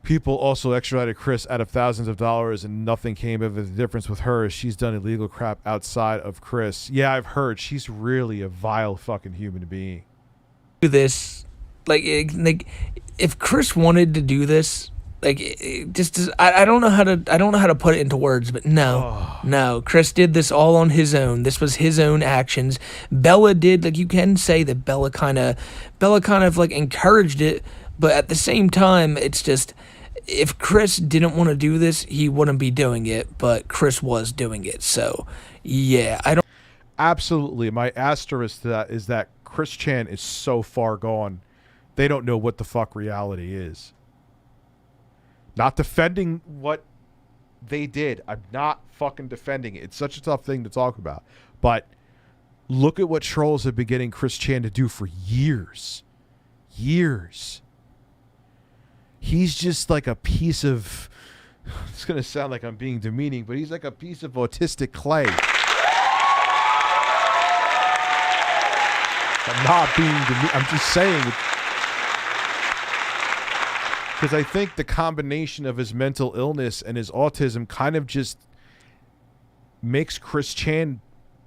People also extradited Chris out of thousands of dollars and nothing came of it. The difference with her is she's done illegal crap outside of Chris. Yeah, I've heard. She's really a vile fucking human being. Do this, like if Chris wanted to do this, like I don't know how to put it into words, but no, Chris did this all on his own. This was his own actions. Bella did, like, you can say that Bella kind of like encouraged it, but at the same time, it's just, if Chris didn't want to do this, he wouldn't be doing it, but Chris was doing it. So yeah, I don't. Absolutely, my asterisk to that is that Chris Chan is so far gone, they don't know what the fuck reality is. Not defending what they did. I'm not fucking defending it. It's such a tough thing to talk about. But look at what trolls have been getting Chris Chan to do for years. Years. He's just like a piece of... It's going to sound like I'm being demeaning, but he's like a piece of autistic clay. I'm not being demeaning. I'm just saying... Because I think the combination of his mental illness and his autism kind of just makes Chris Chan,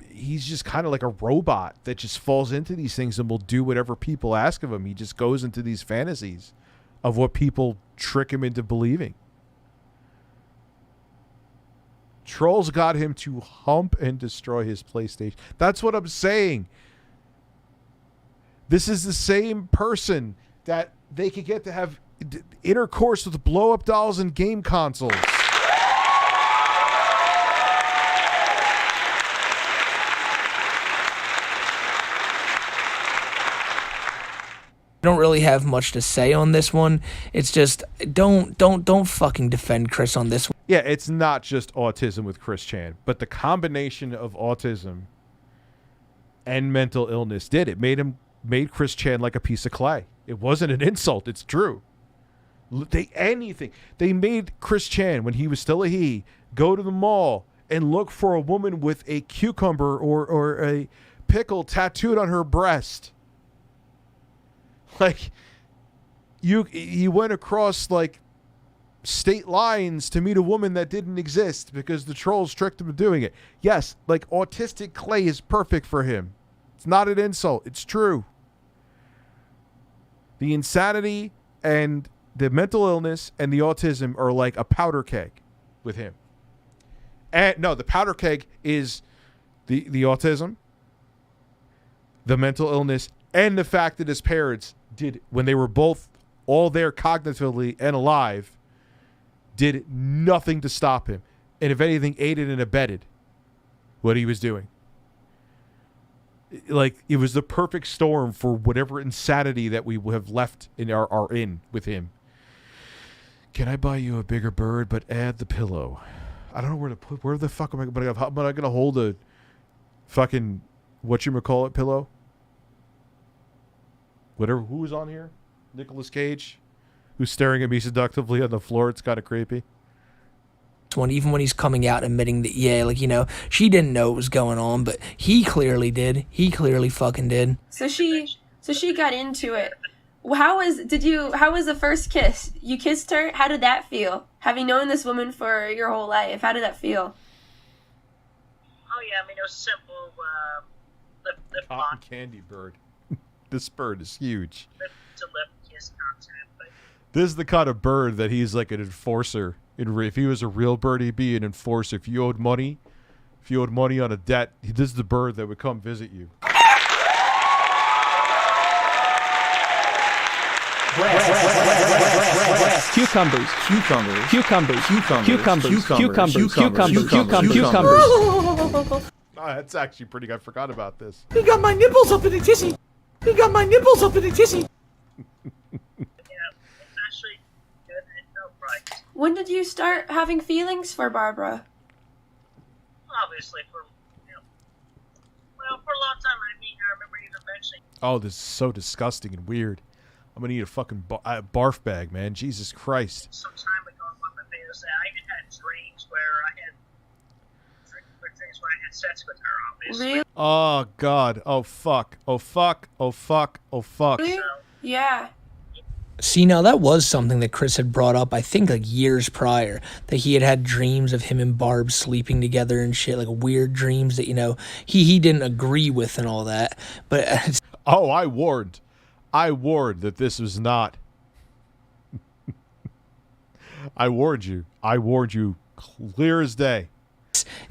he's just kind of like a robot that just falls into these things and will do whatever people ask of him. He just goes into these fantasies of what people trick him into believing. Trolls got him to hump and destroy his PlayStation. That's what I'm saying. This is the same person that they could get to have intercourse with blow-up dolls and game consoles. I don't really have much to say on this one. It's just don't fucking defend Chris on this one. Yeah, it's not just autism with Chris Chan, but the combination of autism and mental illness made Chris Chan like a piece of clay. It wasn't an insult, it's true. They made Chris Chan, when he was still a he, go to the mall and look for a woman with a cucumber or a pickle tattooed on her breast. Like, you went across like state lines to meet a woman that didn't exist because the trolls tricked him into doing it. Yes, like, autistic clay is perfect for him. It's not an insult, it's true. The insanity and the mental illness and the autism are like a powder keg with him. And no, the powder keg is the autism, the mental illness, and the fact that his parents did, when they were both all there cognitively and alive, did nothing to stop him. And if anything, aided and abetted what he was doing. Like, it was the perfect storm for whatever insanity that we have left in are in with him. Can I buy you a bigger bird, but add the pillow? I don't know where to put. Where the fuck am I going to hold a fucking whatchamacallit pillow? Whatever. Who's on here? Nicolas Cage, who's staring at me seductively on the floor. It's kind of creepy. One, even when he's coming out admitting that, yeah, like, you know, she didn't know what was going on, but he clearly did. He clearly fucking did. So she got into it. How was the first kiss? You kissed her? How did that feel? Having known this woman for your whole life, how did that feel? Oh yeah, I mean, it was simple. Lip Cotton candy bird. This bird is huge. Lip to lip kiss content. But this is the kind of bird that he's like an enforcer. If he was a real bird, he'd be an enforcer. If you owed money on a debt, this is the bird that would come visit you. Cucumbers. Cucumbers. Cucumbers. Cucumbers. Cucumbers. Cucumbers. Cucumbers. Cucumbers. Oh, that's actually pretty good. I forgot about this. He got my nipples up in a tissy. He got my nipples up in a tissy. When did you start having feelings for Barbara? Obviously, for a long time. I remember even mentioning. Oh, this is so disgusting and weird. I'm gonna need a fucking barf bag, man. Jesus Christ. Some time ago, I even had dreams where I had sex with her. Obviously. Really? Oh God. Oh fuck. Oh fuck. Oh fuck. Oh fuck. Really? Yeah. See, now that was something that Chris had brought up, I think, like years prior, that he had had dreams of him and Barb sleeping together and shit, like weird dreams that, you know, he didn't agree with and all that. But oh, I warned that this was not. I warned you. I warned you clear as day.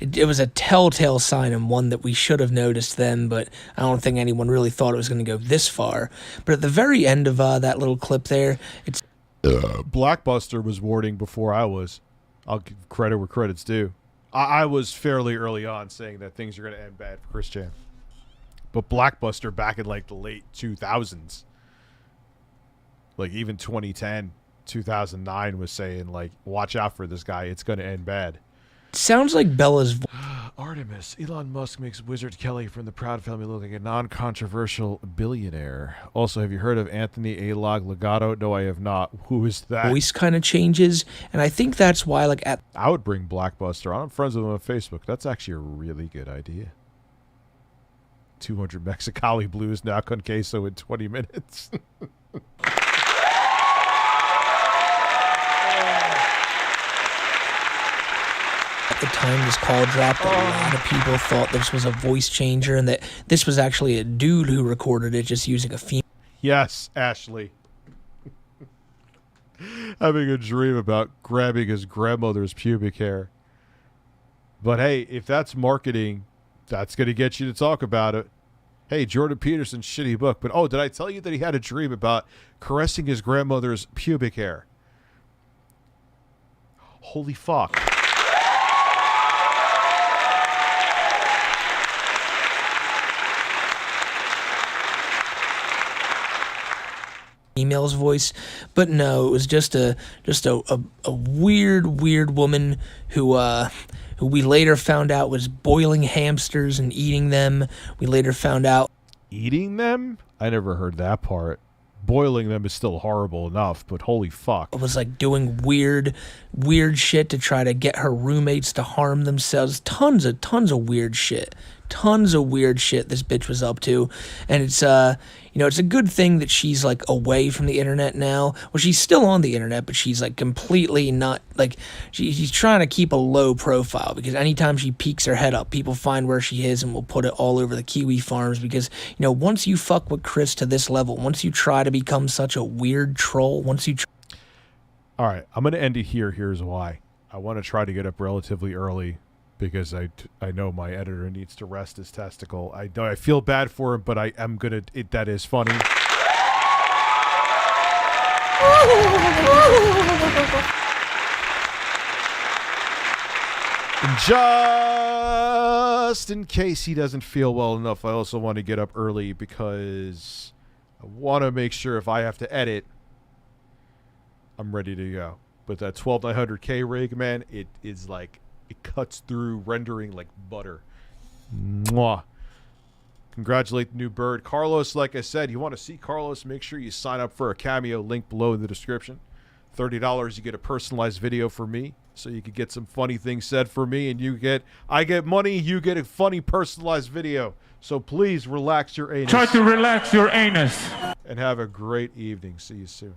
It was a telltale sign and one that we should have noticed then, but I don't think anyone really thought it was going to go this far. But at the very end of that little clip there, it's... Blackbuster was warning before I was. I'll give credit where credit's due. I was fairly early on saying that things are going to end bad for Chris Chan. But Blackbuster back in like the late 2000s, like even 2010, 2009 was saying like, watch out for this guy. It's going to end bad. Sounds like Bella's... Artemis. Elon Musk makes Wizard Kelly from the Proud Family look like a non-controversial billionaire. Also, have you heard of Anthony A. Legato? No, I have not. Who is that? Voice kind of changes, and I think that's why, like, I would bring Blackbuster on. I'm friends with him on Facebook. That's actually a really good idea. 200 Mexicali Blues now con queso in 20 minutes. At the time this call dropped, a lot of people thought this was a voice changer and that this was actually a dude who recorded it just using a female. Yes, Ashley. Having a dream about grabbing his grandmother's pubic hair. But hey, if that's marketing, that's going to get you to talk about it. Hey, Jordan Peterson's shitty book. But oh, did I tell you that he had a dream about caressing his grandmother's pubic hair? Holy fuck. Female's voice, but no, it was just a weird woman who we later found out was boiling hamsters and eating them. We later found out eating them? I never heard that part. Boiling them is still horrible enough, but holy fuck. It was like doing weird shit to try to get her roommates to harm themselves. Tons of weird shit. Tons of weird shit this bitch was up to. And it's it's a good thing that she's like away from the internet now. Well, she's still on the internet, but she's like completely not, like, she's trying to keep a low profile because anytime she peeks her head up, people find where she is and will put it all over the Kiwi farms because, you know, once you fuck with Chris to this level, once you try to become such a weird troll, all right, I'm going to end it here. Here's why. I want to try to get up relatively early because I know my editor needs to rest his testicle. I feel bad for him, but I am going to... That is funny. And just in case he doesn't feel well enough, I also want to get up early because I want to make sure if I have to edit, I'm ready to go. But that 12900K rig, man, it is like... It cuts through rendering like butter. Mwah. Congratulate the new bird. Carlos, like I said, you want to see Carlos, make sure you sign up for a Cameo, link below in the description. $30, you get a personalized video for me, so you could get some funny things said for me, and I get money, you get a funny personalized video. So please relax your anus. Try to relax your anus. And have a great evening. See you soon.